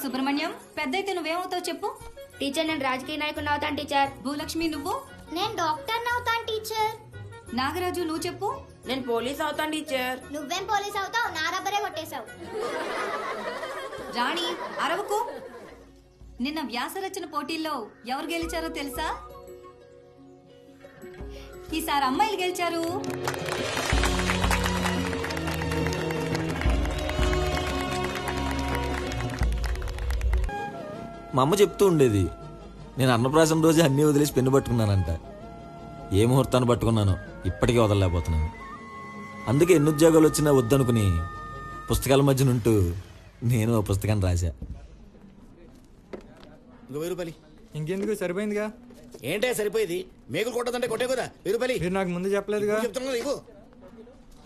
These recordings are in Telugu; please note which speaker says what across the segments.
Speaker 1: సుబ్రహ్మణ్యం, పెద్దయితే నువ్వేమవుతావు చెప్పు.
Speaker 2: టీచర్, నేను రాజకీయ నాయకుని అవుతాను టీచర్.
Speaker 1: భూలక్ష్మి, నువ్వు?
Speaker 2: నేను డాక్టర్ అవుతాను టీచర్.
Speaker 1: నాగరాజు, నువ్వు చెప్పు.
Speaker 3: నేను పోలీస్ అవుతాను టీచర్.
Speaker 2: నువ్వేం పోలీస్ అవుతావు? నా రబ్బరే కొట్టేశావు.
Speaker 1: రాణి, అరవకు. నిన్న వ్యాసరచన పోటీల్లో ఎవరు గెలిచారో తెలుసా? ఈసారి అమ్మాయిలు గెలిచారు.
Speaker 4: మా అమ్మ చెప్తూ ఉండేది, నేను అన్నప్రాసం రోజే అన్నీ వదిలేసి పెన్ను పట్టుకున్నానంట. ఏ ముహూర్తాన్ని పట్టుకున్నానో ఇప్పటికీ వదలలేకపోతున్నాను. అందుకే ఎన్ని ఉద్యోగాలు వచ్చినా వద్దనుకుని పుస్తకాల మధ్య నుంటూ నేను ఆ పుస్తకాన్ని రాశా.
Speaker 5: ₹1000.
Speaker 6: ఇంకెందుకు, సరిపోయిందిగా.
Speaker 5: ఏంటే సరిపోయేది? మేకులు కొట్టదంటే కొట్టే కదా ₹1000.
Speaker 6: మీరు నాకు ముందు చెప్పలేదుగా.
Speaker 5: చెప్తున్నా ఇవ్వు.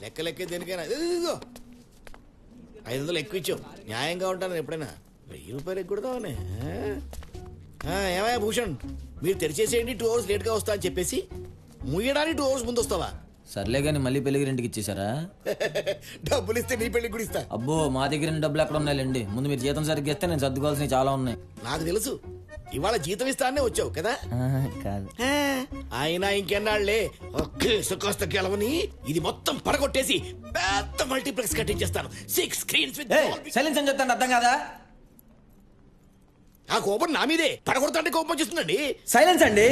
Speaker 5: లెక్క దేనికైనా ఇదిగో 500 ఎక్కువ ఇచ్చావు. న్యాయంగా ఉంటాను ఎప్పుడైనా. ₹1000 ఎక్కుడతావనే. ఏమయ్యా భూషణ్, మీరు తెరిచేసేయండి, 2 hours లేట్గా వస్తా అని చెప్పేసి ముయ్యడానికి 2 hours ముందు వస్తావా?
Speaker 4: సర్లే కానీ మళ్ళీ పెళ్లికి రెండుకి ఇచ్చేసారా?
Speaker 5: డబ్బులు ఇస్తే నీ పెళ్లికి కూడా ఇస్తా.
Speaker 4: అబ్బో, మా దగ్గర డబ్బులు ఎక్కడ ఉన్నాయండి. ముందు మీరు జీతం సరిగ్గా ఇస్తే నేను సర్దుకోవాల్సినవి చాలా ఉన్నాయి.
Speaker 5: నాకు తెలుసు, ఇవాళ జీతం ఇస్తానే వచ్చావు కదా.
Speaker 4: కాదు,
Speaker 5: అయినా ఇంకెన్నాళ్లే కాస్త గెలవని ఇది మొత్తం పడగొట్టేసి పెద్ద మల్టీప్లెక్స్ కట్టించేస్తాను. 6 screens with
Speaker 4: సైలెన్స్ అని చెప్తాను, అర్థం కాదా?
Speaker 5: ఆ కోపం నా మీదే. పడగొడతాంటే కోపం వచ్చేస్తుందండి.
Speaker 4: సైలెన్స్ అండి.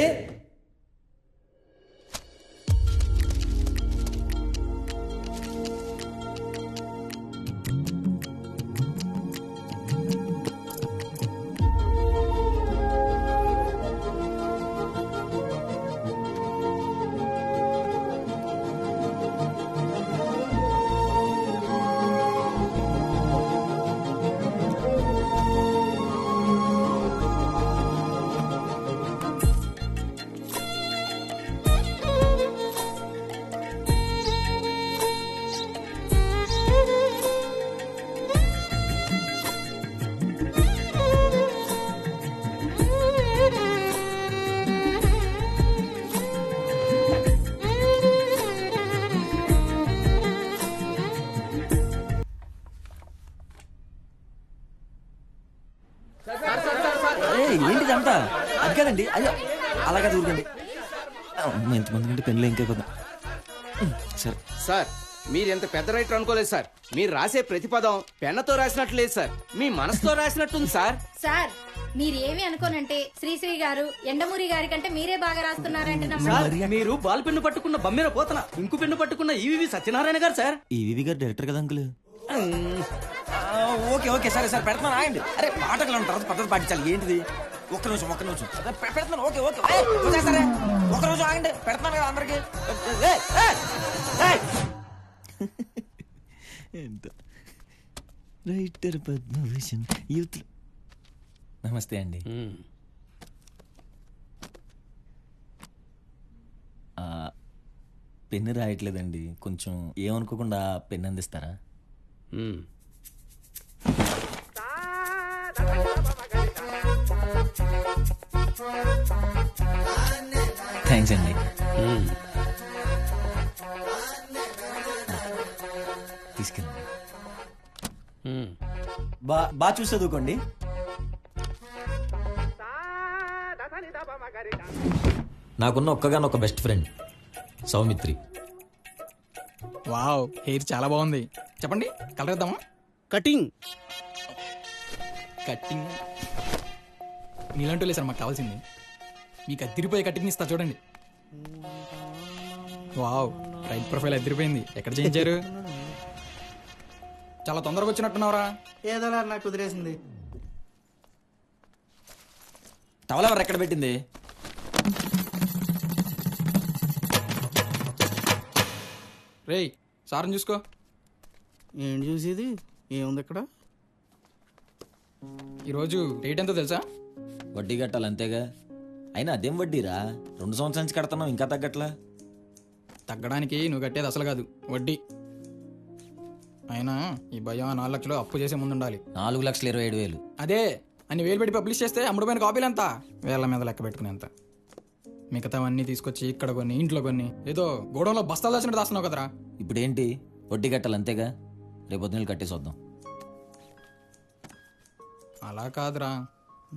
Speaker 4: ఏంటిదంతా? అది కాదండి, అయ్యో అలాగే దూరకండి. ఎంతమంది కంటే పెన్నులు ఇంకా కదా. సరే
Speaker 7: సార్, మీరు ఎంత పెద్ద రైటర్ అనుకోలేదు సార్. మీరు రాసే ప్రతి పదం పెన్నతో రాసినట్లు లేదు సార్, మీ మనసుతో రాసినట్టుంది సార్.
Speaker 2: సార్, మీరు ఏమి అనుకోనంటే శ్రీశ్రీ గారు ఎండమూరి గారి కంటే మీరే బాగా రాస్తున్నారంటే
Speaker 7: సార్, మీరు బాల్ పెన్ను పట్టుకున్న బమ్మెర పోతన, ఇంకు పెన్ను పట్టుకున్న ఈవి సత్యనారాయణ గారు సార్.
Speaker 4: ఈవీవి గారు డైరెక్టర్ కదా అంకుల్. ఓకే ఓకే సరే సార్, పెడతాను ఆగండి. అరే పాటలు తర్వాత పద్ధతి పాటించాలి. ఏంటిది? ఒక్క నిమిషం పెడతాను. ఓకే ఓకే సరే, ఒక్క నిమిషం ఆగండి, పెడతాను కదా అందరికి. Writer Padma Bhushan youth. నమస్తే అండి. పెన్ను రాయట్లేదండి, కొంచెం ఏమనుకోకుండా పెన్ను అందిస్తారా? థ్యాంక్స్ అండి. తీసుకెళ్ళండి. బాగా చూసి చదువుకోండి. నాకున్న ఒక్కగానొక్క best friend Saumitri.
Speaker 6: Wow, hair చాలా బాగుంది. చెప్పండి, కలర్ ఇద్దామా?
Speaker 7: కటింగ్
Speaker 6: కట్టింగ్ నీలంటూ లేదు సార్ మాకు కావాల్సింది. మీకు అదిరిపోయే కటింగ్ ఇస్తా చూడండి. వావ్, రైట్ ప్రొఫైల్ అదిరిపోయింది. ఎక్కడ చేయించారు? చాలా తొందరగా వచ్చినట్టున్నావురా.
Speaker 7: ఏదో నాకు కుదిరేసింది.
Speaker 4: టవల్ ఎవరు ఎక్కడ పెట్టింది?
Speaker 6: రేయ్, సార్ని చూసుకో.
Speaker 7: ఏంటి చూసేది? ఏముంది ఇక్కడ?
Speaker 6: ఈరోజు రేట్ ఎంతో తెలుసా?
Speaker 4: వడ్డీ కట్టాలి అంతేగా. అయినా అదేం వడ్డీరా, 2 సంవత్సరాల నుంచి కడుతున్నావు, ఇంకా తగ్గట్లా?
Speaker 6: తగ్గడానికి నువ్వు కట్టేది అసలు కాదు, వడ్డీ. అయినా ఈ భయం 4 లక్షలు అప్పు చేసే ముందు ఉండాలి.
Speaker 4: 4,27,000.
Speaker 6: అదే అన్ని వేలు పెట్టి పబ్లిష్ చేస్తే అమ్ముడుపోయిన కాపీలు ఎంత? వేళ్ల మీద లెక్క పెట్టుకునేంత. మిగతావన్నీ తీసుకొచ్చి ఇక్కడ కొన్ని, ఇంట్లో కొన్ని, ఏదో గోడంలో బస్తాలు దాచినట్టు దాస్తున్నావు కదరా.
Speaker 4: ఇప్పుడేంటి, వడ్డీ కట్టాలి అంతేగా. రేపు పొద్దున్న కట్టేసి వద్దాం.
Speaker 6: అలా కాదురా,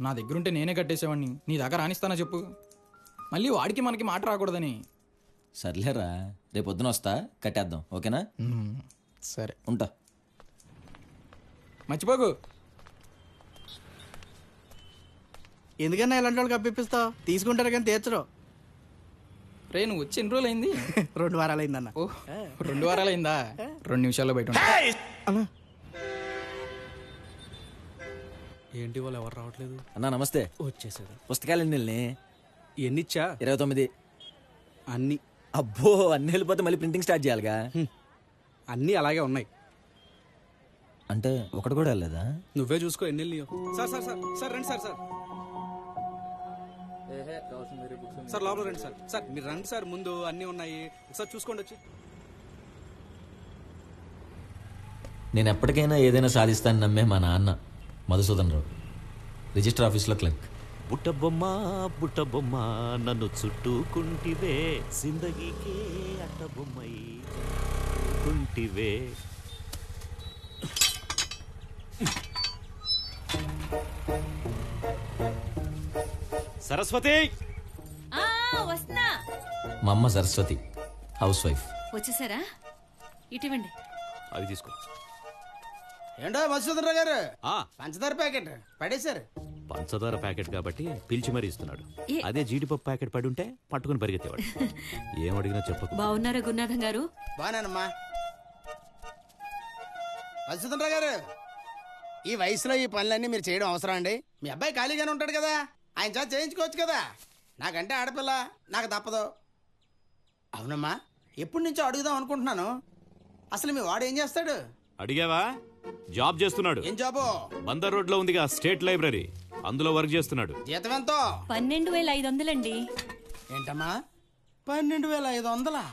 Speaker 6: నా దగ్గర ఉంటే నేనే కట్టేసేవాడిని. నీ దగ్గర రానిస్తానా చెప్పు? మళ్ళీ వాడికి మనకి మాట రాకూడదని.
Speaker 4: సర్లేరా, రేపు పొద్దున వస్తా, కట్టేద్దాం. ఓకేనా?
Speaker 6: సరే,
Speaker 4: ఉంటా.
Speaker 6: మర్చిపోకు.
Speaker 8: ఎందుకన్నా ఇలాంటి వాళ్ళకి అప్పిస్తావు? తీసుకుంటారు కానీ తీర్చరు.
Speaker 6: రే, నువ్వు వచ్చి ఎన్ని రోజులు అయింది?
Speaker 8: 2 వారాలు అయిందన్న.
Speaker 6: ఓ, 2 వారాలు అయిందా? 2 నిమిషాల్లో బయట ఉంటా.
Speaker 8: అన్నా
Speaker 9: ఏంటి వాళ్ళు ఎవరు రావట్లేదు?
Speaker 4: అన్నా నమస్తే.
Speaker 9: వచ్చేసారు.
Speaker 4: పుస్తకాలు ఎన్ని వెళ్ళి?
Speaker 9: ఎన్నిచ్చా?
Speaker 4: 29.
Speaker 9: అన్ని
Speaker 4: అబ్బో, అన్ని వెళ్ళిపోతే మళ్ళీ ప్రింటింగ్ స్టార్ట్ చేయాలిగా.
Speaker 9: అన్ని అలాగే ఉన్నాయి.
Speaker 4: అంటే ఒకటి కూడా వెళ్ళలేదా?
Speaker 9: నువ్వే చూసుకో ఎన్ని వెళ్ళియో. సార్ సార్ సార్ సార్ రండి సార్. సార్ సార్ లోపల రండి సార్. సార్ మీరు రండి సార్, ముందు అన్ని ఉన్నాయి, ఒకసారి చూసుకోండి వచ్చి.
Speaker 4: నేను ఎప్పటికైనా ఏదైనా సాధిస్తానని నమ్మే మా నాన్న మధుసూదన్ రావు, రిజిస్టర్ ఆఫీస్లో క్లర్క్.
Speaker 10: బుట్టబొమ్మ బుట్టబొమ్మ నన్ను చుట్టుకుంటివే, జిందగీకే అట్టబొమ్మై కుంటివే. సరస్వతి,
Speaker 1: వస్తున్నా.
Speaker 4: మా అమ్మ సరస్వతి, హౌస్ వైఫ్.
Speaker 1: వచ్చేసారా? ఇటువంటి
Speaker 10: అవి తీసుకో.
Speaker 7: ఏంటో మధుసూదనరావు గారు,
Speaker 10: ఆ
Speaker 7: పంచదార ప్యాకెట్ పడేశారు.
Speaker 10: పంచదార ప్యాకెట్ కాబట్టి పిలిచి మరీ ఇస్తున్నాడు. అదే జీడిపప్పు ప్యాకెట్ పడి ఉంటే పట్టుకుని పరిగెత్తేవాడు. ఏం అడిగినా చెప్పకు.
Speaker 1: బాగున్నారా గురునాథం గారు?
Speaker 7: బానేనమ్మా. మధుసూదనరావు గారు, ఈ వయసులో ఈ పనులన్నీ మీరు చేయడం అవసరం అండి? మీ అబ్బాయి ఖాళీగానే ఉంటాడు కదా, ఆయన చేత చేయించుకోవచ్చు కదా. నాకంటే ఆడపిల్ల, నాకు తప్పదు. అవునమ్మా, ఎప్పటి నుంచో అడుగుదాం అనుకుంటున్నాను. అసలు మీ వాడు ఏం చేస్తాడు?
Speaker 10: అడిగావా? జాబ్ చేస్తున్నాడు.
Speaker 7: ఏం జాబు?
Speaker 10: బందర్ రోడ్ లో ఉందిగా స్టేట్ లైబ్రరీ, అందులో వర్క్ చేస్తున్నాడు.
Speaker 7: జీతం ఎంతో?
Speaker 1: 12,500
Speaker 7: ఏంటమ్మా 12,500?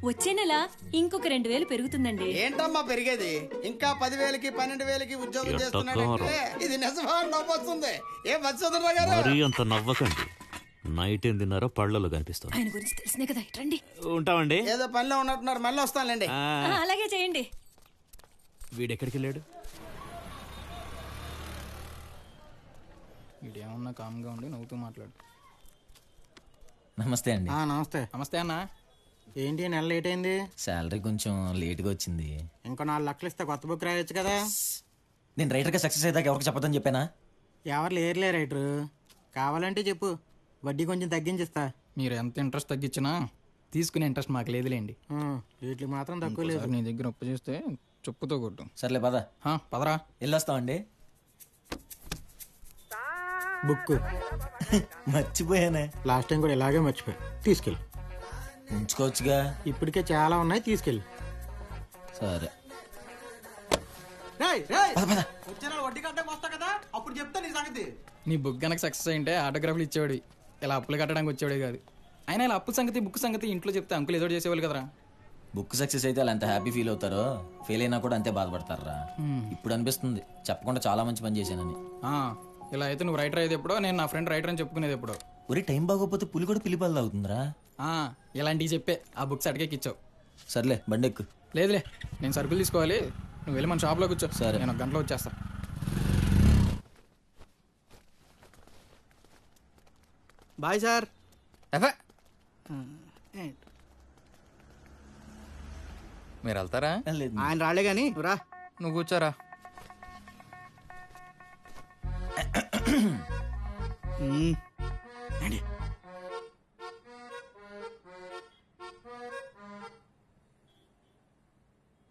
Speaker 1: వచ్చే నెల ఇంకొక 2,000 పెరుగుతుందండి.
Speaker 7: ఏంటమ్మా పెరిగేది? ఇంకా 10,000కి 12,000కి ఉద్యోగం చేస్తున్నాడంటే ఇది నిజమా? నవ్వొస్తుంది. ఏం మధుసూదనరావు గారు?
Speaker 10: మరీ అంత నవ్వకండి. నైట్ 8:30 పళ్ళలో కనిపిస్తుంది.
Speaker 1: ఆయన గురించి తెలిసినే కదా, రండి.
Speaker 10: ఉంటామండి.
Speaker 7: ఏదో పనిలో ఉన్నట్టున్నారు, మళ్ళీ వస్తానులేండి.
Speaker 1: అలాగే చేయండి.
Speaker 10: వీడెక్కడికి వెళ్ళాడు?
Speaker 6: ఇదేమన్నా కామ్గా ఉండి నవ్వుతూ మాట్లాడు.
Speaker 4: నమస్తే అండి.
Speaker 8: నమస్తే.
Speaker 6: నమస్తే అన్న.
Speaker 8: ఏంటి నెల లేట్ అయింది?
Speaker 4: శాలరీ కొంచెం లేట్గా వచ్చింది.
Speaker 8: ఇంకో 4 లక్షలు ఇస్తే కొత్త బుక్ రాయొచ్చు కదా.
Speaker 4: నేను రైటర్గా సక్సెస్ అయ్యాక ఎవరికి చెప్పదని చెప్పానా?
Speaker 8: ఎవరు లేరులే రైటరు. కావాలంటే చెప్పు, వడ్డీ కొంచెం తగ్గించిస్తా.
Speaker 6: మీరు ఎంత ఇంట్రెస్ట్ తగ్గించినా తీసుకునే ఇంట్రెస్ట్ మాకు లేదులేండి.
Speaker 8: వీటికి మాత్రం తక్కువ లేదు.
Speaker 6: నీ దగ్గర ఒప్పు చేస్తే చెప్పుతో కొట్టు.
Speaker 4: సర్లే పద.
Speaker 6: పదరా.
Speaker 4: వెళ్ళొస్తామండి.
Speaker 8: బుక్
Speaker 4: మర్చిపోయానే.
Speaker 8: లాస్ట్ టైం కూడా ఇలాగే మర్చిపోయి. తీసుకెళ్ళి
Speaker 4: ఉంచుకోవచ్చుగా.
Speaker 8: ఇప్పటికే చాలా ఉన్నాయి, తీసుకెళ్ళి.
Speaker 4: సరే
Speaker 8: వడ్డీ కట్టడం వస్తా కదా, అప్పుడు చెప్తా నీ సంగతి.
Speaker 6: నీ బుక్ కనుక సక్సెస్ అయింటే ఆటోగ్రాఫ్లు ఇచ్చేవాడు, ఇలా అప్పులు కట్టడానికి వచ్చేవాడు కాదు. అయినా ఇలా అప్పు సంగతి బుక్ సంగతి ఇంట్లో చెప్తే అంకులు ఏదో చేసేవాళ్ళు కదరా.
Speaker 4: బుక్ సక్సెస్ అయితే వాళ్ళు ఎంత హ్యాపీ ఫీల్ అవుతారో, ఫెయిల్ అయినా కూడా అంతే బాధపడతారా. ఇప్పుడు అనిపిస్తుంది చెప్పకుండా చాలా మంచి పని చేశానని.
Speaker 6: ఇలా అయితే నువ్వు రైటర్ అయ్యేది ఎప్పుడో, నేను నా ఫ్రెండ్ రైటర్ అని చెప్పుకునేది ఎప్పుడో.
Speaker 4: ఒరే, టైం బాగోపోతే పులి కూడా పిలిపాలు అవుతుందిరా.
Speaker 6: ఇలాంటివి చెప్పే ఆ బుక్స్ అడిగేకి ఇచ్చావు.
Speaker 4: సర్లే బండి ఎక్కు.
Speaker 6: లేదులే, నేను సరుకులు తీసుకోవాలి, నువ్వు వెళ్ళి మన షాప్లో కూర్చో.
Speaker 4: సరే.
Speaker 6: నేను 1 గంటలో వచ్చేస్తా.
Speaker 8: Bye sir.
Speaker 6: మీరు వెళ్తారా?
Speaker 4: లేదు.
Speaker 8: ఆయన రాలే గాని రా.
Speaker 6: నువ్వు కూర్చోరా.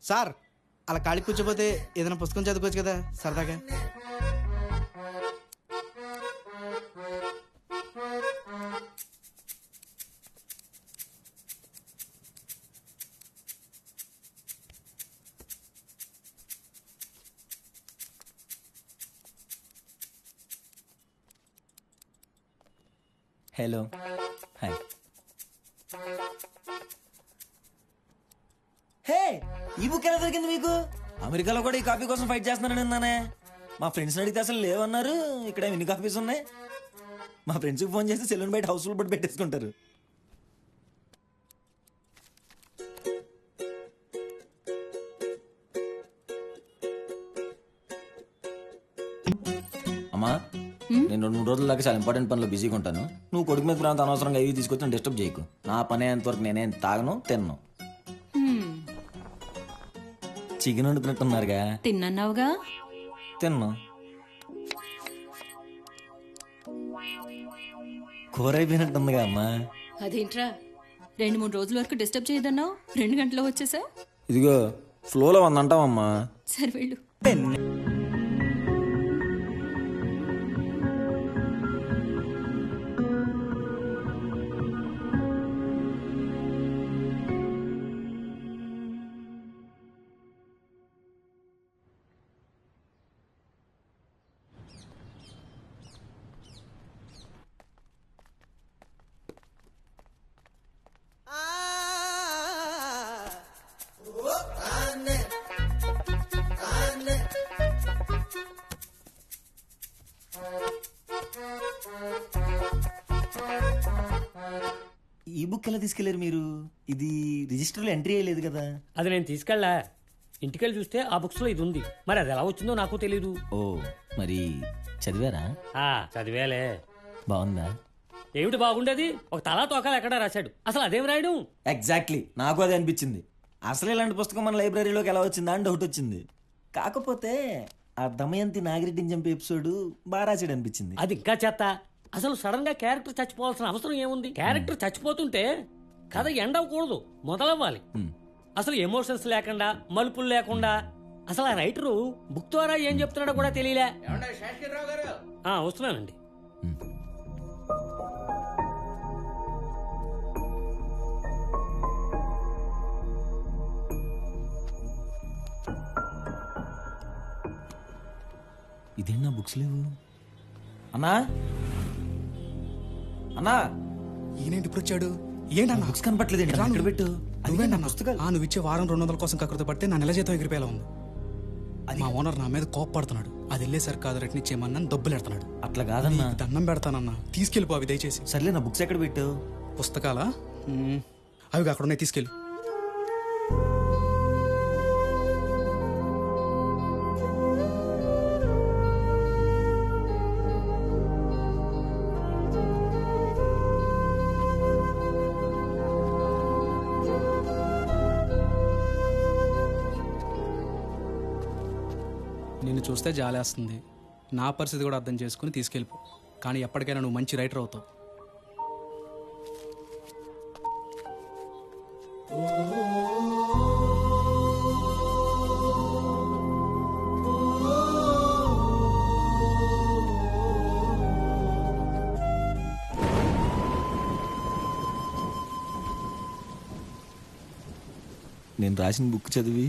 Speaker 8: సార్, అలా ఖాళీ కూర్చోపోతే ఏదైనా పుస్తకం చదువుకోవచ్చు కదా సరదాగా.
Speaker 4: Hello, hi. హే, ఈ బుక్ ఎలా దొరికింది మీకు? అమెరికాలో కూడా ఈ కాపీ కోసం ఫైట్ చేస్తున్నాను అన్నానే. మా ఫ్రెండ్స్ అడిగితే అసలు లేవన్నారు. ఇక్కడ ఎన్ని కాపీస్ ఉన్నాయి? మా ఫ్రెండ్స్కి ఫోన్ చేస్తే సెలూన్ బయట హౌస్ఫుల్ బట్టి పెట్టేసుకుంటారు. అమ్మ అమ్మా నేను 2-3 రోజుల దాకా చాలా ఇంపార్టెంట్ పనిలో బిజీగా ఉంటాను. నువ్వు కొడుకు మీద ప్రాంతం అనవసరంగా అవి తీసుకొచ్చి డిస్టర్బ్ చేయకు. నా పని అయ్యేంతవరకు నేనేం తాగను తిన్ను. చికెన్ వండుతున్నట్టున్నారుగా.
Speaker 1: తిన్నావుగా.
Speaker 4: తిన్ను. కూర అయిపోయినట్టుందిగా అమ్మా.
Speaker 1: అదేంట్రా 2-3 రోజుల వరకు డిస్టర్బ్ చేయదన్నావు, 2 గంటల్లో వచ్చేసావు.
Speaker 4: ఇదిగో ఫ్లోలో వందంటావమ్మా.
Speaker 1: సరే వెళ్ళు.
Speaker 4: ఈ బుక్ ఎలా తీసుకెళ్లారు మీరు? ఇది రిజిస్టర్లో ఎంట్రీ అయ్యలేదు కదా.
Speaker 11: అది నేను తీసుకెళ్ళా. ఇంటికెళ్ళి చూస్తే ఆ బుక్స్ లో ఇది ఉంది. మరి అది ఎలా వచ్చిందో నాకు తెలీదు.
Speaker 4: ఓ మరి చదివారా?
Speaker 11: చదివేలే.
Speaker 4: బాగుందా?
Speaker 11: ఏమిటి బాగుండేది? ఒక తలా తోకాలు ఎక్కడా రాశాడు. అసలు అదేం రాయడం?
Speaker 4: ఎగ్జాక్ట్లీ నాకు అదే అనిపించింది. అసలు ఇలాంటి పుస్తకం మన లైబ్రరీలోకి ఎలా వచ్చిందా అని డౌట్ వచ్చింది. కాకపోతే ఆ దమయంతి నాగిరెడ్డిని చంపే ఎపిసోడ్ బాగా రాసాడు అనిపించింది.
Speaker 11: అది ఇంకా చేత. అసలు సడన్ గా క్యారెక్టర్ చచ్చిపోవాల్సిన అవసరం ఏముంది? క్యారెక్టర్ చచ్చిపోతుంటే కథ ఎండవకూడదు, మొదలవ్వాలి. అసలు ఎమోషన్స్ లేకుండా, మలుపులు లేకుండా. అసలు ఆ రైటరు బుక్ ద్వారా ఏం చెప్తున్నాడో కూడా తెలియలే. వస్తున్నానండి.
Speaker 4: ఇదేం నా బుక్స్ లేవు. అన్నా అన్నా
Speaker 9: ఈయనేంటి ఇప్పుడు వచ్చాడు? ఏంటన్నా
Speaker 4: బుక్స్ కనపట్లేదు. ఇక్కడ పెట్టు.
Speaker 9: నువ్వు ఇచ్చే వారం 200 కోసం కకృత పడితే నా నెల జీతం ఎగిరిపోయేలా ఉంది. మా ఓనర్ నా మీద కోప్పడుతున్నాడు. అది వెళ్ళేసరికి కాదు రెట్నిచ్చేయమన్నా దబ్బులు ఎడతాడు.
Speaker 4: అట్లా కాదన్నా.
Speaker 9: దండం పెడతానన్నా, తీసుకెళ్ళిపో అవి దయచేసి.
Speaker 4: సర్లే, నా బుక్స్ ఎక్కడ పెట్టావు?
Speaker 9: పుస్తకాలా? అవి అక్కడ ఉన్నాయి, తీసుకెళ్ళి. నిన్ను చూస్తే జాలేస్తుంది. నా పరిస్థితి కూడా అర్థం చేసుకుని తీసుకెళ్ళిపో. కానీ ఎప్పటికైనా నువ్వు మంచి రైటర్ అవుతావు.
Speaker 4: నేను రాసిన బుక్ చదివి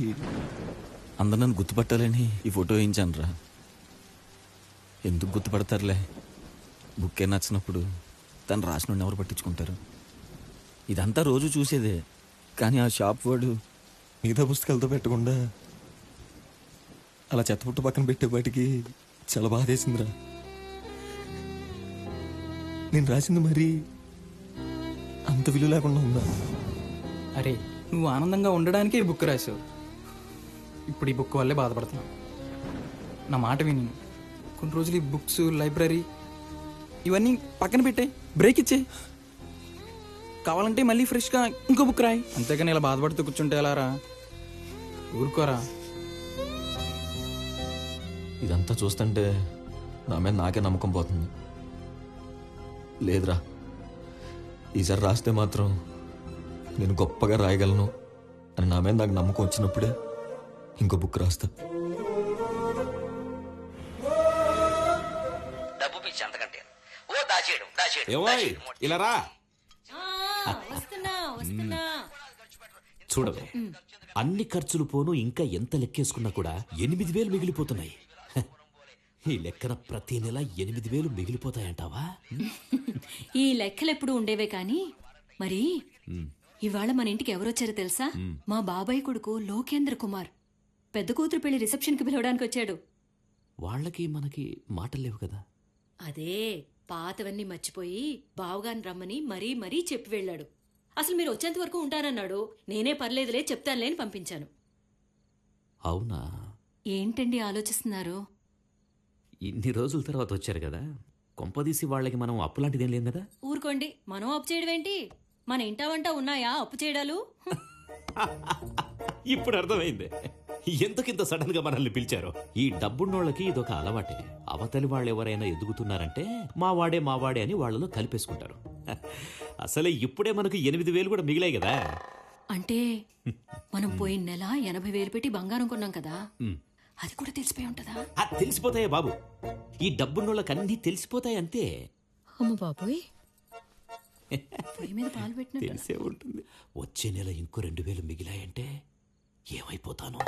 Speaker 4: అందరు నన్ను గుర్తుపట్టాలని ఈ ఫోటో వేయించాను రా. ఎందుకు గుర్తుపడతారులే, బుక్కే నచ్చినప్పుడు తను రాసిన ఎవరు పట్టించుకుంటారు. ఇదంతా రోజు చూసేదే, కానీ ఆ షాప్ వాడు మిగతా పుస్తకాలతో పెట్టకుండా అలా చెత్తపుట్టు పక్కన పెట్టేపాటికి చాలా బాధేసిందిరా. నేను రాసింది మరి అంత విలువ లేకుండా ఉందా?
Speaker 6: అరే, నువ్వు ఆనందంగా ఉండడానికే ఈ బుక్ రాసావు. ఇప్పుడు ఈ బుక్ వల్లే బాధపడుతున్నావు. నా మాట విని కొన్ని రోజులు ఈ బుక్స్, లైబ్రరీ ఇవన్నీ పక్కన పెట్టాయి, బ్రేక్ ఇచ్చాయి. కావాలంటే మళ్ళీ ఫ్రెష్గా ఇంకో బుక్ రాయి. అంతేగాని ఇలా బాధపడుతూ కూర్చుంటే ఎలా రా? ఊరుకోరా.
Speaker 4: ఇదంతా చూస్తుంటే నా మీద నాకే నమ్మకం పోతుంది. లేదురా, ఈసారి రాస్తే మాత్రం నేను గొప్పగా రాయగలను అని నా మీద నాకు నమ్మకం వచ్చినప్పుడే ఇంకో బుక్ రాస్తా.
Speaker 12: డబ్బు పిచ్చి అంతకంటే. ఓ దాచేయడం
Speaker 5: ఇలా రా.
Speaker 10: చూడవే, అన్ని ఖర్చులు పోను ఇంకా ఎంత లెక్కేసుకున్నా కూడా 8,000 మిగిలిపోతున్నాయి. ఈ లెక్కన ప్రతి నెల 8,000 మిగిలిపోతాయంటావా?
Speaker 1: ఈ లెక్కలెప్పుడు ఉండేవే కాని మరి ఇవాళ మన ఇంటికి ఎవరొచ్చారో తెలుసా? మా బాబాయ్ కొడుకు లోకేంద్ర కుమార్. పెద్ద కూతురు పెళ్లి రిసెప్షన్ కి పిలవడానికి వచ్చాడు.
Speaker 10: వాళ్ళకి మనకి మాటలు లేవు కదా.
Speaker 1: అదే పాతవన్నీ మర్చిపోయి బావగాని రమ్మని మరీ మరీ చెప్పి వెళ్ళాడు. అసలు మీరు వచ్చేంత వరకు ఉంటానన్నాడు. నేనే పర్లేదులే చెప్తానులే అని పంపించాను.
Speaker 10: అవునా?
Speaker 1: ఏంటండి ఆలోచిస్తున్నారు?
Speaker 10: ఇన్ని రోజుల తర్వాత వచ్చారు కదా, కొంపదీసి వాళ్ళకి మనం అప్పు లాంటిదేం లేం కదా.
Speaker 1: ఊరుకోండి, మనం అప్పు చేయడం ఏంటి? మన ఇంటా వంట ఉన్నాయా అప్పు చేయడాలు?
Speaker 10: ఇప్పుడు అర్థమైంది ఎందుకింత సడన్ గా మనల్ని పిలిచారో. ఈ డబ్బున్నోళ్ళకి ఇదొక అలవాటే. అవతలి వాళ్ళు ఎవరైనా ఎదుగుతున్నారంటే మావాడే అని వాళ్ళలో కలిపేసుకుంటారు. అసలే ఇప్పుడే మనకు 8,000 కూడా మిగిలాయి కదా.
Speaker 1: అంటే మనం పోయిన నెల 80,000 పెట్టి బంగారం కొన్నాం కదా,
Speaker 10: ఉమ్.
Speaker 1: అది కూడా తెలిసిపోయి ఉంటదా?
Speaker 10: తెలిసిపోతాయా బాబు, ఈ డబ్బున్నోళ్ళకి అన్నీ తెలిసిపోతాయి అంతే.
Speaker 1: అమ్మ బాబోయ్, పొయ్యి మీద పాలు పెట్టినట్టు.
Speaker 10: తెలిసే ఉంటుంది. వచ్చే నెల ఇంకో 2,000 మిగిలాయంటే ఏమైపోతాను.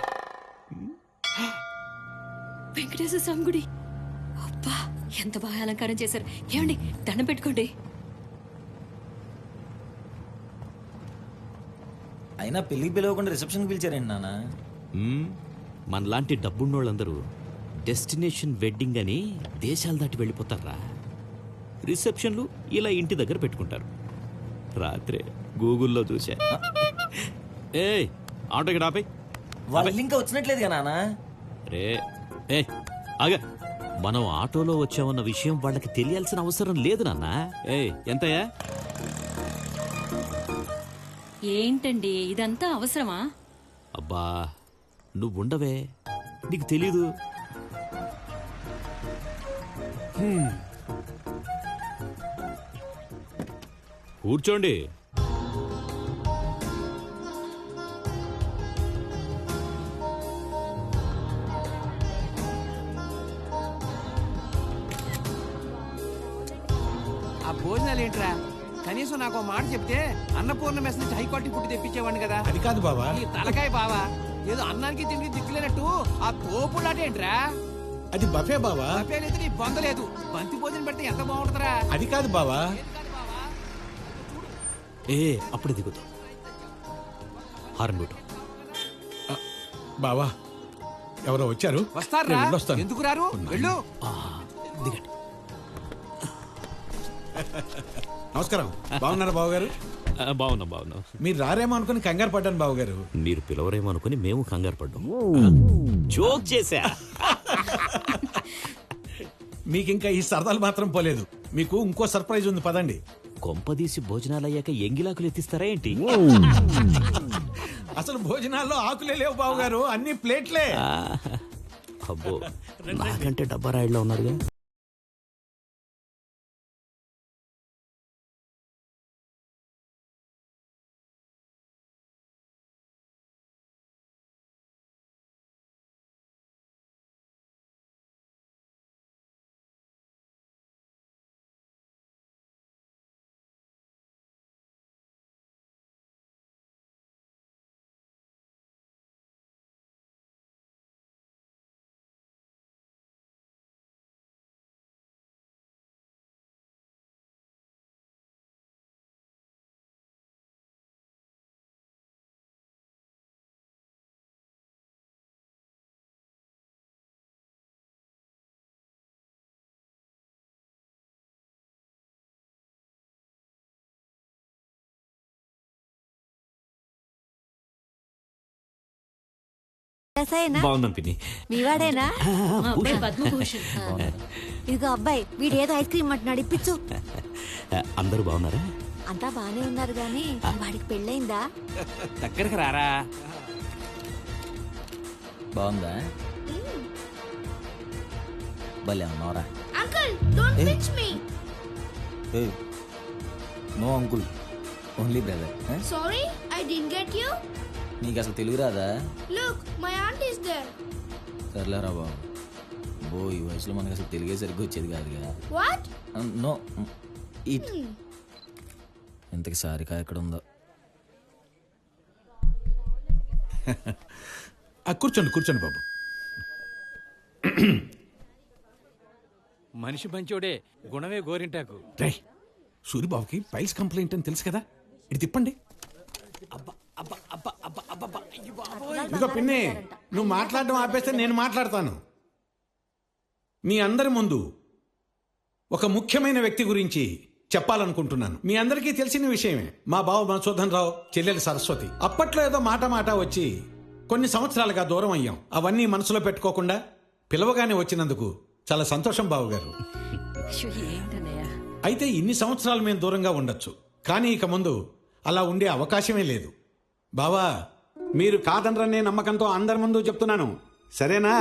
Speaker 1: వెంకటేశ్వర స్వామి గుడి. అబ్బా, ఎంత బాగా అలంకారం చేశారు. ఏమండి, దండం పెట్టుకోండి.
Speaker 4: అయినా పెళ్లికి పిలవకుండా రిసెప్షన్కి పిలిచారండి నాన్న.
Speaker 10: మనలాంటి డబ్బున్నోళ్ళందరూ డెస్టినేషన్ వెడ్డింగ్ అని దేశాలు దాటి వెళ్ళిపోతారా. రిసెప్షన్లు ఇలా ఇంటి దగ్గర పెట్టుకుంటారు. రాత్రే గూగుల్లో చూసా. ఏ ఆటో ఇక్కడ ఆపే.
Speaker 4: వాళ్ళు ఇంకా వచ్చినట్లేదు కదా నాన్న.
Speaker 10: రే ఏ ఆగా, మనం ఆటోలో వచ్చామన్న విషయం వాళ్ళకి తెలియాల్సిన అవసరం లేదు నాన్న. ఏ ఎంతయ్యా?
Speaker 1: ఏంటండి ఇదంతా అవసరమా?
Speaker 10: అబ్బా నువ్వుండవే, నీకు తెలీదు. కూర్చోండి.
Speaker 13: ఆ భోజనాలు ఏంట్రా? కనీసం నాకు మాట చెప్తే అన్నపూర్ణ మెస్ నుంచి హై క్వాలిటీ ఫుడ్ తెప్పించేవాడిని కదా.
Speaker 14: అది కాదు బావా.
Speaker 13: ఈ తలకాయ బావా, ఏదో అన్నానికి తిండికి దిక్కులేనట్టు ఆ తోపులాట ఏంట్రా?
Speaker 14: అది బఫే బావా.
Speaker 13: బఫే లేదు, నీ బొందలేదు. బంతి భోజనం పెడితే ఎంత బాగుంటుందిరా.
Speaker 14: అది కాదు బావా.
Speaker 10: ఏ అప్పుడు దిగుతా. హారన్ బూటు
Speaker 14: బావా, ఎవరో వచ్చారు.
Speaker 13: వస్తారా? ఎందుకు రారు? వెళ్ళు.
Speaker 10: దిగండి.
Speaker 14: నమస్కారం. బాగున్నారా బావగారు?
Speaker 10: బాగున్నా.
Speaker 14: మీరు రారేమో అనుకుని కంగారు పడ్డాను బావగారు.
Speaker 10: మీరు పిలవరేమో అనుకుని మేము కంగారు పడ్డాం. జోక్ చేశా.
Speaker 14: మీకు ఇంకా ఈ సరదాలు మాత్రం పోలేదు. మీకు ఇంకో సర్ప్రైజ్ ఉంది, పదండి.
Speaker 10: కొంపదీసి భోజనాలు అయ్యాక ఎంగిలాకులు ఎత్తిస్తారా ఏంటి?
Speaker 14: అసలు భోజనాల్లో ఆకులే లేవు బావగారు, అన్ని ప్లేట్లే.
Speaker 10: అబ్బో, నాకంటే డబ్బా రాయిడ్లో ఉన్నారుగా. బాగుందాం పిన్ని.
Speaker 15: మీవాడేనా?
Speaker 1: పద్మభూషణ్.
Speaker 15: ఇదిగో అబ్బాయి, వీడేదో ఐస్ క్రీమ్ అంటున్నాడు, ఇప్పించు.
Speaker 10: అందరూ బాగున్నారా?
Speaker 15: అంతా బానే ఉన్నారు గాని వాడికి పెళ్ళైందా?
Speaker 13: దగ్గరకు రారా.
Speaker 4: బాగుందా? భలే ఉన్నారా?
Speaker 2: Uncle don't pitch me.
Speaker 4: No uncle, only brother.
Speaker 2: Sorry I didn't get you.
Speaker 4: నీకు అసలు తెలుగు రాదా?
Speaker 2: Look my aunt is there.
Speaker 4: సర్లేరా బాబు. ఈ వయసులో మనకి అసలు తెలుగే సరిగ్గా వచ్చేది కాదుగా.
Speaker 2: వాట్?
Speaker 4: No eat. ఇంతకి సారికా ఎక్కడ ఉందో.
Speaker 14: కూర్చోండి బాబు.
Speaker 13: మనిషి మంచోడే, గుణమే గోరింటాకు.
Speaker 14: రే, సూరిబాబుకి పైల్స్ కంప్లైంట్ అని తెలుసు కదా, ఇది తిప్పండి. ఇదిగో పిన్ని, నువ్వు మాట్లాడడం ఆపేస్తే నేను మాట్లాడతాను. మీ అందరి ముందు ఒక ముఖ్యమైన వ్యక్తి గురించి చెప్పాలనుకుంటున్నాను. మీ అందరికీ తెలిసిన విషయమే. మా బావ మధుసూదన్ రావు చెల్లెలు సరస్వతి. అప్పట్లో ఏదో మాట వచ్చి కొన్ని సంవత్సరాలుగా దూరం అయ్యాం. అవన్నీ మనసులో పెట్టుకోకుండా పిలవగానే వచ్చినందుకు చాలా సంతోషం బావగారు.
Speaker 1: ఏంటన్నయ్యా?
Speaker 14: అయితే ఇన్ని సంవత్సరాలు మేము దూరంగా ఉండొచ్చు, కానీ ఇక ముందు అలా ఉండే అవకాశమే లేదు. బావా, మీరు కాదనరనే నమ్మకంతో అందరి ముందు చెప్తున్నాను, సరేనా?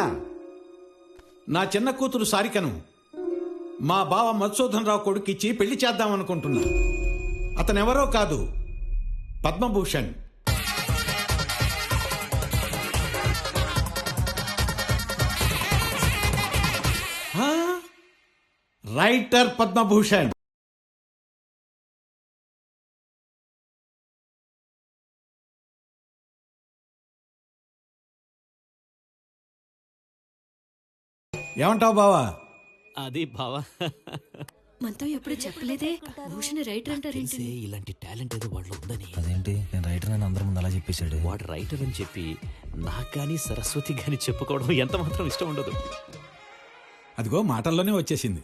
Speaker 14: నా చిన్న కూతురు సారికను మా బావ మధుసూదన్ రావు కొడుకిచ్చి పెళ్లి చేద్దామనుకుంటున్నా. అతనెవరో కాదు, పద్మభూషణ్. రైటర్ పద్మభూషణ్. ఏమంటావు బావా?
Speaker 10: అది బావా,
Speaker 1: మనతో ఎప్పుడు చెప్పలేదే. భూషణ్ రైటర్ అంటారేంటి?
Speaker 10: ఇలాంటి టాలెంట్ ఏదో వాళ్ళు ఉందని.
Speaker 4: అదేంటి, నేను రైటర్ అని అందరి ముందు అలా చెప్పేశాడు.
Speaker 10: వాడు రైటర్ అని చెప్పి నాకు కానీ సరస్వతి కానీ చెప్పుకోవడం ఎంత మాత్రం ఇష్టం ఉండదు.
Speaker 14: అదిగో మాటల్లోనే వచ్చేసింది.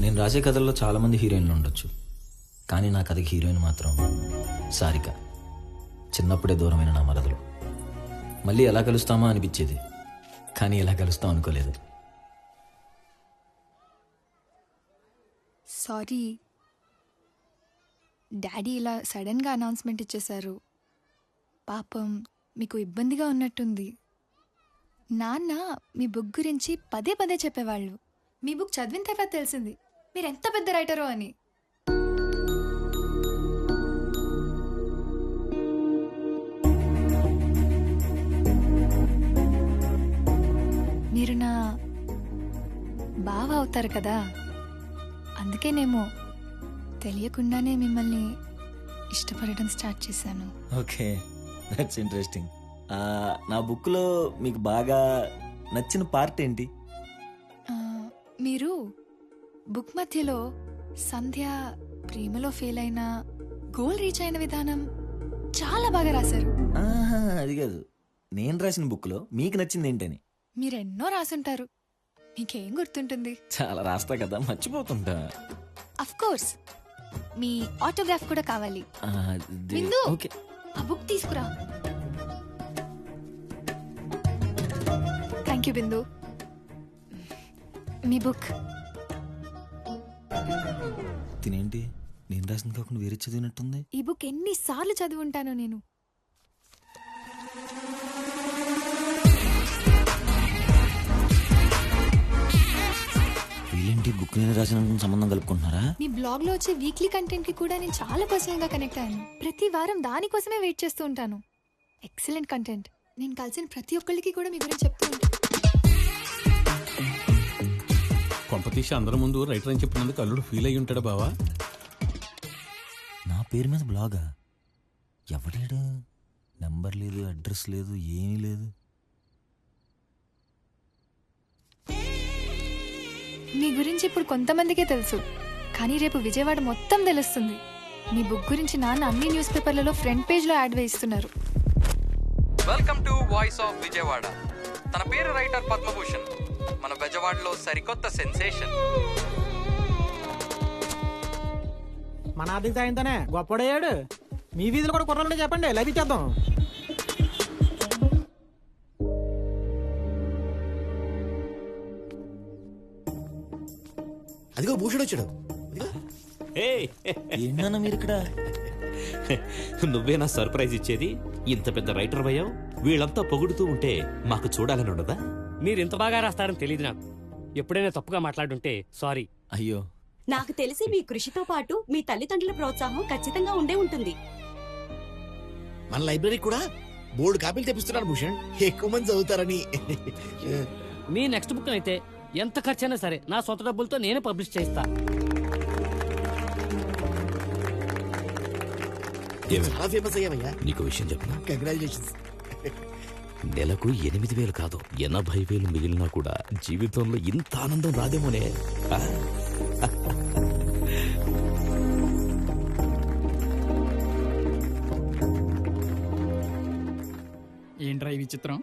Speaker 4: నేను రాసే కథల్లో చాలా మంది హీరోయిన్లు ఉండొచ్చు, కానీ నా కథకి హీరోయిన్ మాత్రం సారిక. చిన్నప్పుడే దూరమైన నా మరదలు. మళ్ళీ ఎలా కలుస్తామా అనిపించేది, కానీ ఎలా కలుస్తాం అనుకోలేదు.
Speaker 16: సారీ డాడీ, ఇలా సడన్గా అనౌన్స్మెంట్ ఇచ్చేశారు. పాపం మీకు ఇబ్బందిగా ఉన్నట్టుంది. నాన్న మీ బుక్ గురించి పదే పదే చెప్పేవాళ్ళు. మీ బుక్ చదివిన తర్వాత తెలిసింది మీరు ఎంత పెద్ద రైటరో అని. మీరు నా బావ అవుతారు కదా, అందుకేనేమో తెలియకుండానే మిమ్మల్ని ఇష్టపడడం స్టార్ట్ చేశాను.
Speaker 4: Okay, that's interesting. నా బుక్లో మీకు బాగా నచ్చిన పార్ట్ ఏంటి?
Speaker 16: మీరు బుక్ మధ్యలో సంధ్య ప్రేమలో ఫెయిల్ అయిన గోల్ రీచ్ అయిన విధానం చాలా బాగా రాశారు.
Speaker 4: అది కాదు, నేను రాసిన బుక్లో మీకు నచ్చింది ఏంటని.
Speaker 16: మీరెన్నో రాసుంటారు, మీకేం గుర్తుంటుంది?
Speaker 4: చాలా రాస్తా కదా, మర్చిపోతుంటా.
Speaker 16: అఫ్ కోర్స్, మీ ఆటోగ్రాఫ్ కూడా కావాలి. బిందు,
Speaker 4: ఓకే,
Speaker 16: ఆ బుక్ తీసుకురా. Thank you Bindu. మీ బుక్.
Speaker 4: తినేంటి, నేను రాసింది కాకుండా వేరే చదివినట్టుంది.
Speaker 16: ఈ బుక్ ఎన్నిసార్లు చదివి ఉంటానో నేను.
Speaker 4: వీళ్ళేంటి బుక్ నేను రాసిన సంబంధం కలుపుకుంటున్నారా?
Speaker 16: మీ బ్లాగ్ లో వచ్చే వీక్లీ కంటెంట్ కి కూడా నేను చాలా పర్సనల్ గా కనెక్ట్ అయ్యాను. ప్రతి వారం దానికోసమే వెయిట్ చేస్తూ ఉంటాను. Excellent content. నేను కలిసిన ప్రతి ఒక్కరికి కూడా మీ గురించి చెప్తూ ఉంటాను.
Speaker 14: కొంపతీసి అందరి ముందు రైటర్ అని చెప్పినందుకు అల్లుడు ఫీల్ అయ్యి ఉంటాడు బావా.
Speaker 4: నా పేరు మీద బ్లాగా? ఎవడాడు? నెంబర్ లేదు, అడ్రస్ లేదు, ఏమీ లేదు.
Speaker 16: మీ గురించి ఇప్పుడు కొంతమందికే తెలుసు, కానీ రేపు విజయవాడ మొత్తం తెలుస్తుంది. మీ బుక్ గురించి నాన్న అన్ని న్యూస్ పేపర్లలో ఫ్రంట్ పేజ్ లో యాడ్ వేయిస్తున్నారు.
Speaker 6: Welcome to voice of Vijayawada. తన పేరు రైటర్ పద్మభూషణ్. మన బెజవాడలో సరికొత్త సెన్సేషన్.
Speaker 8: మన ఆర్థిక సాయంతోనే గొప్పడయ్యాడు. మీ వీధిలో కూడా కుర్రాలంటే చెప్పండి, లైవ్ ఇచ్చేద్దాం.
Speaker 5: అదిగో భూషణ్ వచ్చాడు.
Speaker 4: ఏంటన్నా మీరు ఇక్కడ?
Speaker 10: నువ్వేనా సర్ప్రైజ్ ఇచ్చేది? ఇంత పెద్ద రైటర్ అయ్యావు, వీళ్ళంతా పొగుడుతూ ఉంటే మాకు చూడాలని ఉండదా?
Speaker 11: మీరు ఇంత బాగా రాస్తారని తెలియదు నాకు. ఎప్పుడైనా తప్పుగా మాట్లాడుంటే సారీ.
Speaker 4: అయ్యో,
Speaker 17: నాకు తెలిసి మీ కృషితో పాటు మీ తల్లిదండ్రుల ప్రోత్సాహం ఖచ్చితంగా ఉండే ఉంటుంది.
Speaker 5: మన లైబ్రరీ కూడా బోర్డు కాపీలు తెప్పిస్తున్నారు భూషణ్, ఎక్కువ మంది చదువుతారని.
Speaker 11: మీ నెక్స్ట్ బుక్ అయితే ఎంత ఖర్చైనా సరే నా సొంత డబ్బులతో నేనే పబ్లిష్ చేస్తా.
Speaker 5: చాలా ఫేమస్ అయ్యావయ్యా.
Speaker 10: నీకు విషయం చెప్పనా?
Speaker 5: కంగ్రాచులేషన్స్.
Speaker 10: నెలకు 8,000 కాదు 80,000 మిగిలినా కూడా జీవితంలో ఇంత ఆనందం రాదేమోనే.
Speaker 6: ఏంట్రా ఈ విచిత్రం?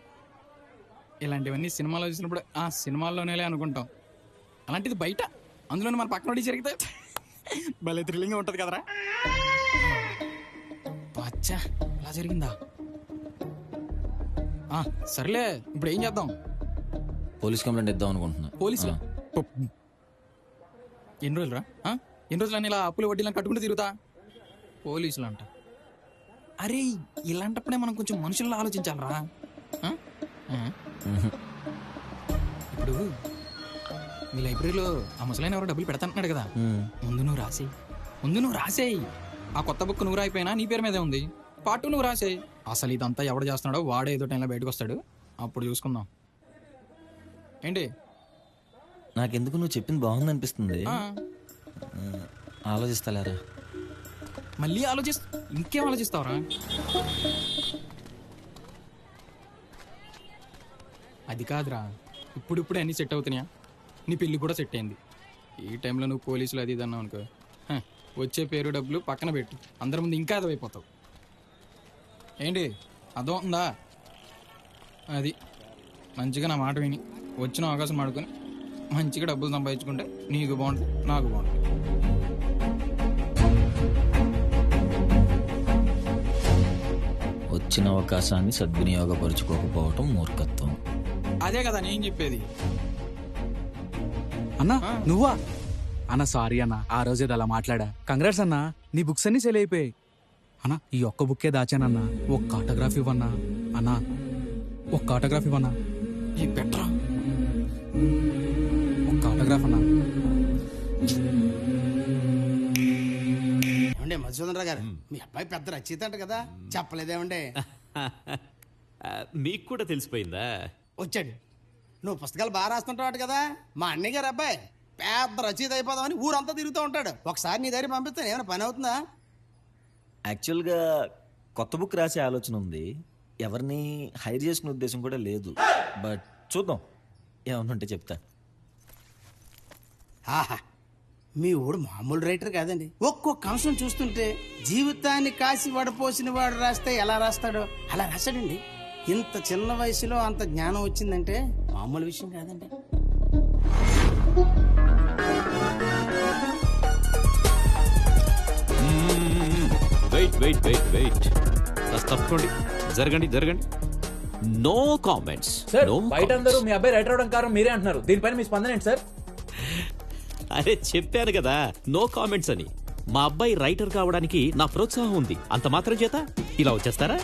Speaker 6: ఇలాంటివన్నీ సినిమాలో చూసినప్పుడు ఆ సినిమాల్లోనే అనుకుంటాం, అలాంటిది బయట అందులోనే మన పక్కన జరిగితే భలే థ్రిల్లింగ్ ఉంటుంది కదరా. అచ్చా అలా జరిగిందా? సర్లే, ఇప్పుడు ఏం చేద్దాం?
Speaker 4: పోలీస్ కంప్లైంట్ ఇద్దాం అనుకుంటున్నా.
Speaker 6: పోలీసులు ఎన్ని రోజులు రా? ఎన్ని రోజులు అని ఇలా అప్పులు వడ్డీలను కట్టుకుంటూ తిరుగుతా? పోలీసులు అంట. అరే ఇలాంటప్పుడే మనం కొంచెం మనుషుల్లో ఆలోచించాలరా. ఇప్పుడు మీ లైబ్రరీలో ఆ ముసలైన ఎవరో డబ్బులు పెడతాంటున్నాడు కదా, ముందు నువ్వు రాసేయి. ఆ కొత్త బుక్ నువ్వు రాయిపోయినా నీ పేరు మీదే ఉంది, పాటు నువ్వు రాసేయి. అసలు ఇదంతా ఎవడు చేస్తున్నాడో వాడే ఏదో టైంలో బయటకు వస్తాడు, అప్పుడు చూసుకుందాం. ఏంటి?
Speaker 4: నాకెందుకు నువ్వు చెప్పింది బాగుంది అనిపిస్తుంది. ఆలోచిస్తాలేరా.
Speaker 6: మళ్ళీ ఇంకేం ఆలోచిస్తావరా? అది కాదురా, ఇప్పుడిప్పుడే అన్నీ సెట్ అవుతున్నాయా? నీ పెళ్ళి కూడా సెట్ అయింది. ఈ టైంలో నువ్వు పోలీసులు అది ఇది అన్నావు అనుకో, వచ్చే పేరు డబ్బులు పక్కన పెట్టు, అందరి ముందు ఇంకా అదైపోతావు. ఏంటి అర్థం ఉందా? అది మంచిగా నా మాట విని వచ్చిన అవకాశం ఆడుకొని మంచిగా డబ్బులు సంపాదించుకుంటే నీకు బాగుంటుంది, నాకు బాగుంటుంది.
Speaker 4: వచ్చిన అవకాశాన్ని సద్వినియోగపరుచుకోకపోవటం మూర్ఖత్వం.
Speaker 6: అదే కదా నేను చెప్పేది.
Speaker 9: అన్నా నువ్వా? అన్న సారీ అన్న, ఆ రోజు అలా మాట్లాడా. కంగ్రాట్స్ అన్నా, నీ బుక్స్ అన్ని సేల్ అయిపోయాయి. అన్నా ఈ ఒక్క బుక్కే దాచానన్నా, ఒక్క ఆటోగ్రాఫ్ ఇవ్వన్నా. అన్నా ఒక్క ఆటోగ్రాఫ్ ఇవ్వన్నా.
Speaker 6: ఈ పెట్రా
Speaker 9: ఒక్క ఆటోగ్రాఫ్ అన్నా.
Speaker 7: ఏమండి మధుసూదన్ రావు గారు, మీ అబ్బాయి పెద్ద రచయిత అంట కదా, చెప్పలేదేమండి?
Speaker 10: మీకు కూడా తెలిసిపోయిందా?
Speaker 7: వచ్చాడు. నువ్వు పుస్తకాలు బాగా రాస్తుంటావు కదా, మా అన్నయ్య గారు అబ్బాయి పెద్ద రచయిత అయిపోదామని ఊరంతా తిరుగుతూ ఉంటాడు. ఒకసారి నీ దగ్గర పంపిస్తే ఏమైనా పని అవుతుందా?
Speaker 4: యాక్చువల్గా కొత్త బుక్ రాసే ఆలోచన ఉంది, ఎవరిని హైర్ చేసుకునే ఉద్దేశం కూడా లేదు. బట్ చూద్దాం, ఏమన్నా ఉంటే చెప్తా.
Speaker 7: ఆహా, మీ ఊడు మామూలు రైటర్ కాదండి. ఒక్కొక్క అంశం చూస్తుంటే జీవితాన్ని కాసి వడపోసిన వాడు రాస్తే ఎలా రాస్తాడో అలా రాశాడండి. ఇంత చిన్న వయసులో అంత జ్ఞానం వచ్చిందంటే మామూలు విషయం కాదండి.
Speaker 10: వెయిట్ తప్పకోండి, జరగండి. No comments.
Speaker 18: బయట అందరూ మీ అబ్బాయి రైటర్ అవడం కారణం మీరే అంటున్నారు, దీనిపైన మీ స్పందన ఏంటి సార్?
Speaker 10: అరే చెప్పాను కదా నో కామెంట్స్ అని. మా అబ్బాయి రైటర్ కావడానికి నా ప్రోత్సాహం ఉంది, అంత మాత్రం చేత ఇలా వచ్చేస్తారా?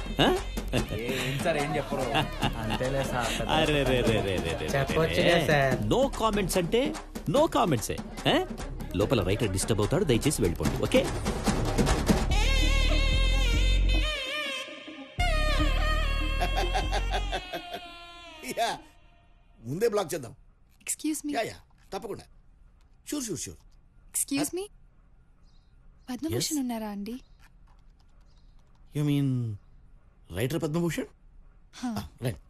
Speaker 10: నో కామెంట్స్ అంటే నో కామెంట్సే. లోపల రైటర్ డిస్టర్బ్ అవుతాడు, దయచేసి వెళ్ళిపోండి. ఓకే?
Speaker 5: ముందే బ్లాక్ చేద్దాం.
Speaker 16: Excuse me.
Speaker 5: తప్పకుండా. షూర్.
Speaker 16: ఎక్స్క్యూజ్ మీ, పద్మభూషణ్ ఉన్నారా అండి?
Speaker 5: You mean writer Padmabhushan? Right.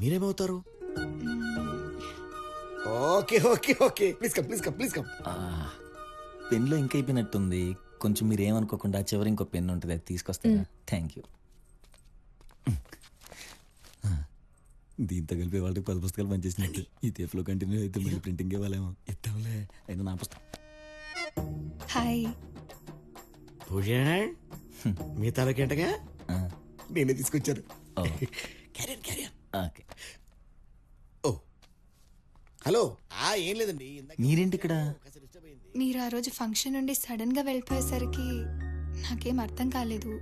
Speaker 5: మీరేమవుతారు? ఓకే. Please come.
Speaker 4: పెన్లో ఇంకా అయిపోయినట్టుంది, కొంచెం మీరు ఏమనుకోకుండా చివరి ఇంకో పెన్ ఉంటుంది, అది తీసుకొస్తారా? Thank you. దీంతో కలిపి వాళ్ళకి 10 పుస్తకాలు పనిచేసినట్టు. ఈ తేపులో కంటిన్యూ అయితే మళ్ళీ ప్రింటింగ్ ఇవ్వాలేమో. ఇద్దాంలే, అయినా నా పుస్తకం.
Speaker 16: హాయ్
Speaker 5: భూషణ్, మీ తలకేంటగా నేనే తీసుకొచ్చాను. క్యారియర్.
Speaker 4: ఓకే.
Speaker 5: ఓ హలో. ఏం లేదండి.
Speaker 4: మీరేంటి ఇక్కడ?
Speaker 16: మీరు ఆ రోజు ఫంక్షన్ నుండి సడన్ గా వెళ్ళిపోయేసరికి నాకేం అర్థం కాలేదు.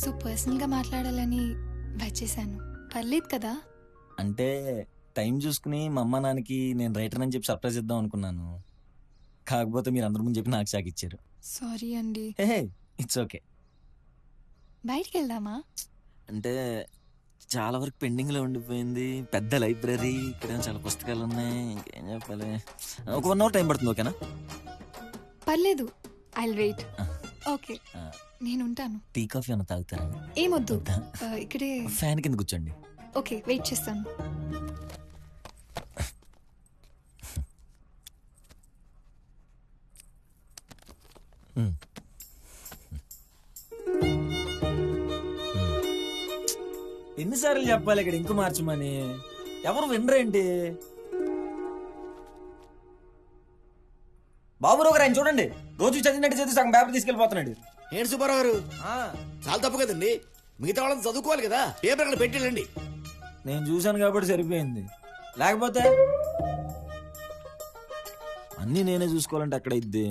Speaker 16: సో పర్సనల్ గా మాట్లాడాలని వచ్చేసాను. పర్లేదు కదా?
Speaker 4: అంటే టైం చూసుకుని మా అమ్మ నాన్నకి నేను రైటర్ అని చెప్పి సర్ప్రైజ్ ఇద్దాం అనుకున్నాను, కాకపోతే మీరు అందరి ముందు చెప్పి నాకు షాక్ ఇచ్చారు.
Speaker 16: సారీ అండి.
Speaker 4: It's okay.
Speaker 16: బయటికి వెళ్దామా?
Speaker 4: అంటే చాలా వరకు పెండింగ్లో ఉండిపోయింది, పెద్ద లైబ్రరీ, ఇక్కడ చాలా పుస్తకాలు ఉన్నాయి, ఇంకేం చెప్పాలి. ఒక 1 hour టైం పడుతుంది, ఓకేనా?
Speaker 16: పర్లేదు, ఐల్ వెయిట్. ఓకే, నేను ఉంటాను.
Speaker 4: టీ కాఫీ అన్న తాగుతారా?
Speaker 16: ఏమొద్దు, ఇక్కడే
Speaker 4: ఫ్యాన్ కింద కూర్చోండి.
Speaker 16: ఓకే, వెయిట్ చేస్తాను.
Speaker 4: ఎన్నిసార్లు చెప్పాలి ఇక్కడ ఇంకు మార్చమని? ఎవరు వినరేంటి? బాబురావు గారు ఆయన చూడండి, రోజు చదివినట్టు చదివి సగం పేపర్ తీసుకెళ్ళిపోతున్నాడు.
Speaker 5: ఏంటి సుబ్బారావు గారు, చాలా తప్పు కదండి. మిగతా వాళ్ళని చదువుకోవాలి కదా, పేపర్ అక్కడ పెట్టేళ్ళండి.
Speaker 4: నేను చూశాను కాబట్టి సరిపోయింది, లేకపోతే అన్నీ నేనే చూసుకోవాలంటే అక్కడ ఇద్ది.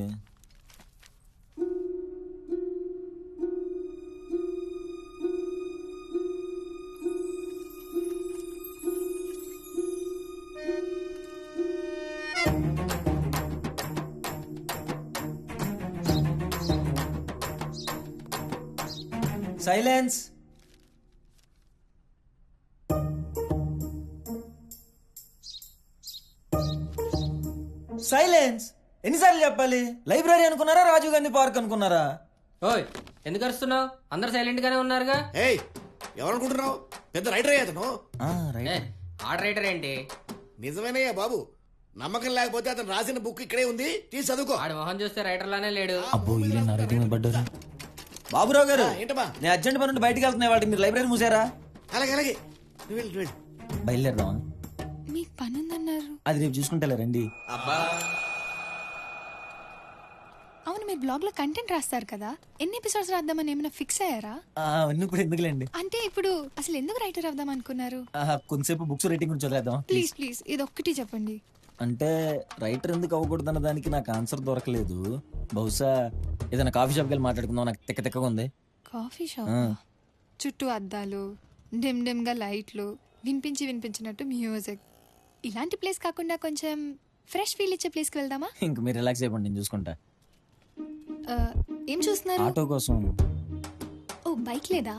Speaker 4: సైలెన్స్. సైలెన్స్. ఎన్నిసార్లు చెప్పాలి? లైబ్రరీ అనుకున్నారా, రాజీవ్ గాంధీ పార్క్ అనుకున్నారా?
Speaker 6: ఓయ్ ఎందుకు అరుస్తున్నావు? అందరు సైలెంట్ గానే ఉన్నారుగా.
Speaker 5: ఏయ్ ఎవరనుకుంటున్నావు? పెద్ద రైటర్ అయ్యా అతను.
Speaker 6: ఆర్డర్ రైటర్ ఏంటి?
Speaker 5: నిజమేనయ్యా బాబు, నమ్మకం లేకపోతే అతను రాసిన బుక్ ఇక్కడే ఉంది, తీసి చదువుకో.
Speaker 6: ఆడి మొహం చూస్తే రైటర్ లానే లేడు.
Speaker 4: అబ్బో ఇలా నా రైటింగ్ మీద పడ్డారు. బాబురావు గారు,
Speaker 5: ఏంటమ్మా?
Speaker 4: నేను అర్జెంట్ పని నుండి బయటికి వెళ్తున్నాయి, వాటికి మీరు లైబ్రరీ మూసారా?
Speaker 5: అలాగే అలాగే
Speaker 4: బయలుదేరదామా?
Speaker 16: మీకు పని ఉందన్నారు.
Speaker 4: అది రేపు చూసుకుంటా రండి.
Speaker 16: అవును, మీరు బ్లాగ్ లో కంటెంట్ రాస్తారు కదా, ఎన్ని ఎపిసోడ్స్ రాద్దామని ఏమైనా ఫిక్స్ అయ్యారా?
Speaker 4: అవన్నీ ఇప్పుడు ఎందుకులేండి.
Speaker 16: అంటే ఇప్పుడు అసలు ఎందుకు రైటర్ అవుదాం అనుకున్నారు?
Speaker 4: కొంతసేపు బుక్స్ రైటింగ్ గురించి చదివేద్దాం.
Speaker 16: ప్లీజ్ ప్లీజ్ ఇది ఒక్కటి చెప్పండి.
Speaker 4: అంటే రైటర్ ఎందుకు అవ్వకూడదన్న దానికి నాకు ఆన్సర్ దొరకలేదు. బహుశా ఏదైనా కాఫీ షాప్కి వెళ్ళి మాట్లాడుకుందాం, నాకు తిక్కగా ఉంది.
Speaker 16: కాఫీ షాప్ చుట్టూ అద్దాలు, డిమ్ డిమ్ గా లైట్లు, వినిపించినట్టు మ్యూజిక్, ఇలాంటి ప్లేస్ కాకుండా కొంచెం ఫ్రెష్ ఫీల్ ఇచ్చే ప్లేస్ కి వెళ్దామా?
Speaker 4: ఇంక మీరు రిలాక్స్ అయిపోండి, నేను చూసుకుంటా.
Speaker 16: ఏం చూస్తున్నారు?
Speaker 4: ఆటో కోసం.
Speaker 16: ఓ బైక్ లేదా?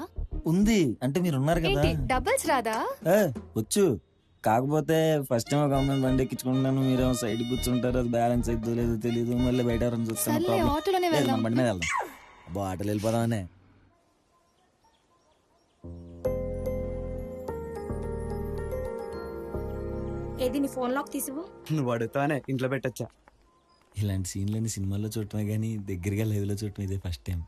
Speaker 4: ఉంది, అంటే మీరు ఉన్నారు కదా.
Speaker 16: డబుల్స్ రాదా?
Speaker 4: వచ్చు, కాకపోతే ఫస్ట్ టైం ఒక అమ్మాయిని బండి ఎక్కించుకుంటాను, మీరేమో సైడ్ కూర్చుంటారు, అది బ్యాలెన్స్ అయిద్దో లేదో తెలియదు, మళ్ళీ బయట ఎవరైనా చూస్తాను.
Speaker 16: ఆటోలోనే వెళ్దాం.
Speaker 4: బండి మీద వెళ్దాం. అబ్బో ఆటోలో వెళ్ళిపోదామనే.
Speaker 17: ఏది నీ ఫోన్ లాక్ తీసివు?
Speaker 18: నువ్వు అడుగుతానే ఇంట్లో పెట్టచ్చా.
Speaker 4: ఇలాంటి సీన్లన్నీ సినిమాల్లో చూడటమే కానీ దగ్గరగా లైవ్లో చూడటం ఇదే ఫస్ట్ టైం.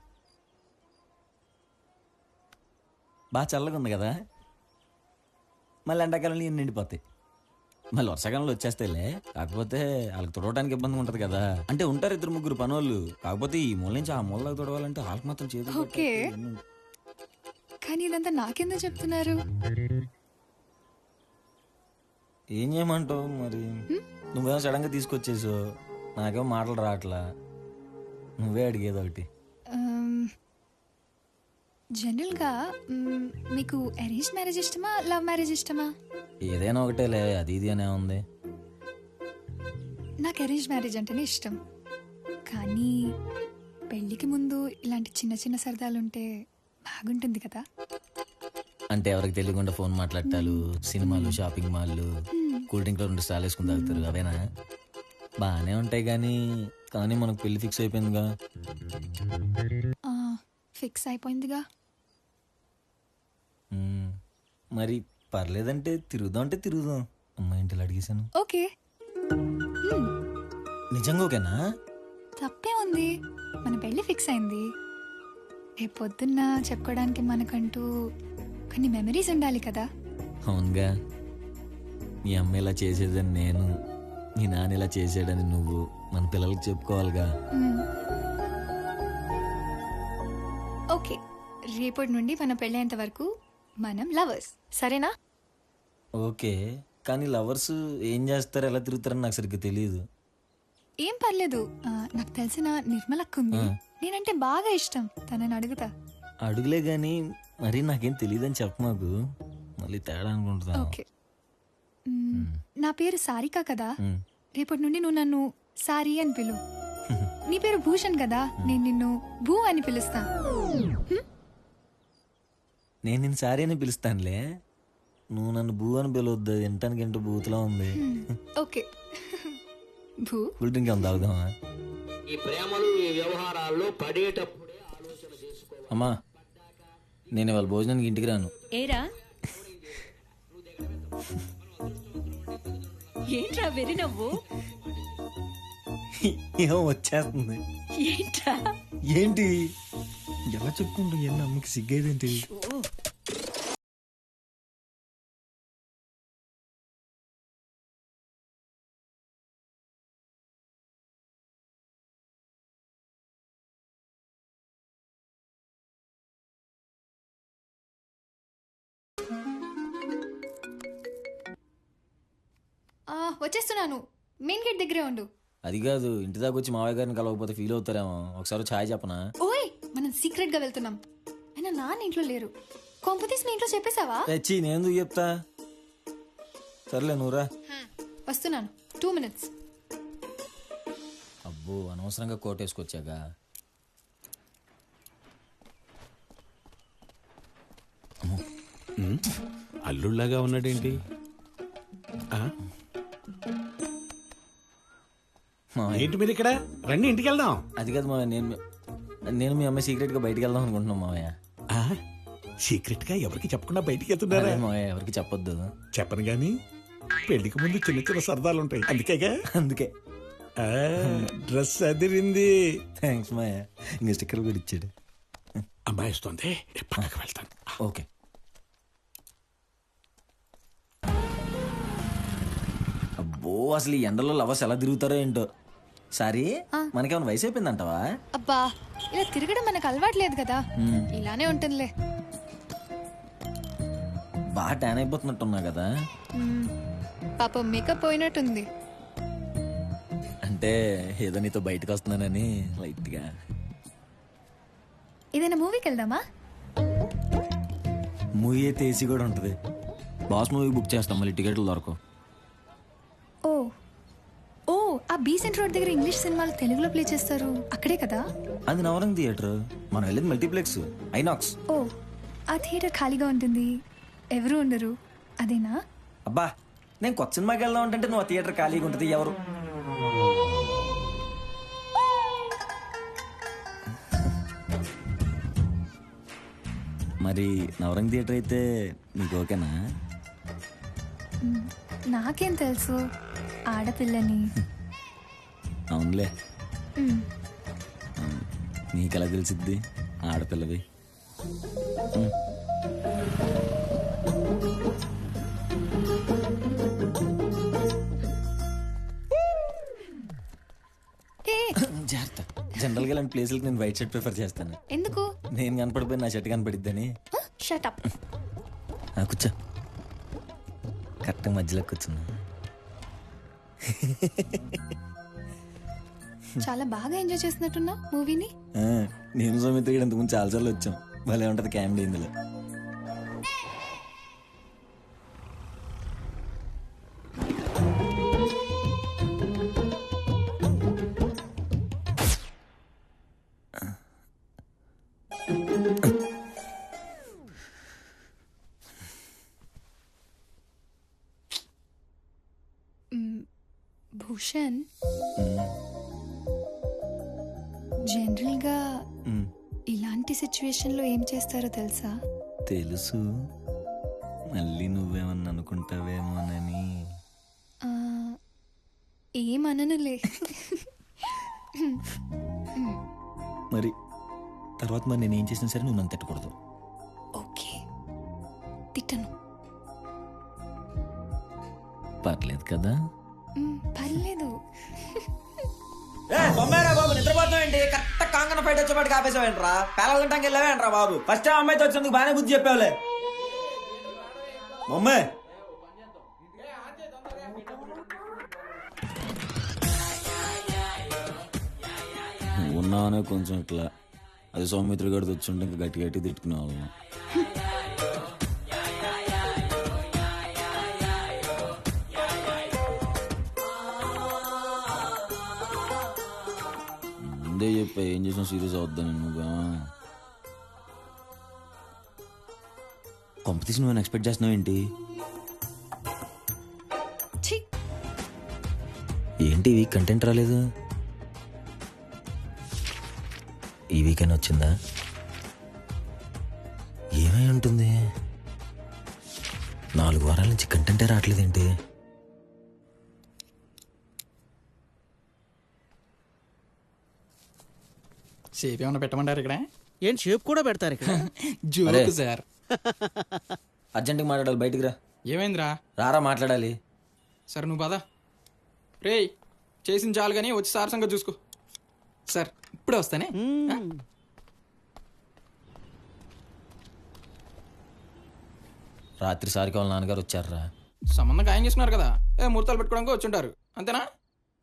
Speaker 4: బాగా చల్లగా ఉంది కదా, మళ్ళీ ఎండాకాలంలో ఇన్ని నిండిపోతాయి, మళ్ళీ వర్షాకాలంలో వచ్చేస్తాయిలే. కాకపోతే వాళ్ళకి తుడవడానికి ఇబ్బంది ఉంటుంది కదా. అంటే ఉంటారు 2-3 పనోళ్ళు, కాకపోతే ఈ మూల నుంచి ఆ మూలకి తుడవాలంటే వాళ్ళకి మాత్రం చేతులు.
Speaker 16: ఓకే, కానీ ఇదంతా నాకెందుకు చెప్తున్నారు?
Speaker 4: ఏం చేయమంటావు మరి? నువ్వేమో సడన్ గా తీసుకొచ్చేసావు, నాకేమో మాటలు రావట్లా, నువ్వే అడిగేది ఒకటి.
Speaker 16: జనరల్ గా మీకు అరేంజ్ మ్యారేజ్ ఇష్టమా, లవ్ మ్యారేజ్ ఇష్టమా?
Speaker 4: ఏదైనా ఒకటేలే, అది ఇది అనే ఉంది.
Speaker 16: నాకు అరేంజ్ మ్యారేజ్ అంటేనే ఇష్టం, కానీ పెళ్లికి ముందు ఇలాంటి చిన్న చిన్న సరదాలుంటే బాగుంటుంది కదా.
Speaker 4: అంటే ఎవరికి తెలియకుండా ఫోన్ మాట్లాడటాలు, సినిమాలు, షాపింగ్ మాల్లు, కూల్ డ్రింక్ లో 2 స్టాల్ వేసుకుని తాగుతారు, అవేనా? బాగానే ఉంటాయి కానీ మనకు పెళ్లి ఫిక్స్ అయిపోయిందిగా.
Speaker 16: ఫిక్స్ అయిపోయిందిగా.
Speaker 4: మరి పర్లేదంటే తిరుగుదాం, అంటే తిరుగుదాం. అమ్మాయి ఇంటిలో అడిగేశాను.
Speaker 16: ఓకే,
Speaker 4: నిజంగా ఓకేనా?
Speaker 16: తప్పే ఉంది, మన పెళ్లి ఫిక్స్ అయింది. రేపు పొద్దున్న చెప్పుకోవడానికి మనకంటూ కొన్ని మెమరీస్ ఉండాలి కదా.
Speaker 4: అవునుగా, మీ అమ్మ ఇలా చేసేదని నేను, మీ నాన్న ఇలా చేసాడని నువ్వు, మన పిల్లలకి చెప్పుకోవాలిగా.
Speaker 16: ఓకే, రేపటి నుండి మన పెళ్ళేంత వరకు మనం లవర్స్, సరేనా?
Speaker 4: ఓకే, కానీ లవర్స్ ఏం చేస్తారు, ఎలా తిరుగుతారని నాకు సరిగ్గా తెలియదు.
Speaker 16: ఏం పర్లేదు, నాకు తెలిసిన నిర్మలక్క ఉంది, నేనంటే బాగా ఇష్టం, తనని అడుగుతా.
Speaker 4: అడుగులే గాని మరి నాకేం తెలియదని చెప్ప, మాకు మళ్ళీ తేడా అనుకుంటున్నా.
Speaker 16: ఓకే, నా పేరు సారిక కదా, రేపటి నుండి నువ్వు నన్ను సారీ అని పిలు. నీ పేరు భూషణ్ కదా, నేను నిన్ను భూ అని పిలుస్తా.
Speaker 4: నేను నిన్ను సారీ అని పిలుస్తానులే, నువ్వు నన్ను భూ అని పిలవద్దు, వినటానికి ఏంటో బూతులా ఉంది.
Speaker 16: ఓకే, భూ.
Speaker 4: కూల్ డ్రింక్ ఏమన్నా తాగుదామా?
Speaker 5: ఈ ప్రేమలు, ఈ వ్యవహారాల్లో పడేటప్పుడే ఆలోచన చేసుకోవాలి.
Speaker 4: అమ్మా, నేను ఇవాళ భోజనానికి ఇంటికి రాను.
Speaker 1: ఏరా ఏంట్రా వెరి నవ్వు?
Speaker 4: ఏమో వచ్చేస్తుంది.
Speaker 1: ఏంట్రా?
Speaker 4: ఏంటి ఎలా చెప్పుకుంటూ, ఎన్న అమ్మకి సిగ్గేదేంటి?
Speaker 16: వచ్చేస్తున్నాను. మెయిన్ గేట్ దగ్గరే ఉండు.
Speaker 4: అది కాదు, ఇంటి దాకా వచ్చి మావయ్య గారిని కలవకపోతే ఫీల్ అవుతారేమో. ఒకసారి ఛాయ్ చెప్పనా?
Speaker 16: ఓయ్, మనం సీక్రెట్ గా వెళ్తున్నాం. అయినా నాన్న ఇంట్లో లేరు. కొంపతీసి మీ ఇంట్లో చెప్పేశావా?
Speaker 4: తెచ్చి నేను ఎందుకు చెప్తా? సర్లే నువ్వురా.
Speaker 16: వస్తున్నాను. 2 minutes.
Speaker 4: అబ్బో, అనవసరంగా కోట్ వేసుకొచ్చాగా.
Speaker 14: అల్లుళ్ళగా ఉన్నాడేంటి? ఏంటి మీరు ఇక్కడ? రండి ఇంటికి వెళ్దాం.
Speaker 4: అది కాదు మావయ్య, నేను మీ అమ్మాయి సీక్రెట్ గా బయటికి వెళ్దాం అనుకుంటున్నాం మావయ్య.
Speaker 14: సీక్రెట్ గా ఎవరికి చెప్పకుండా బయటికి వెళ్తున్నారా?
Speaker 4: మావయ్య ఎవరికి చెప్పొద్దు.
Speaker 14: చెప్పను గాని పెళ్లికి ముందు చిన్న చిన్న సరదాలు ఉంటాయి, అందుకేగా.
Speaker 4: అందుకే
Speaker 14: డ్రెస్ అదిరింది.
Speaker 4: థ్యాంక్స్ మావయ్య. ఇంకా స్టిక్కర్ కూడా ఇచ్చాడు.
Speaker 14: అమ్మాయి వస్తుంది, పక్కకి వెళ్తాను.
Speaker 4: ఓకే. అబ్బో, అసలు ఈ ఎండలో లవర్స్ ఎలా తిరుగుతారో ఏంటో. సారీ, మనకేమైనా వయసు అయిపోయిందంటావా?
Speaker 16: అబ్బా, ఇలా తిరగడం మనకు అలవాట్లేదు కదా, ఇలానే ఉంటుందిలే.
Speaker 4: బాగా ట్యాన్ అయిపోతున్నట్టున్నా కదా.
Speaker 16: పాపం మేకప్ పోయినట్టుంది.
Speaker 4: అంటే ఏదో నీతో బయటకు వస్తున్నానని లైట్గా.
Speaker 16: ఏదైనా మూవీకి వెళ్దామా?
Speaker 4: మూవీ అయితే ఏసీ కూడా ఉంటుంది. బాస్ మూవీ బుక్ చేస్తాం, మళ్ళీ టికెట్లు దొరకవు.
Speaker 16: ఓ ఓ ఆ బీ సెంటర్ రోడ్ దగ్గర ఇంగ్లీష్ సినిమాలు తెలుగులో ప్లే చేస్తారు, అక్కడే కదా?
Speaker 4: అది నవరంగ్ థియేటర్. మనం వెళ్ళేది మల్టీప్లెక్స్, ఐనాక్స్.
Speaker 16: ఓ, ఆ థియేటర్ ఖాళీగా ఉంటుంది, ఎవరు ఉండరు, అదేనా?
Speaker 4: అబ్బా, నేను కొత్త సినిమాకి వెళ్దాం అంటే నువ్వు ఆ థియేటర్ ఖాళీగా ఉంటుంది, ఎవరు? మరి నవరంగ్ థియేటర్ అయితే నీకు ఓకేనా?
Speaker 16: నాకేం తెలుసు, ఆడపిల్లని.
Speaker 4: అవునులే, నీకెలా తెలిసిద్ది ఆడపిల్లవి? జాగ్రత్త. జనరల్ గా ఇలాంటి ప్లేసులకి నేను వైట్ షర్ట్ ప్రిఫర్ చేస్తాను.
Speaker 16: ఎందుకు?
Speaker 4: నేను కనపడిపోయి నా షర్ట్ కనపడిద్దని.
Speaker 16: Shut up.
Speaker 4: కూర్చో. కరెక్ట్ మధ్యలో కూర్చున్నా.
Speaker 16: చాలా బాగా ఎంజాయ్ చేస్తున్నట్టున్నా మూవీని.
Speaker 4: నేను సౌమిత్ర ఇంతకుముందు చాలాసార్లు వచ్చాం. భలే ఉంటది కామెడీ ఇందులో.
Speaker 16: భూషణ్, జనరల్ గా ఇలాంటి సిచ్యువేషన్ లో ఏం చేస్తారో తెలుసా?
Speaker 4: తెలుసు, మళ్ళీ నువ్వేమన్నా అనుకుంటావేమోనని.
Speaker 16: ఏమననులే.
Speaker 4: మరి తర్వాత మరి నేనేం చేసినా సరే నువ్వు నన్ను తిట్టకూడదు.
Speaker 16: ఓకే, తిట్టను.
Speaker 4: పర్లేదు కదా?
Speaker 16: పర్లేదు.
Speaker 4: బాబు నిద్రపోతావేంటి? కరెక్ట్ కాంగన ఫైట్ వచ్చేపాటికి ఆపేసావేంట్రా? పేలగంటానికి వెళ్ళావేంట్రా బాబు? ఫస్ట్ టైం అమ్మాయితో వచ్చినందుకు బాగానే బుద్ధి చెప్పావులే. మమ్మే ఉన్నావనే కొంచెం ఇట్లా, అది సౌమిత్ర గడితో వచ్చుంటే ఇంకా గట్టి గట్టి తిట్టుకునే వాళ్ళం. ముందే చెప్పా ఏం చేసినా సీరియస్ అవుద్దాను. నువ్వు కాంపిటీషన్ నువ్వు ఎక్స్పెక్ట్ చేస్తున్నావు ఏంటి? ఏంటి ఈ వీక్ కంటెంట్ రాలేదు? ఈ వీకెండ్ వచ్చిందా? ఏమై ఉంటుంది? 4 వారాల నుంచి కంటెంటే రావట్లేదేంటి?
Speaker 6: షేప్ ఏమన్నా పెట్టమంటారు ఇక్కడ?
Speaker 7: ఏంటి షేప్ కూడా పెడతారు ఇక్కడ?
Speaker 6: Joke sir.
Speaker 4: అర్జెంట్గా మాట్లాడాలి, బయటికి రా.
Speaker 6: ఏమైందిరా?
Speaker 4: రారా మాట్లాడాలి.
Speaker 6: సార్ నువ్వు బాధ రే చేసిన చాలు కానీ వచ్చి సార్ సంగతి చూసుకో. సార్ ఇప్పుడే వస్తానే.
Speaker 4: రాత్రి సారికి వాళ్ళ నాన్నగారు వచ్చారా?
Speaker 6: సంబంధం ఖాయం చేసుకున్నారు కదా, ముహూర్తాలు పెట్టుకోవడానికి వచ్చి ఉంటారు, అంతేనా?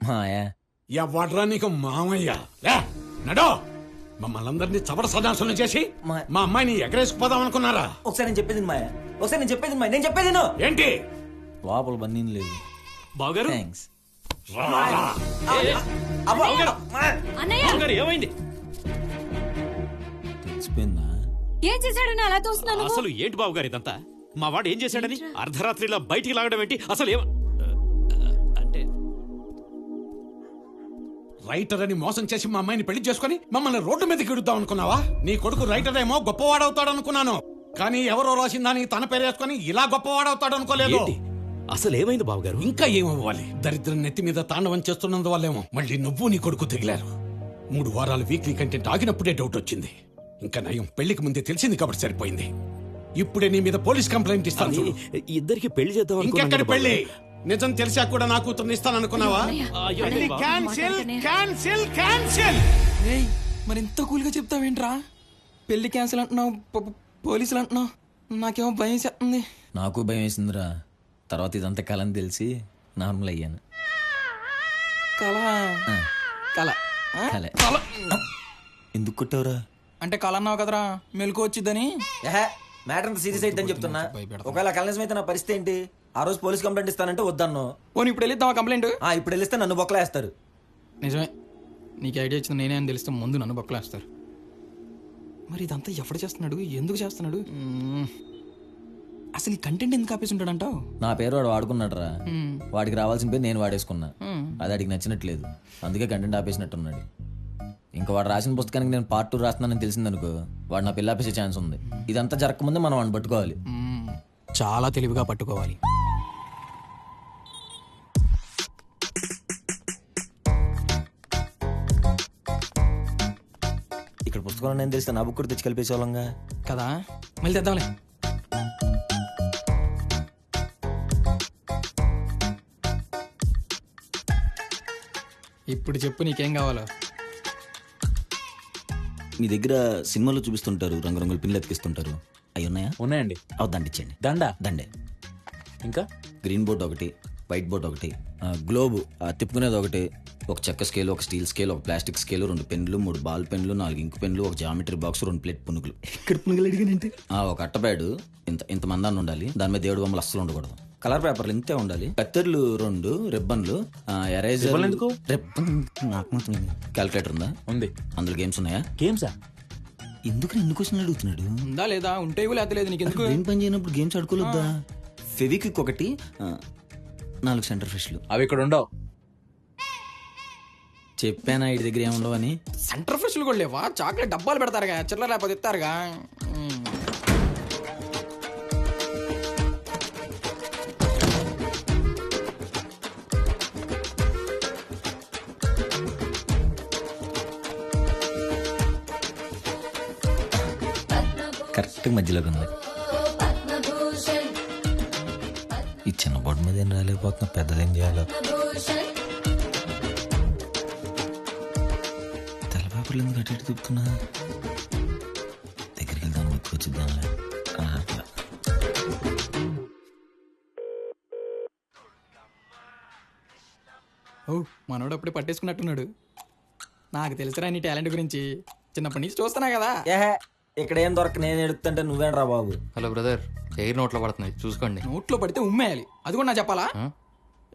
Speaker 4: మాయా
Speaker 14: ఎవడ్రా నీకు మామయ్య? లే, నడో. మమ్మల్ని అందరినీ చవర సదాసులను చేసి మా అమ్మాయిని ఎగరేసుకుపోదాం అనుకున్నారా?
Speaker 4: ఒకసారి నేను చెప్పేది మాయా, ఒకసారి నేను చెప్పేది మాయా, నేను చెప్పేది విను.
Speaker 14: ఏంటి?
Speaker 4: లోపల బన్నీ లేదు.
Speaker 10: బావగారు
Speaker 4: థ్యాంక్స్.
Speaker 10: ఏమైంది?
Speaker 4: తెలిసిపోయిందా?
Speaker 1: ఏం చేశాడని అలా చూస్తున్నాను?
Speaker 10: అసలు ఏంటి బావగారు ఇదంతా? మా వాడు ఏం చేశాడని అర్ధరాత్రిలా బయటికి లాగడం ఏంటి? అసలు అంటే
Speaker 14: రైటర్ అని మోసం చేసి మా అమ్మాయిని పెళ్లి చేసుకుని మమ్మల్ని రోడ్డు మీదకి ఇడుద్దాం అనుకున్నావా? నీ కొడుకు రైటర్ ఏమో గొప్పవాడవుతాడు అనుకున్నాను, కానీ ఎవరో రాసిందాని తన పేరేసుకుని ఇలా గొప్పవాడవుతాడు అనుకోలేదు.
Speaker 10: అసలు ఏమైంది బావగారు?
Speaker 14: ఇంకా ఏమవ్వాలి? దరిద్రం నెత్తి మీద తాండవం చేస్తున్నందువల్లేమో మళ్ళీ నువ్వు నీ కొడుకు తగిలారు. 3 వారాలు వీక్లీ కంటెంట్ ఆగినప్పుడే డౌట్ వచ్చింది. ఇంకా నయం పెళ్లికి ముందే తెలిసింది కాబట్టి సరిపోయింది. ఇప్పుడే నీ మీద పోలీస్ కంప్లైంట్ ఇస్తాను చూడు.
Speaker 10: ఇద్దరికి పెళ్లి చేద్దాం.
Speaker 14: ఇంకెక్కడి పెళ్లి? నిజం తెలిసా కూడా నా కూతుర్ని ఇస్తాననుకున్నావా?
Speaker 6: మరి ఇంత కూల్గా చెప్తావేంట్రా? పెళ్లి క్యాన్సిల్ అంటున్నావు, పోలీసులు అంటున్నావు, నాకేమో భయం చేస్తుంది.
Speaker 4: నాకు భయం వేసిందిరా. తర్వాత ఇదంతా కలని తెలిసి నార్మల్ అయ్యాను.
Speaker 6: కళ
Speaker 4: ఎందుకు కొట్టావురా?
Speaker 6: అంటే కళ అన్నావు కదరా, మెలకు వచ్చిద్దని.
Speaker 4: మ్యాటర్ అంత సీరియస్ అయితే చెప్తున్నా. ఒకవేళ కలనిజం అయితే నా పరిస్థితి ఏంటి? ఆ రోజు పోలీస్ కంప్లైంట్ ఇస్తానంటే వద్దన్ను.
Speaker 6: పోనీ ఇప్పుడు వెళ్ళిద్దామా కంప్లైంట్?
Speaker 4: ఇప్పుడు వెళ్ళిస్తే నన్ను బొక్కలేస్తారు.
Speaker 6: నిజమే, నీకు ఐడియా ఇచ్చింది నేనే అని తెలిస్తే ముందు నన్ను బొక్కలేస్తారు. మరి ఇదంతా ఎవడు చేస్తున్నాడు, ఎందుకు చేస్తున్నాడు? అసలు ఈ కంటెంట్ ఎందుకు ఆపేసి ఉంటాడంటావు?
Speaker 4: నా పేరు వాడు వాడుకున్నాడు రా. వాడికి రావాల్సిన పేరు నేను వాడేసుకున్నా. అది వాడికి నచ్చినట్లేదు, అందుకే కంటెంట్ ఆపేసినట్టున్నాడు. ఇంకా వాడు రాసిన పుస్తకానికి నేను పార్ట్ 2 రాస్తున్నానని తెలిసిందనుకో, వాడు నా పిల్ల ఆపేసే ఛాన్స్ ఉంది. ఇదంతా జరగకముందే మనం వాడిని పట్టుకోవాలి.
Speaker 6: చాలా తెలివిగా పట్టుకోవాలి.
Speaker 4: ఇక్కడ పుస్తకం నేను తెలిస్తే నా బుక్ కూడా తెచ్చి కలిపేసేవాళ్ళంగా
Speaker 6: కదా. మళ్ళీ తెద్దాంలే. ఇప్పుడు చెప్పు నీకేం కావాలో.
Speaker 4: మీ దగ్గర సినిమాలో చూపిస్తుంటారు, రంగురంగుల పిన్లు ఎతికిస్తుంటారు, అవి ఉన్నాయా?
Speaker 18: ఉన్నాయండి.
Speaker 4: దండ ఇచ్చండి. దండే.
Speaker 18: ఇంకా
Speaker 4: గ్రీన్ బోర్డ్ ఒకటి, వైట్ బోర్డ్ ఒకటి, గ్లోబ్ తిప్పుకునేది ఒకటి, ఒక చెక్క స్కేల్, ఒక స్టీల్ స్కేల్, ఒక ప్లాస్టిక్ స్కేల్, 2 పెన్లు, 3 బాల్ పెన్లు, 4 ఇంకు పెన్లు, ఒక జామెట్రీ బాక్స్, 2 ప్లేట్ పునుగులు. ఇక్కడ పునుగులు అడిగానంటే ఒక అట్టప్యాడ్ ఇంత మందాన్ని ఉండాలి. దాని మీద దేవుడు బొమ్మలు అస్సలు ఉండకూడదు. కలర్ పేపర్లు ఇంతే ఉండాలి. కత్తెర్లు 2, రిబ్బన్లు, ఎరేజర్. ఎందుకు క్యాలిక్యులేటర్ ఉందా?
Speaker 18: ఉంది.
Speaker 4: అందులో గేమ్స్ ఉన్నాయా?
Speaker 18: గేమ్సా?
Speaker 4: ఎందుకు ఎన్ని క్వశ్చన్లు అడుగుతున్నాడు?
Speaker 6: ఉందా లేదా? ఉంటే లేదు. నీకు ఎందుకు?
Speaker 4: ఏం పని చేయనప్పుడు గేమ్స్ ఆడుకోలేదా? ఫెవిక్విక్ ఒకటి, 4 సెంటర్ ఫ్రెష్లు.
Speaker 18: అవి ఇక్కడ ఉండవు.
Speaker 4: చెప్పానా ఇటు దగ్గర ఏముండవు అని?
Speaker 6: సెంటర్ ఫ్రెష్లు కూడా లేవా? చాక్లెట్ డబ్బాలు పెడతారుగా, చిల్లర లేకపోతే ఇస్తారుగా.
Speaker 4: కరెక్ట్ మధ్యలోకి ఉంది. ఈ చిన్న బోర్డు మీద ఏం రాలేకపోతున్నా, పెద్దదేం చేయాలో. తెల్లపేపర్లు ఎందుకు అటు ఇటు తిప్పుతున్నా? దగ్గరికి వెళ్దాం, వచ్చిద్దాంలే.
Speaker 6: మనోడు అప్పుడే పట్టేసుకున్నట్టున్నాడు. నాకు తెలుసురా నీ టాలెంట్ గురించి, చిన్నప్పటి నుంచి చూస్తున్నా కదా.
Speaker 4: ఇక్కడ ఏం దొరక నేను ఎడుతుంటే నువ్వేంట్రా బాబు?
Speaker 19: హలో బ్రదర్, ఎయిర్ నోట్లో పడుతున్నాయి చూసుకోండి.
Speaker 6: నోట్లో పడితే ఉమ్మేయాలి, అది కూడా నా చెప్పాలా?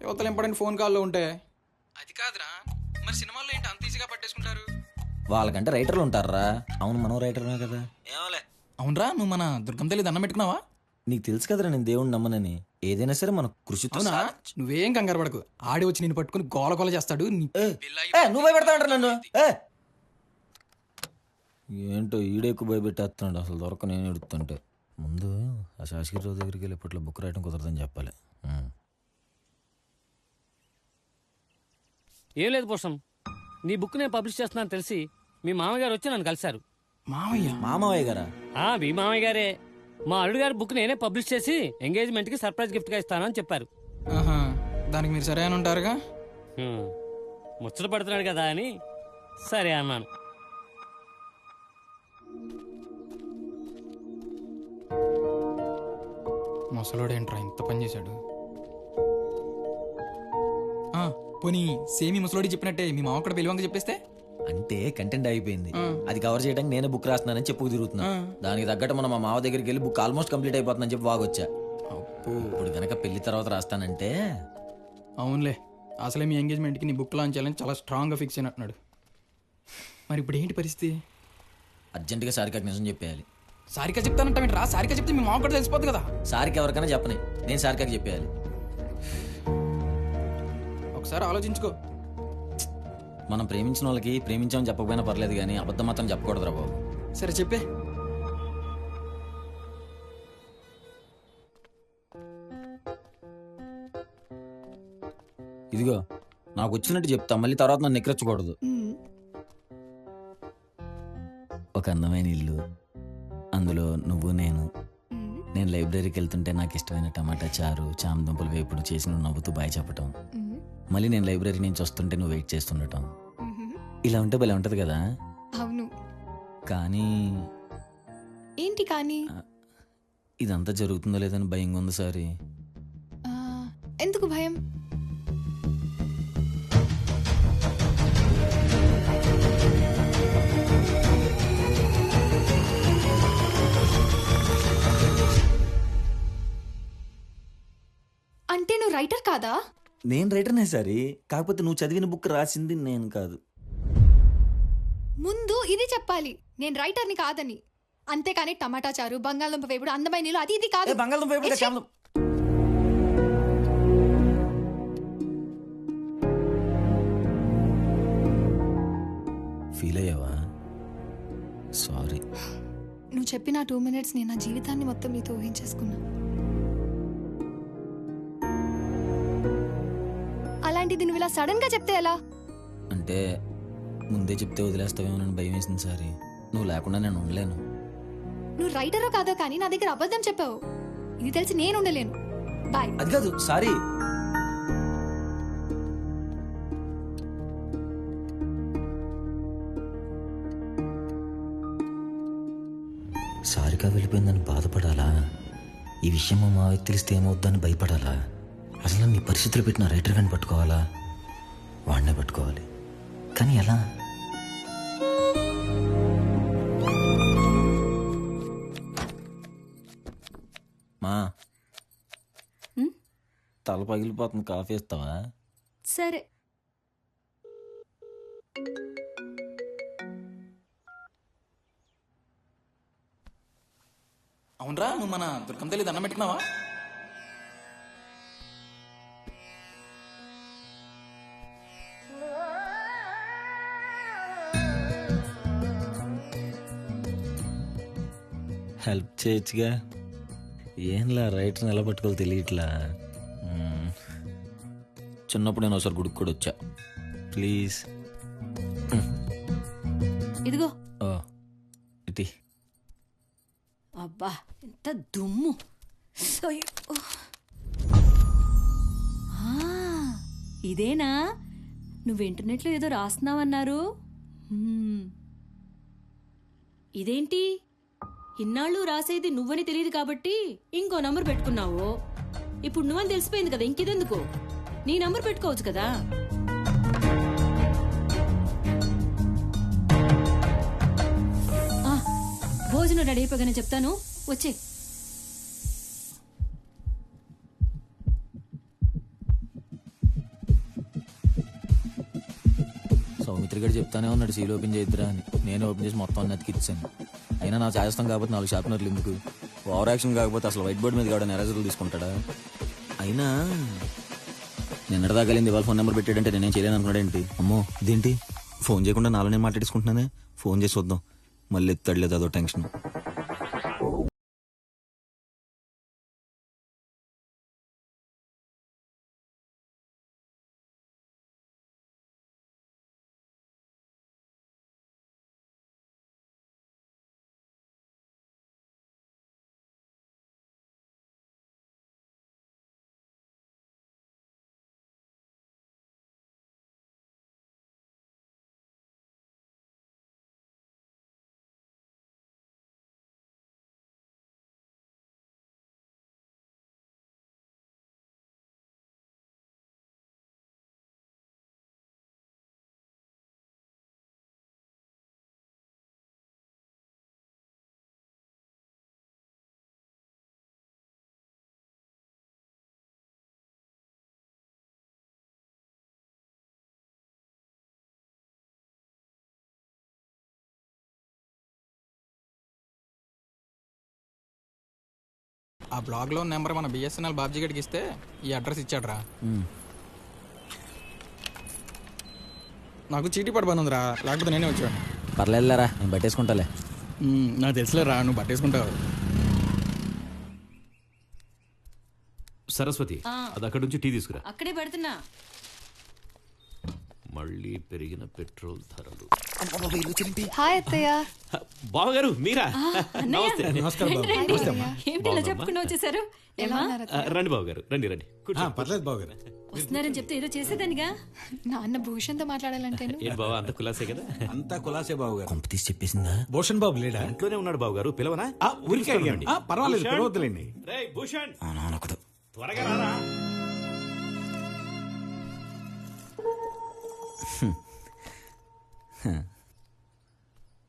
Speaker 6: యువతలు ఇంపార్టెంట్ ఫోన్ కాల్లో ఉంటే. అది కాదురా, మరి సినిమాల్లో ఏంటి అంత ఈజీగా పట్టేసుకుంటారు?
Speaker 4: వాళ్ళకంటే రైటర్లు ఉంటారా. అవును, మనం రైటర్మే కదా.
Speaker 6: అవునరా, నువ్వు మన దుర్గం తల్లి దండం పెట్టుకున్నావా?
Speaker 4: నీకు తెలుసు కదరా నేను దేవుణ్ణి నమ్మనని. ఏదైనా సరే మన కృషితో.
Speaker 6: నువ్వేం కంగారు పడకు, ఆడి వచ్చి నేను పట్టుకుని గోల గోల చేస్తాడు.
Speaker 4: నువ్వు భయపెడతావు నన్ను. ఏంటో ఈడే ఎక్కువ భయపెట్టేస్తున్నాడు. అసలు దొరక నేను ఎడుతుంటే. ముందు ఆ శాసగిరిరావు దగ్గరికి వెళ్ళి ఇప్పట్లో బుక్ రాయడం కుదరదని చెప్పాలి.
Speaker 11: ఏం లేదు పోషం, నీ బుక్ నేను పబ్లిష్ చేస్తున్నాను తెలిసి మీ మామయ్య వచ్చి నన్ను కలిశారు.
Speaker 4: మామయ్య గారా?
Speaker 11: మీ మామయ్య గారే. మా అల్లుడు గారి బుక్ నేనే పబ్లిష్ చేసి ఎంగేజ్మెంట్ కి సర్ప్రైజ్ గిఫ్ట్ గా ఇస్తానని చెప్పారు.
Speaker 6: దానికి మీరు సరే అని ఉంటారుగా.
Speaker 11: ముచ్చట పడుతున్నాడు కదా అని సరే అన్నాను.
Speaker 6: ముసలోడు ఏంట్రా ఇంత పని చేశాడు? పోనీ సేమి ముసలోడి చెప్పినట్టే మీ మామ కూడా పెళ్లి చెప్పేస్తే
Speaker 4: అంటే కంటెంట్ అయిపోయింది. అది కవర్ చేయడానికి నేనే బుక్ రాస్తున్నానని చెప్పు తిరుగుతున్నా. దానికి తగ్గట్టు మనం మా మావ దగ్గరికి వెళ్ళి బుక్ ఆల్మోస్ట్ కంప్లీట్ అయిపోతుందని చెప్పి వాగొచ్చా. ఇప్పుడు గనక పెళ్లి తర్వాత రాస్తానంటే
Speaker 6: అవునులే, అసలే మీ ఎంగేజ్మెంట్కి నీ బుక్ లాంచ్ చేయాలని చాలా స్ట్రాంగ్గా ఫిక్స్ అయినట్టున్నాడు. మరి ఇప్పుడు ఏంటి పరిస్థితి?
Speaker 4: అర్జెంటుగా సారికకి నిజం చెప్పేయాలి.
Speaker 6: సారిక చెప్తానంటే రా, సారిక చెప్తే మీ మామ కూడా తెలిసిపోద్ది కదా.
Speaker 4: సారికి ఎవరికైనా చెప్పని, నేను సారికకి చెప్పేయాలి.
Speaker 6: ఒకసారి ఆలోచించుకో.
Speaker 4: మనం ప్రేమించిన వాళ్ళకి ప్రేమించామని చెప్పకపోయినా పర్లేదు, కానీ అబద్ధం మాత్రం చెప్పకూడదురా బాబు.
Speaker 6: సరే చెప్పే.
Speaker 4: ఇదిగో నాకు వచ్చినట్టు చెప్తా, మళ్ళీ తర్వాత నన్ను ఎక్కరొచ్చకూడదు. ఒక అందమైన ఇల్లు, అందులో నువ్వు నేను లైబ్రరీకి వెళ్తుంటే నాకు ఇష్టమైన టమాటా చారు, చామదుంపలు వేపుడు చేసి నువ్వు నవ్వుతూ బాయ్ చెప్పటం, మళ్ళీ నేను లైబ్రరీ నుంచి వస్తుంటే నువ్వు వెయిట్ చేస్తుండటం. ఇలా ఉంటే భలే ఉంటది కదా.
Speaker 16: అవును.
Speaker 4: కానీ
Speaker 16: ఏంటి కానీ?
Speaker 4: ఇదంతా జరుగుతుందో లేదని భయంగా ఉంది సారీ.
Speaker 16: ఎందుకు భయం? అంటే నువ్వు రైటర్ కాదా?
Speaker 4: నేను రైటర్నే సారీ, కాకపోతే నువ్వు చదివిన బుక్ రాసింది నేను కాదు.
Speaker 16: ముందు ఇది చెప్పాలి, నేను రైటర్ని కాదని. అంతేకాని టమాటా చారు, బంగాళదుంప వేపుడు, అందమైన నీళ్ళు అది ఇది కాదు.
Speaker 4: బంగాళదుంప వేపుడు ఫీల్ అయ్యావా? సారీ.
Speaker 16: నువ్వు చెప్పిన 2 minutes నేను నా జీవితాన్ని మొత్తం నీతో ఊహించేసుకున్నా. అలాంటిది నువ్వు ఇలా సడన్ గా చెప్తే ఎలా?
Speaker 4: అంటే ముందే చెప్తే వదిలేస్తావేమోనని భయం వేసింది సారీ. నువ్వు లేకుండా నేను ఉండలేను.
Speaker 16: నువ్వు రైటరో కాదో కానీ నా దగ్గర అబద్ధం చెప్పావు, ఇది తెలిసి నేను ఉండలేను. బాయ్.
Speaker 4: అది కాదు సారీ. సారిగా వెళ్ళిపోయిందని బాధపడాలా? ఈ విషయం మా మావయ్యకి తెలిస్తే ఏమవుద్దని భయపడాలా? అసలు నీ పరిస్థితులు పెట్టిన రైటర్ గాని పట్టుకోవాలా? వాడినే పట్టుకోవాలి, కానీ ఎలా? మా తల పగిలిపోతుంది, కాఫీ ఇస్తావా?
Speaker 1: సరే.
Speaker 6: అవునరా, నువ్వు మన దుర్గం తల్లి దండం పెట్టుకున్నావా?
Speaker 4: హెల్ప్ చేయొచ్చుగా. ఏంలా రైటర్ని ఎలా పట్టుకోవాలి తెలియట్లా. చిన్నప్పుడు నేను ఒకసారి గుడికి కూడా వచ్చా. ప్లీజ్.
Speaker 1: ఇదిగో.
Speaker 4: ఇటీ.
Speaker 1: అబ్బా ఎంత దుమ్ము. ఇదేనా నువ్వు ఇంటర్నెట్లో ఏదో రాస్తున్నావన్నారు? ఇదేంటి ఇన్నాళ్ళు రాసేది నువ్వని తెలియదు కాబట్టి ఇంకో నంబర్ పెట్టుకున్నావు. ఇప్పుడు నువ్వని తెలిసిపోయింది కదా, ఇంకిదెందుకు? నీ నంబర్ పెట్టుకోవచ్చు కదా. భోజనం రెడీ అయిపోగానే చెప్తాను, వచ్చే.
Speaker 4: సౌమిత్రి గారు చెప్తానే ఉన్నాడు సీల్ ఓపెన్ చేద్దిరా అని. నేను ఓపెన్ చేసి మొత్తం అన్నతికి ఇచ్చాను. అయినా నా చేస్తాం కాబట్టి 4 షార్ప్నర్లు ఎందుకు? ఓవర్ యాక్షన్ కాకపోతే అసలు వైట్ బోర్డ్ మీద కూడా ఎరేజర్లు తీసుకుంటాడా? అయినా నిన్నటిదాకా వెళ్ళింది ఇవాళ ఫోన్ నెంబర్ పెట్టాడంటే నేనేం చేయలేను అనుకున్నాడేంటి? అమ్మో ఇదేంటి ఫోన్ చేయకుండా నాలోనే మాట్లాడేసుకుంటున్నానే. ఫోన్ చేసి వద్దాం, మళ్ళీ ఎత్తాడలేదు, అదో టెన్షన్.
Speaker 6: ఆ బ్లాగ్లో నెంబర్ మన బిఎస్ఎన్ఎల్ బాబ్జీ గడికి ఇస్తే ఈ అడ్రస్ ఇచ్చాడ్రా. నాకు చీటీ పడి పని ఉందిరా, లేకపోతే నేనే వచ్చాను.
Speaker 4: పర్లేదులేరా, నేను పట్టేసుకుంటాలే.
Speaker 6: నాకు తెలుసులేరా, నువ్వు పట్టేసుకుంటావు.
Speaker 10: సరస్వతి, అది అక్కడ నుంచి టీ తీసుకురా.
Speaker 1: అక్కడే పెడుతున్నా.
Speaker 10: మళ్ళీ పెరిగిన పెట్రోల్ ధరలు.
Speaker 16: హాయ్ అత్తయ్య.
Speaker 10: బావగారు మీరా?
Speaker 1: అన్నయ్య.
Speaker 10: నమస్తే.
Speaker 1: రండి, రండి. ఏమిటి ఇలా చెప్పుకుని వచ్చేసారు? ఏమా?
Speaker 10: రండి బావగారు, రండి రండి.
Speaker 14: పర్లేదు బావగారు.
Speaker 1: వస్తున్నారని చెప్తే ఏదో చేసేదానిగా.
Speaker 16: నాన్న భూషణ్తో మాట్లాడాలంటే
Speaker 10: ఏంటి బావ, అంత కులాసే కదా?
Speaker 14: అంతా కులాసే బావగారు.
Speaker 4: కంపెనీస్ చెప్పేసిందా?
Speaker 14: భూషణ్ బాబు లేడా?
Speaker 10: ఇంట్లోనే ఉన్నాడు బావగారు, పిలవనా?
Speaker 14: ఊరికే అడిగాను. పర్వాలేదు, పిలవద్దులేండి.
Speaker 10: రేయ్ భూషణ్,
Speaker 4: నానొకడు.
Speaker 10: త్వరగా రారా.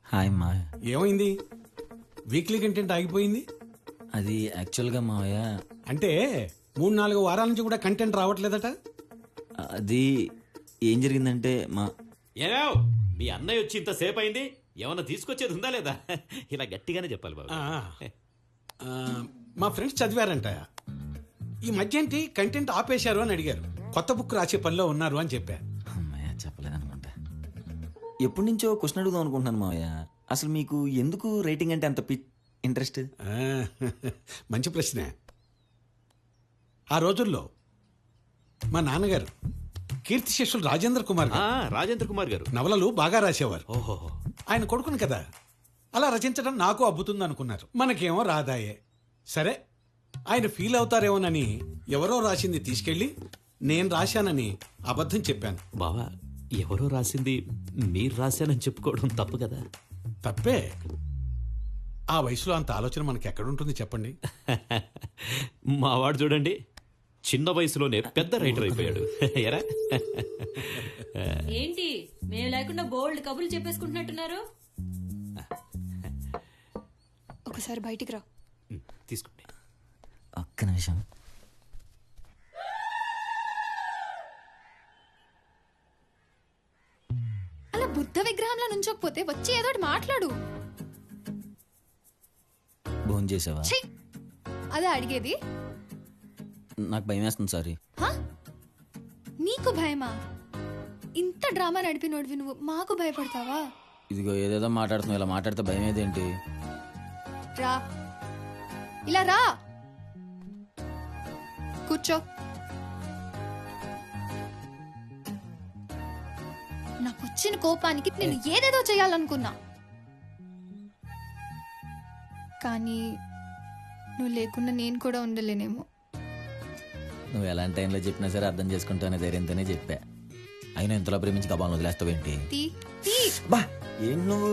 Speaker 4: హాయ్ మా.
Speaker 14: ఏమైంది? వీక్లీ కంటెంట్ ఆగిపోయింది?
Speaker 4: అది యాక్చువల్గా మావయ్య,
Speaker 14: అంటే 3-4 వారాల నుంచి కూడా కంటెంట్ రావట్లేదట.
Speaker 4: అది ఏం జరిగిందంటే
Speaker 10: ఏమేవ్, మీ అన్నయ్య వచ్చి ఇంత సేపు అయింది, ఏమన్నా తీసుకొచ్చేది ఉందా లేదా? ఇలా గట్టిగానే చెప్పాలి బాబు.
Speaker 14: మా ఫ్రెండ్స్ చదివారంట, ఈ మధ్య ఏంటి కంటెంట్ ఆపేశారు అని అడిగారు. కొత్త బుక్ రాసే పనిలో ఉన్నారు అని చెప్పా.
Speaker 4: అమ్మయ్య, చెప్పలేదనుకుంటా. ఎప్పటి నుంచో క్వశ్చన్ అడుగుదాం అనుకుంటున్నాను మావయ్య, అసలు మీకు ఎందుకు రైటింగ్ అంటే అంత ఇంట్రెస్ట్?
Speaker 14: మంచి ప్రశ్నే. ఆ రోజుల్లో మా నాన్నగారు కీర్తిశేషులు రాజేంద్ర కుమార్ గారు నవలలు బాగా రాసేవారు. ఆయన కొడుకుని కదా, అలా రచించడం నాకు అబ్బుతుంది అనుకున్నారు. మనకేమో రాదాయే. సరే, ఆయన ఫీల్ అవుతారేమోనని ఎవరో రాసింది తీసుకెళ్లి నేను రాశానని అబద్ధం చెప్పాను.
Speaker 10: బావా, ఎవరో రాసింది మీరు రాశానని చెప్పుకోవడం తప్పు కదా?
Speaker 14: తప్పే. ఆ వయసులో అంత ఆలోచన మనకి ఎక్కడుంటుంది చెప్పండి.
Speaker 10: మావాడు చూడండి, చిన్న వయసులోనే పెద్ద రైటర్ అయిపోయాడు. ఎరా
Speaker 1: ఏంటి మేము లేకుండా బోల్డ్ కబుర్లు చెప్పేసుకుంటున్నట్టున్నారు?
Speaker 16: ఒకసారి బయటికి రా.
Speaker 10: తీసుకోండి.
Speaker 4: ఒక్క నిమిషం.
Speaker 16: అలా బుద్ధ విగ్రహంలో నుంచోకపోతే వచ్చి ఏదో ఒకటి మాట్లాడు.
Speaker 4: భోజనం చేసావా?
Speaker 16: అదే అడిగేది.
Speaker 4: నాకు భయం వేస్తుంది. సారీ.
Speaker 16: నీకు భయమా? ఇంత డ్రామా నడిపినోడివి నువ్వు మాకు భయపడతావా?
Speaker 4: ఇదిగో ఏదేదో మాట్లాడుతున్నావు, ఇలా మాట్లాడితే భయం ఏదేంటి?
Speaker 16: రా, ఇలా రా, కూర్చో. నాకు వచ్చిన కోపానికి నేను ఏదేదో చేయాలనుకున్నా, కానీ నువ్వు లేకుండా నేను కూడా ఉండలేనేమో.
Speaker 4: నువ్వు ఎలాంటి టైంలో చెప్పినా సరే అర్థం చేసుకుంటానే ధైర్యంతోనే చెప్పా. అయినా ఇంతలో ప్రేమించి కబాలను వదిలేస్తావేంటి? బా, ఏం నువ్వు?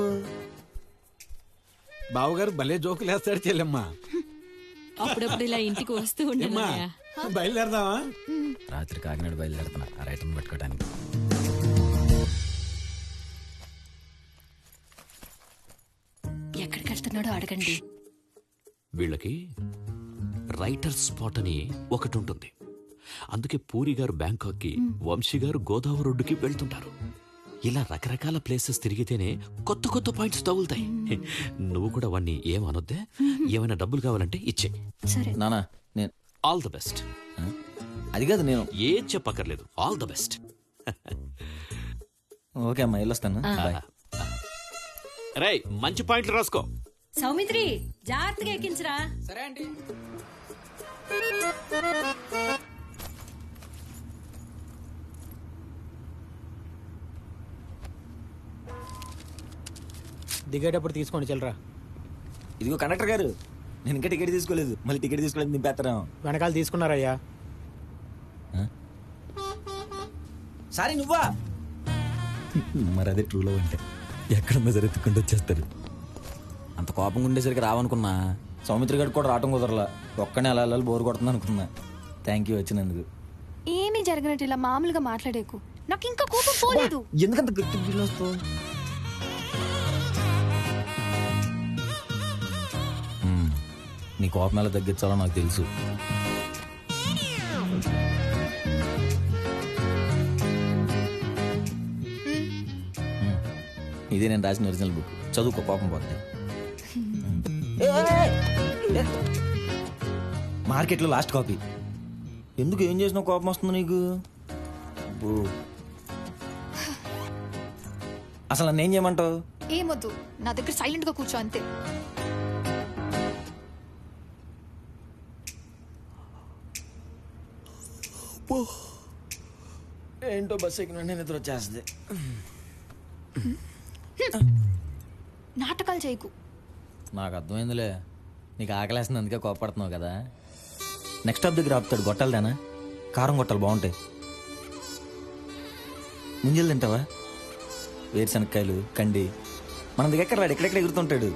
Speaker 14: బావగారు భలే జోకులు వేస్తాడు చెల్లెమ్మ.
Speaker 1: అప్పుడప్పుడు ఇలా ఇంటికి వస్తూ ఉండమ్మా.
Speaker 14: బయలుదేరదామా?
Speaker 4: రాత్రి కాకినాడ బయలుదేరుతున్నా ఆ రైటర్ని పట్టుకోవడానికి.
Speaker 1: ఎక్కడికి వెళ్తున్నాడో అడగండి.
Speaker 10: వీళ్ళకి రైటర్ స్పాట్ అని ఒకటి ఉంటుంది. అందుకే పూరి గారు బ్యాంకాక్ కి, వంశీ గారు గోదావరి రోడ్డుకి వెళ్తుంటారు. ఇలా రకరకాల ప్లేసెస్ తిరిగితేనే కొత్త కొత్త పాయింట్స్ తగులుతాయి. నువ్వు కూడా వాణ్ణి ఏమనొద్దే. ఏమైనా డబ్బులు కావాలంటే ఇచ్చే.
Speaker 4: నానా, నేను
Speaker 10: ఆల్ ద బెస్ట్.
Speaker 4: అది కాదు, నేను
Speaker 10: ఏం చెప్పక్కర్లేదు. All the best.
Speaker 4: ఓకే అమ్మా, వెళ్ళొస్తాను.
Speaker 10: రేయ్, మంచి పాయింట్లు రాసుకో.
Speaker 1: సౌమిత్రి, జాగ్రత్తగా ఎక్కించరా.
Speaker 6: సరే అండి.
Speaker 8: దిగేటప్పుడు తీసుకోండి చెల్లరా.
Speaker 4: ఇదిగో కండక్టర్ గారు, నేను ఇంకా టికెట్ తీసుకోలేదు. మళ్ళీ టికెట్ తీసుకోలేదు, నింపేస్తారా?
Speaker 8: వెనకాల తీసుకున్నారయ్యా.
Speaker 4: సారీ, నువ్వా? మరి అదే ట్రూలో ఉంటే ఎక్కడన్నా సరే ఎత్తుకుంటూ వచ్చేస్తారు. అంత కోపంగా ఉండేసరికి రావనుకున్నా. సౌమిత్రి గారికి కూడా రావటం కుదరలా. ఒక్కనే అలా అలా బోరు కొడుతుంది అనుకున్నా. థ్యాంక్ యూ వచ్చినందుకు.
Speaker 16: ఏమీ జరగనట్టు ఇలా మామూలుగా మాట్లాడేకు. నాకు ఇంకా కోపం పోలేదు.
Speaker 4: ఎందుకంత గట్టి ఫీల్ వస్తావు? నీ కోపం ఎలా తగ్గించాలో నాకు తెలుసు. ఇదే నేను రాసిన ఒరిజినల్ బుక్. చదువుకో, కోపం పోతుంది. మార్కెట్లో లాస్ట్ కాపీ. ఎందుకు ఏం చేసినా కోపం వస్తుంది నీకు? అసలు నన్ను ఏం చేయమంటావు?
Speaker 16: ఏమొద్దు, నా దగ్గర సైలెంట్ గా కూర్చో అంతే.
Speaker 4: ఏంటో బస్ ఎక్కిన నిద్ర వచ్చేస్తుంది.
Speaker 16: నాటకాలు చేయకు.
Speaker 4: నాకు అర్థమైందిలే, నీకు ఆకలేస్తుంది అందుకే కోపడుతున్నావు కదా. నెక్స్ట్ స్టాప్ దగ్గర ఆపుతాడు, గొట్టాలదేనా? కారం గొట్టాలు బాగుంటాయి. ముంజలు తింటావా? వేరుశనక్కాయలు, కండి. మన దగ్గర ఎక్కడ రాడు, ఎక్కడెక్కడ ఎగురుతుంటాడు.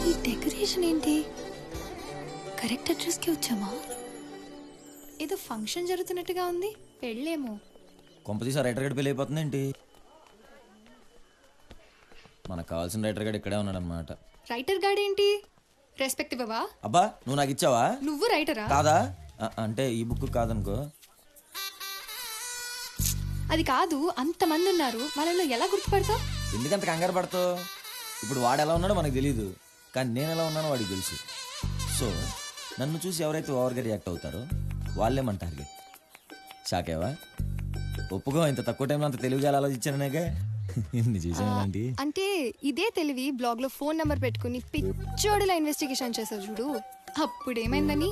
Speaker 16: ఈ డెకరేషన్ ఏంటి? కరెక్ట్ అడ్రస్ కి వచ్చామా? ఏదో ఫంక్షన్ జరుగుతున్నట్టుగా ఉంది. పెళ్ళేమో.
Speaker 4: కొంపతీసి రైటర్ గడి పెళ్ళి అయిపోతుంది ఏంటి? మనకు కావాల్సిన రైటర్ గడి ఇక్కడే ఉన్నాడు అనమాట.
Speaker 16: రైటర్ గాడు ఏంటి? రెస్పెక్ట్ ఇవ్వవా?
Speaker 4: అబ్బా, నువ్వు నాకు ఇచ్చావా?
Speaker 16: నువ్వు రైటరా?
Speaker 4: కాదా? అంటే ఈ బుక్ కాదనుకో.
Speaker 16: అది కాదు, అంతమంది ఉన్నారు, వాళ్ళలో ఎలా గుర్తుపడతావు?
Speaker 4: ఎందుకంత కంగారు పడతావు? ఇప్పుడు వాడు ఎలా ఉన్నాడో మనకు తెలియదు, కానీ నేను ఎలా ఉన్నానో వాడికి తెలుసు. సో నన్ను చూసి ఎవరైతే ఓవర్గా రియాక్ట్ అవుతారో వాళ్ళే మన టార్గెట్. షాకేవా? ఒప్పుకో, ఇంత తక్కువ టైంలో అంత తెలివిగా ఆలోచించాననేగా. ఇన్ని చూసానండి.
Speaker 16: అంటే ఇదే తెలివి బ్లాగ్ లో ఫోన్ నంబర్ పెట్టుకుని పిచ్చోడిలా ఇన్వెస్టిగేషన్ చేసావు చూడు, అప్పుడు ఏమైందని.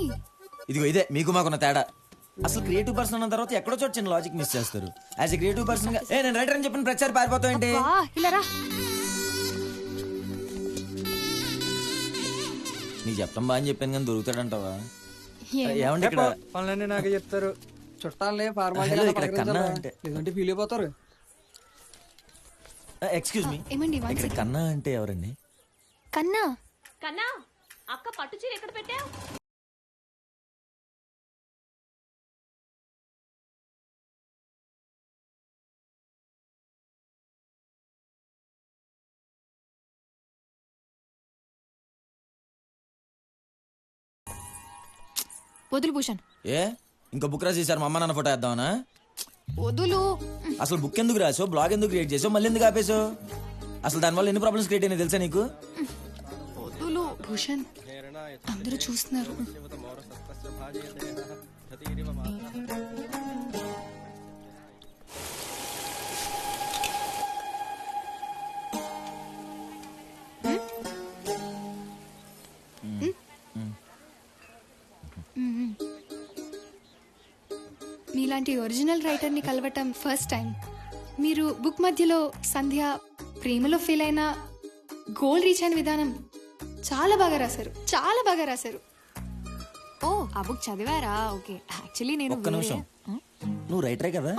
Speaker 4: ఇదిగో ఇదే మీకు మాకున్న తేడా. అసలు క్రియేటివ్ పర్సన్ అన్న తర్వాత ఎక్కడో చోటు చిన్న లాజిక్ మిస్ చేస్తారు. యాజ్ ఎ క్రియేటివ్ పర్సన్ గా నేను రైటర్ అని చెప్పిన ప్రచారం పారిపోతావు ఏంటి? నీకు చెప్తాం బాగా అని చెప్పాను కానీ దొరుకుతాడంటావా? ఏమంటే ఇక్కడ
Speaker 6: పనులన్నీ నాకే చెప్తారు. చుట్టాలే లేదంటే ఫీల్ అయిపోతారు.
Speaker 4: ఎక్స్క్యూజ్ మీ,
Speaker 16: ఏమండి
Speaker 4: ఇక్కడ కన్నా అంటే ఎవరండి?
Speaker 16: కన్నా?
Speaker 1: కన్నా, అక్క పట్టు చీర ఎక్కడ పెట్టావు?
Speaker 16: వదులు భూషణ్.
Speaker 4: ఏ ఇంకా బుక్ రాసేసారు మా అమ్మ నాన్న ఫోటో వేద్దామనా?
Speaker 16: వదులు.
Speaker 4: అసలు బుక్ ఎందుకు రాసావు, బ్లాగ్ ఎందుకు క్రియేట్ చేసావు, మళ్ళీ ఎందుకు ఆపేసావు? అసలు దానివల్ల ఎన్ని ప్రాబ్లమ్స్ క్రియేట్ అయినాయి తెలుసా నీకు?
Speaker 16: వదులు భూషణ్, అందరూ చూస్తున్నారు. మీలాంటి ఒరిజినల్ రైటర్ని కలవటం ఫస్ట్ టైం. మీరు బుక్ మధ్యలో సంధ్య ప్రేమలో ఫీల్ అయిన గోల్ రీచ్ అయిన విధానం చాలా బాగా రాశారు, చాలా బాగా రాశారు.
Speaker 15: ఓ, ఆ బుక్ చదివారా? ఓకే. యాక్చువల్లీ నేను
Speaker 4: ఒక్క నిమిషం, నువ్వు రైటరే కదా?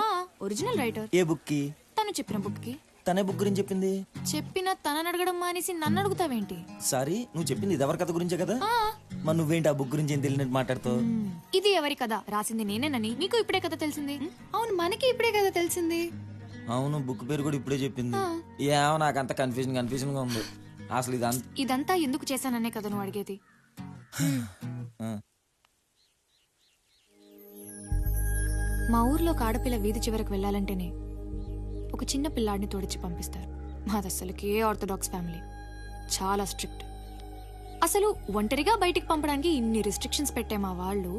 Speaker 15: Original writer.
Speaker 4: ఏ బుక్ కి?
Speaker 15: తను చెప్పిన బుక్ కి.
Speaker 4: తనే బుక్ గురించి చెప్పింది.
Speaker 15: చెప్పిన తనని అడగడం మానేసి నన్ను అడుగుతావేంటి?
Speaker 4: సారీ, నువ్వు చెప్పింది ఇది ఎవరి కథ గురించే కదా? మరి నువ్వేంటి ఆ బుక్ గురించి ఏం తెలియనట్టు మాట్లాడుతావు?
Speaker 15: ఇది ఎవరి కదా? రాసింది నేనేనని మీకు ఇప్పుడే కదా తెలిసింది.
Speaker 16: అవును, మనకి ఇప్పుడే కదా తెలిసింది.
Speaker 4: అవును, బుక్ పేరు కూడా ఇప్పుడే చెప్పింది. ఏమో నాకంత కన్ఫ్యూజన్ గా ఉంది. అసలు
Speaker 15: ఇదంతా ఎందుకు చేశాననే కదా నువ్వు అడిగేది. మా ఊర్లో ఒక ఆడపిల్ల వీధి చివరకు వెళ్ళాలంటేనే ఒక చిన్న పిల్లాడిని తోడిచి పంపిస్తారు. మాది అసలుకి ఆర్థోడాక్స్ ఫ్యామిలీ, చాలా స్ట్రిక్ట్. అసలు ఒంటరిగా బయటికి పంపడానికి ఇన్ని రిస్ట్రిక్షన్స్ పెట్టే మా వాళ్ళు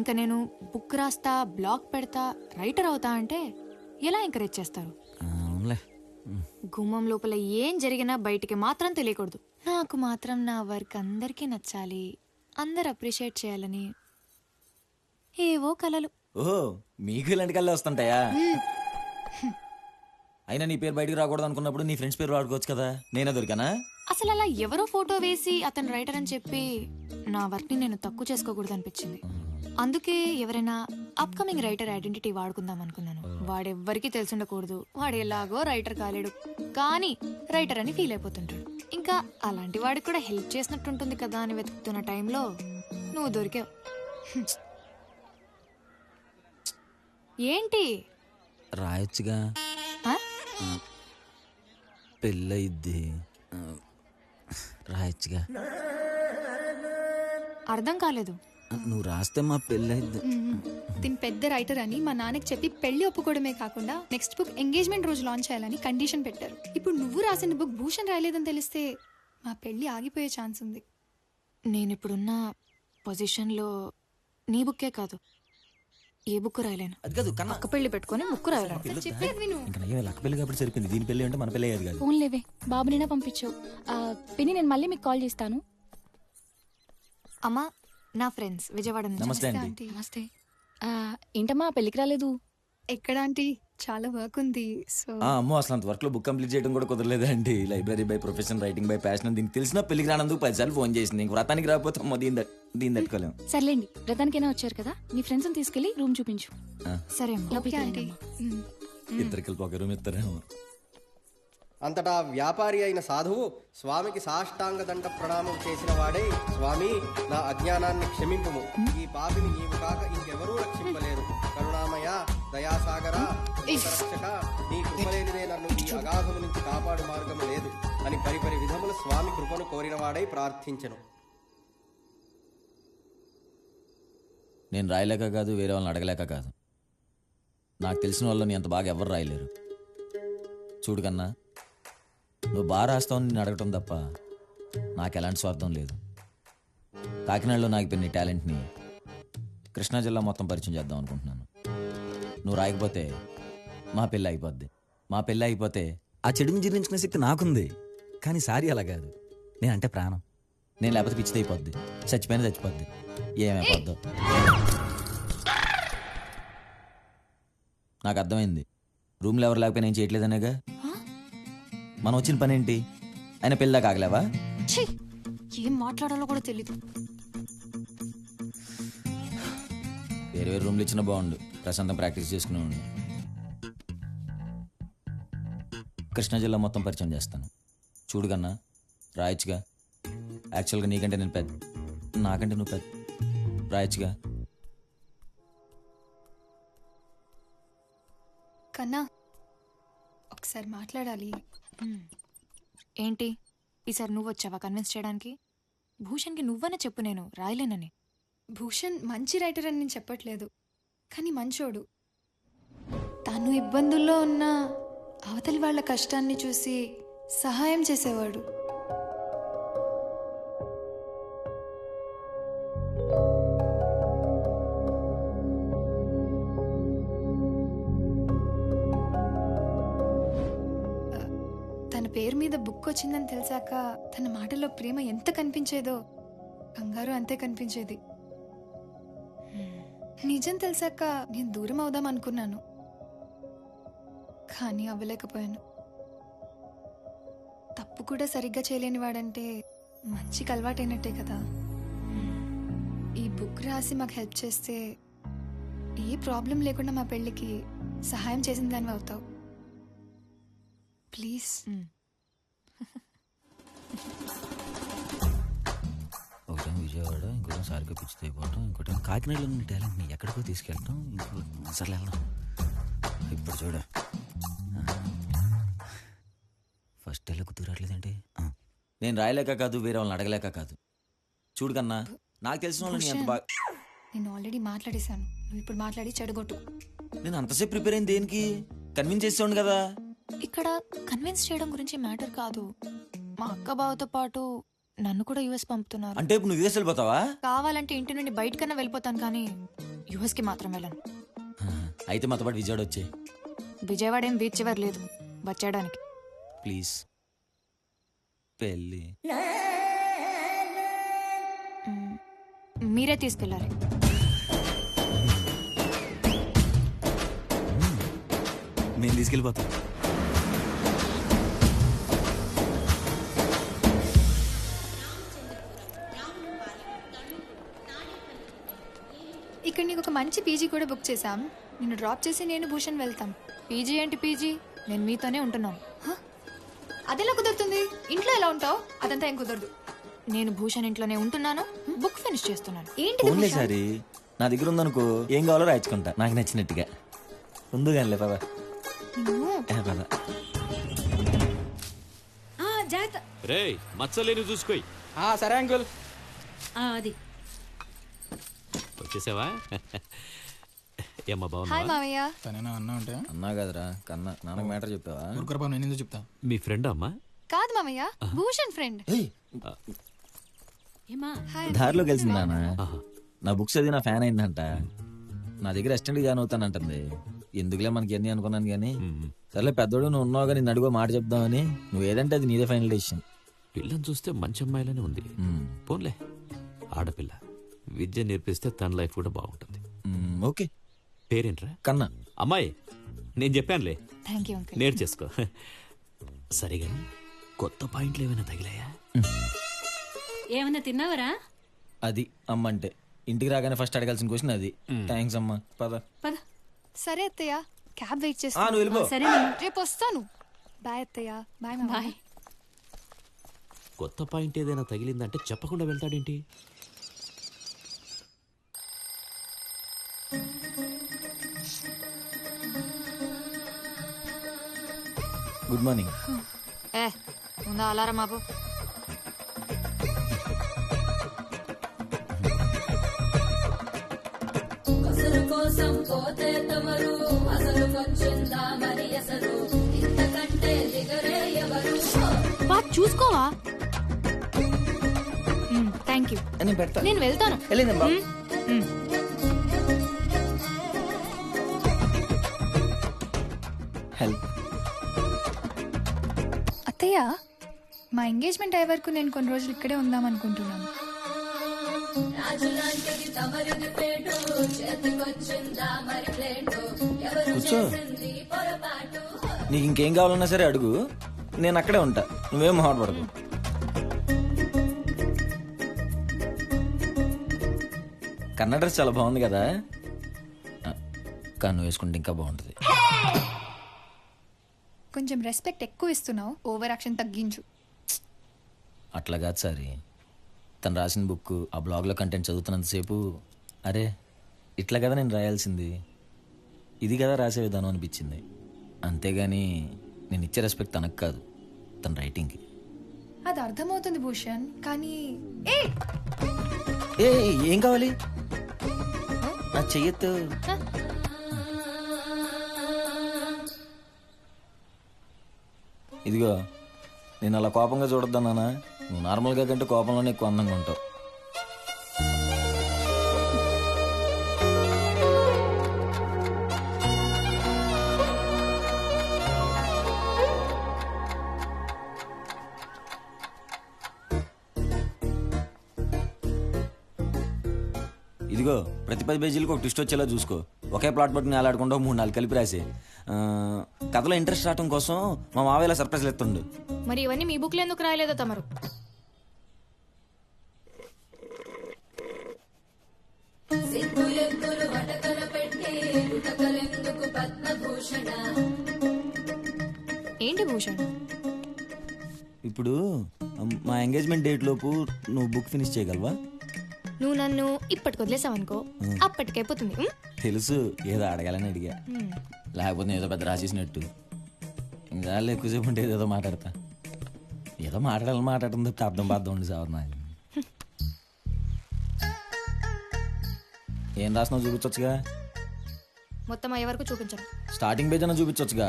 Speaker 15: ఇంకా నేను బుక్ రాస్తా, బ్లాగ్ పెడతా, రైటర్ అవుతా అంటే ఎలా ఎంకరేజ్ చేస్తారు? గుమ్మం లోపల ఏం జరిగినా బయటికి మాత్రం తెలియకూడదు. నాకు మాత్రం నా వర్క్ అందరికీ నచ్చాలి, అందరు అప్రిషియేట్ చేయాలని ఏవో కలలు.
Speaker 4: ఓహో, మీకు ఇలాంటి కళ్ళే వస్తుంటాయా? అయినా నీ పేరు బయటికి రాకూడదు అనుకున్నప్పుడు నీ ఫ్రెండ్స్ పేరు వాడుకోవచ్చు కదా. నేనే దొరికానా?
Speaker 15: అసలు అలా ఎవరో ఫోటో వేసి అతను రైటర్ అని చెప్పి నా వర్క్ ని నేను తక్కువ చేసుకోకూడదు అనిపించింది. అందుకే ఎవరైనా అప్కమింగ్ రైటర్ ఐడెంటిటీ వాడుకుందాం అనుకున్నాను. వాడెవ్వరికి తెలిసిండకూడదు, వాడు ఎలాగో రైటర్ కాలేడు కానీ రైటర్ అని ఫీల్ అయిపోతుంటాడు. ఇంకా అలాంటి వాడికి కూడా హెల్ప్ చేసినట్టుంటుంది కదా అని వెతుకుతున్న టైంలో నువ్వు దొరికావు. ఏంటి
Speaker 4: రాయొచ్చుగా, పెళ్ళయిద్ది. రాయొచ్చుగా.
Speaker 15: అర్థం కాలేదు.
Speaker 4: నువ్వు రాస్తే మా పెళ్ళైద్ది.
Speaker 16: దీని పెద్ద రైటర్ అని మా నాన్నకి చెప్పి పెళ్లి ఒప్పుకోవడమే కాకుండా నెక్స్ట్ బుక్ ఎంగేజ్మెంట్ రోజు లాంచ్ చేయాలని కండిషన్ పెట్టారు. ఇప్పుడు నువ్వు రాసిన బుక్ భూషణ్ రాయలేదని తెలిస్తే మా పెళ్లి ఆగిపోయే ఛాన్స్ ఉంది.
Speaker 15: నేను ఇప్పుడున్న పొజిషన్లో నీ బుక్కే కాదు ఏ బుక్ రాయలేను.
Speaker 4: అది కాదు కన్నా,
Speaker 15: అక్క పెళ్లి పెట్టుకొని బుక్ రాయలేను.
Speaker 16: చెప్పేది విను.
Speaker 4: ఇంకా నయ్యం లక్క పెళ్లి కాబట్టి సరిపోయింది. దీని పెళ్లి అంటే మన పెళ్లి అయ్యేది కాదు.
Speaker 20: ఫోన్ లేవే, బాబునైనా పంపించు. పిన్ని నేను మళ్ళీ మీకు కాల్ చేస్తాను.
Speaker 15: అమ్మా, నా ఫ్రెండ్స్ విజయవాడ నుంచి.
Speaker 4: నమస్తే ఆంటీ.
Speaker 20: నమస్తే. ఏంటమ్మా పెళ్లికి రాలేదు?
Speaker 16: ఎక్కడ ఆంటీ, చాలా వర్క్ ఉంది. సో
Speaker 4: అమ్మో, అసలు అంత వర్క్ లో బుక్ కంప్లీట్ చేయడం కూడా కుదరలేదు అండి. Library by profession, writing by passion. దీనికి తెలిసిన పెళ్లికి రానందుకు 10 సార్లు ఫోన్ చేసింది. ఇంక వ్రతానికి రాకపోతే అమ్మో దీన్ని తట్టుకోలేము.
Speaker 20: సర్లేండి, వ్రతానికైనా వచ్చారు కదా, మీ ఫ్రెండ్స్ తీసుకెళ్లి రూమ్ చూపించు.
Speaker 15: సరే అమ్మా.
Speaker 16: Okay aunty.
Speaker 4: ఇద్దరికి ఒక రూమ్ ఇస్తారేమో.
Speaker 21: అంతటా వ్యాపారి అయిన సాధువు స్వామికి సాష్టాంగ దండ ప్రణామం చేసిన వాడే, స్వామి నా అజ్ఞానాన్ని క్షమింపుము, ఈ పాపిని నీవు కాక ఇంకెవరూ రక్షింపలేరు, కరుణామయ దయాసాగర రక్షక, నీ కృపలేనిదే నన్ను ఈ అగాధము నుంచి కాపాడు మార్గము లేదు అని పరిపరి విధములు స్వామి కృపను కోరిన వాడై ప్రార్థించెను.
Speaker 4: నేను రాయలేక కాదు, వేరే వాళ్ళని అడగలేక కాదు. నాకు తెలిసిన వాళ్ళని అంత బాగా ఎవరు రాయలేరు. చూడు కన్నా, నువ్వు బాగా రాస్తావని నేను అడగటం తప్ప నాకు ఎలాంటి స్వార్థం లేదు. కాకినాడలో నాకు పెన్ని టాలెంట్ని కృష్ణా జిల్లా మొత్తం పరిచయం చేద్దాం అనుకుంటున్నాను. నువ్వు రాయకపోతే మా పెళ్ళి అయిపోద్ది. మా పెళ్ళి అయిపోతే ఆ చెడుని జీర్ణించుకునే శక్తి నాకుంది. కానీ సారీ అలా కాదు, నేనంటే ప్రాణం. నేను లేకపోతే పిచ్చిది అయిపోద్ది, చచ్చిపోయినా చచ్చిపోద్ది, ఏమైపోద్దో. నాకు అర్థమైంది. రూమ్లో ఎవరు లేకపోయినా ఏం చేయట్లేదనేగా. మనం వచ్చిన పని ఏంటి? ఆయన పెళ్ళిదాకా ఆగలేవా?
Speaker 15: ఏం మాట్లాడాలో కూడా తెలీదు.
Speaker 4: వేరే వేరే రూమ్లు ఇచ్చినా బాగుండు, ప్రశాంతం ప్రాక్టీస్ చేసుకునేవాడిని. కృష్ణా జిల్లా మొత్తం పరిచయం చేస్తాను. చూడు కన్నా, రాయొచ్చుగా. యాక్చువల్గా నీకంటే నేను పెద్ద, నాకంటే నువ్వు పెద్ద. రాయొచ్చుగా.
Speaker 16: కన్నా, ఒకసారి మాట్లాడాలి.
Speaker 15: ఏంటి ఈసారి నువ్వు వచ్చావా కన్విన్స్ చేయడానికి? భూషణ్కి నువ్వనే చెప్పు, నేను రాయలేనని.
Speaker 16: భూషణ్ మంచి రైటర్ అని నేను చెప్పట్లేదు, కానీ మంచోడు. తాను ఇబ్బందుల్లో ఉన్న అవతలి వాళ్ళ కష్టాన్ని చూసి సహాయం చేసేవాడు. తన పేరు మీద బుక్ వచ్చిందని తెలిసాక తన మాటల్లో ప్రేమ ఎంత కనిపించేదో కంగారు అంతే కనిపించేది. నిజం తెలిసాక నేను దూరం అవుదాం అనుకున్నాను, కానీ అవ్వలేకపోయాను. తప్పు కూడా సరిగ్గా చేయలేని వాడంటే మంచికి అలవాటైనట్టే కదా. ఈ బుక్ రాసి మాకు హెల్ప్ చేస్తే ఏ ప్రాబ్లం లేకుండా మా పెళ్ళికి సహాయం చేసిన దానివి అవుతావు. ప్లీజ్.
Speaker 4: ఒకటేమో విజయవాడ, ఇంకోటేమో సారిగా పిచ్చితో అయిపోవటం, ఇంకోటేమో కాకినాడలో ఉన్న టాలెంట్ని ఎక్కడికో తీసుకెళ్ళటం, సర్లే వెళ్దాం. ఇప్పుడు చూడ ఫస్ట్ ఎలా కుదిరట్లేదంటే, నేను రాయలేక కాదు, వేరే వాళ్ళని అడగలేక కాదు. చూడు కన్నా, నాకు తెలిసిన వాళ్ళని ఎంత బాగా.
Speaker 16: నేను ఆల్రెడీ మాట్లాడేశాను, నువ్వు ఇప్పుడు మాట్లాడి చెడగొట్టు.
Speaker 4: నేను అంతసేపు ప్రిపేర్ అయింది దేనికి? కన్విన్స్ చేసేవాడిని కదా.
Speaker 15: ఇక్కడ కన్విన్స్ చేయడం గురించి మ్యాటర్ కాదు. మా అక్క బావతో పాటు నన్ను కూడా యుఎస్ పంపుతున్నారు.
Speaker 4: అంటే ఇప్పుడు నువ్వు యుఎస్ వెళ్ళిపోతావా?
Speaker 15: కావాలంటే ఇంటి నుండి బయటకన్నా వెళ్ళిపోతాను, కానీ యుఎస్ కి మాత్రం వెళ్ళను.
Speaker 4: అయితే మాతో పాటు విజయవాడ వచ్చే.
Speaker 15: విజయవాడ ఏం బీచ్ చివరి లేదు వచ్చేయడానికి.
Speaker 4: ప్లీజ్. పెళ్ళి
Speaker 15: మీరే తీసుకెళ్ళాలి.
Speaker 4: నేను తీసుకెళ్ళిపోతాను.
Speaker 16: ఇక్కడ నీకు ఒక మంచి పీజీ కూడా బుక్ చేశాం. నిన్ను డ్రాప్ చేసి నేను భూషణ్ వెళ్తాం.
Speaker 15: పీజీ ఏంటి పీజీ? నేను మీతోనే ఉంటున్నాను.
Speaker 16: అదెలా కుదురుతుంది? ఇంట్లో ఎలా ఉంటావు? అదంతా ఏం కుదరదు.
Speaker 15: నేను భూషణ్ ఇంట్లోనే ఉంటున్నాను, బుక్ ఫినిష్ చేస్తున్నాను.
Speaker 4: ఏంటి సారి నా దగ్గర ఉందనుకో, ఏం కావాలో రాయించుకుంటా నాకు నచ్చినట్టుగా. ఉందు కానీ పద.
Speaker 1: జాగ్రత్త.
Speaker 10: రేయ్ మచ్చలేని చూసుకోయి.
Speaker 6: సరే అంకుల్.
Speaker 1: అది
Speaker 10: వచ్చేసావా? ఏమ్మా
Speaker 16: హాయ్
Speaker 10: బాగున్నా?
Speaker 16: మావయ్య.
Speaker 6: తనేనా అన్నా అంటే
Speaker 4: అన్నా కదరా కన్నా. నాన్నకు మ్యాటర్ చెప్పావా?
Speaker 6: ఊరుకురా నేను ఎందుకు చెప్తా.
Speaker 10: మీ ఫ్రెండ్ అమ్మా?
Speaker 16: కాదు మావయ్య, భూషణ్ ఫ్రెండ్.
Speaker 4: దారిలో కలిసింది నాన్న. నా బుక్స్ అది నా ఫ్యాన్ అయిందంట. నా దగ్గర అసిస్టెంట్ జాయిన్ అవుతానంటుంది. ఎందుకులే మనకి ఎన్ని అనుకున్నాను కానీ సర్లే పెద్దోడు నువ్వు ఉన్నావుగా, నేను అడుగు మాట చెప్దామని. నువ్వు ఏదంటే అది నీదే ఫైనల్ డెసిషన్.
Speaker 10: పిల్లని చూస్తే మంచి అమ్మాయిలానే ఉంది. పోన్లే, ఆడపిల్ల విద్య నేర్పిస్తే తన లైఫ్ కూడా బాగుంటుంది.
Speaker 4: ఓకే.
Speaker 10: పేరేంట్రా?
Speaker 4: కన్నా.
Speaker 10: అమ్మాయి నేను చెప్పానులే,
Speaker 16: థ్యాంక్ యూ అంకుల్.
Speaker 10: నేర్చేసుకో. సరిగా కొత్త పాయింట్లు ఏమైనా తగిలాయా?
Speaker 1: ఏమన్నా తిన్నావరా?
Speaker 4: అది అమ్మ అంటే ఇంటికి రాగానే ఫస్ట్ అడగాల్సిన క్వశ్చన్ అది. థ్యాంక్స్ అమ్మా. పద
Speaker 1: పద.
Speaker 16: సరే అత్తయ్య, క్యాబ్ వెయిట్
Speaker 4: నువ్వు
Speaker 16: చేస్తాను.
Speaker 4: వెళ్ళిపో.
Speaker 1: సరే
Speaker 16: రేపు వస్తాను. బాయ్ అత్తయ్య. Bye bye.
Speaker 10: కొత్త పాయింట్ ఏదైనా తగిలిందంటే చెప్పకుండా వెళ్తాడేంటి?
Speaker 4: Good morning.
Speaker 15: ముందు అలారం ఆపు.
Speaker 1: కోసం పోతే తమరు అసలు కొంచెందా మరి అసలు ఇంతకంటే దిగరే ఎవరు?
Speaker 15: చూసుకోవా? Thank you. నేను వెళ్తాను.
Speaker 4: హెల్ప్.
Speaker 16: అత్తయ్య, మా ఎంగేజ్మెంట్ అయ్యే వరకు నేను కొన్ని రోజులు ఇక్కడే ఉందాం అనుకుంటున్నాను.
Speaker 4: కూర్చో. నీకు ఇంకేం కావాలన్నా సరే అడుగు, నేను అక్కడే ఉంటా. నువ్వేం మొహమాటపడకు. కన్నడ డ్రెస్ చాలా బాగుంది కదా, కన్ను వేసుకుంటే ఇంకా బాగుంటుంది.
Speaker 16: కొంచెం రెస్పెక్ట్ ఎక్కువ ఇస్తున్నావు, ఓవర్ యాక్షన్ తగ్గించు.
Speaker 4: అట్లా కాదు సారీ. తను రాసిన బుక్ ఆ బ్లాగ్లో కంటెంట్ చదువుతున్నంతసేపు అరే ఇట్లా కదా నేను రాయాల్సింది, ఇది కదా రాసే విధానం అనిపించింది. అంతేగాని నేను ఇచ్చే రెస్పెక్ట్ తనకు కాదు, తన రైటింగ్కి.
Speaker 16: అది అర్థమవుతుంది భూషణ్, కానీ
Speaker 4: ఏ ఏం కావాలి? నా చెయ్యొద్దు. ఇదిగో నేను అలా కోపంగా చూడొద్దన్నానా? నువ్వు నార్మల్గా కంటే కోపంలోనే ఎక్కువ అందంగా ఉంటావు. ఇదిగో ప్రతి 10 పేజీలకు ఒక ట్విస్ట్ వచ్చేలా చూసుకో. ఒకే ప్లాట్ బట్టి నేలాడుకుంటూ 3-4 కలిపి రాసి కథలో ఇంట్రెస్ట్ రావడం కోసం మా మావయ్యలా సర్ప్రైజ్లు ఎత్తుండు.
Speaker 15: మరి ఇవన్నీ మీ బుక్లో ఎందుకు రాయలేదో తమరు? ఏంటి భూషణ్?
Speaker 4: ఇప్పుడు మా ఎంగేజ్మెంట్ డేట్ లోపు నువ్వు బుక్ ఫినిష్ చేయగలవా?
Speaker 15: నువ్వు నన్ను ఇప్పటికి వదిలేసావనుకో, అప్పటికైపోతుంది.
Speaker 4: తెలుసు, ఏదో అడగాలని అడిగా, లేకపోతే ఏదో పెద్ద రాసేసినట్టు. ఇంకా ఎక్కువసేపు ఉంటే ఏదో మాట్లాడతా. ఏదో మాట్లాడటం తప్ప అర్థం ఉండి సార్. నాకు ఏం రాసినావు చూపించొచ్చుగా.
Speaker 15: మొత్తం అయ్యే వరకు చూపించను.
Speaker 4: స్టార్టింగ్ పేజ్ అన్న చూపించొచ్చుగా.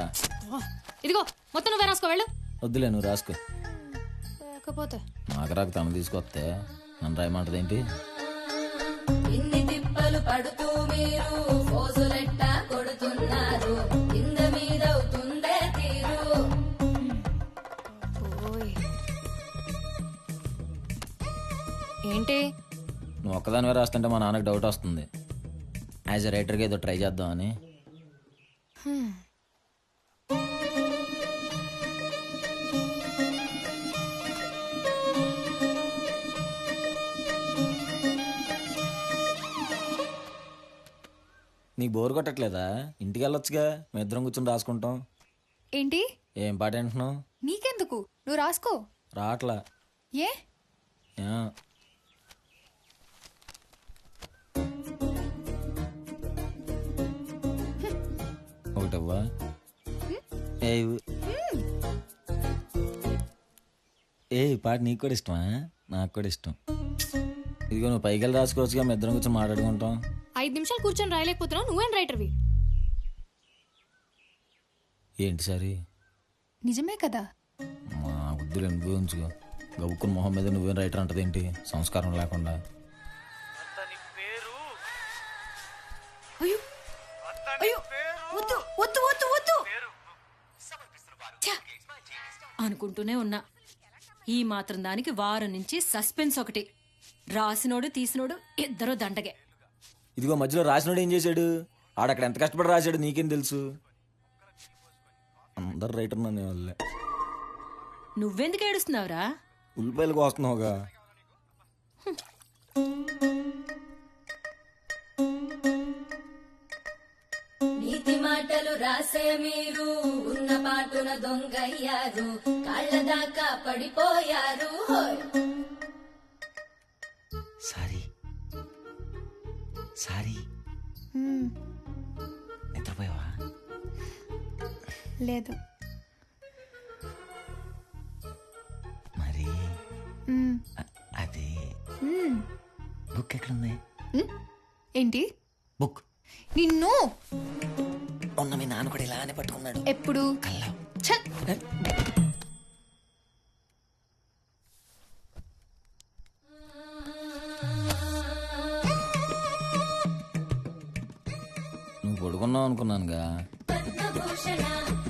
Speaker 15: ఇదిగో మొత్తం నువ్వే రాసుకో, వెళ్ళు.
Speaker 4: వద్దులే, నువ్వు రాసుకో.
Speaker 15: లేకపోతే
Speaker 4: నాకు రాక తను తీసుకొస్తే నన్ను రాయమంటది ఏంటి?
Speaker 1: ఇన్ని తిప్పలు పడుతూ మీరు ఫోజులెట్ట కొడుతున్నారు, కింద మీద అవుతుందే తీరు.
Speaker 15: ఏంటి
Speaker 4: నువ్వు ఒక్కదానివే రాస్తుంటే మా నాన్నకు డౌట్ వస్తుంది. యాజ్ ఎ రైటర్గా ఏదో ట్రై చేద్దామని. నీకు బోర్ కొట్టట్లేదా? ఇంటికి వెళ్ళొచ్చుగా, మేము ఇద్దరం కూర్చొని రాసుకుంటాం.
Speaker 16: ఏంటి?
Speaker 4: ఏం పాట అంటున్నావు?
Speaker 16: నీకెందుకు, నువ్వు రాసుకో.
Speaker 4: రాట్లా.
Speaker 16: ఏ?
Speaker 4: ఒకటవ్వా? ఈ పాట నీకు కూడా ఇష్టమా? నాకు కూడా ఇష్టం. ఇదిగో నువ్వు పైకి వెళ్ళి రాసుకోవచ్చుగా, మీ ఇద్దరం కూర్చొని మాట్లాడుకుంటాం.
Speaker 15: 5 నిమిషాలు కూర్చొని రాయలేకపోతున్నావు, నువ్వేం రైటర్వి?
Speaker 4: ఏంటి సరే?
Speaker 16: నిజమే కదా.
Speaker 4: మా వద్దులే, నువ్వే ఉంచుకో. గబుక్కుని మొహం మీద నువ్వేం రైటర్ అంటదేంటి, సంస్కారం లేకుండా.
Speaker 1: అయ్యో అయ్యో వద్దు వద్దు వద్దు వద్దు ఛ! అనుకుంటూనే ఉన్నా, ఈ మాత్రం దానికి వారం నుంచి సస్పెన్స్ ఒకటి. రాసినోడు తీసినోడు ఇద్దరు దండగే.
Speaker 4: ఇదిగో మధ్యలో రాసినోడు ఏం చేశాడు? ఆడక్కడ ఎంత కష్టపడి రాశాడు నీకేం తెలుసు? అందరు రైటర్ అనే వాళ్ళే.
Speaker 1: నువ్వెందుకు ఏడుస్తున్నావురా?
Speaker 4: ఉల్లిపాయలకు వస్తున్నావుగా.
Speaker 3: నీతి మాటలు రాసే మీరు ఉన్న పాటున దొంగయ్యారు, కాళ్ళ దాకా పడిపోయారు.
Speaker 12: సారీ సారీ, నిద్రపోయావా?
Speaker 16: లేదు.
Speaker 12: మరి అది బుక్ ఎక్కడుంది?
Speaker 16: ఏంటి
Speaker 12: బుక్?
Speaker 16: నిన్ను
Speaker 12: ఉన్న మీ నాన్న కూడా ఇలానే పట్టుకున్నాడు.
Speaker 16: ఎప్పుడు? ఛల్!
Speaker 4: నువ్వు పడుకున్నావు అనుకున్నానుగా.
Speaker 3: పద్మభూషణ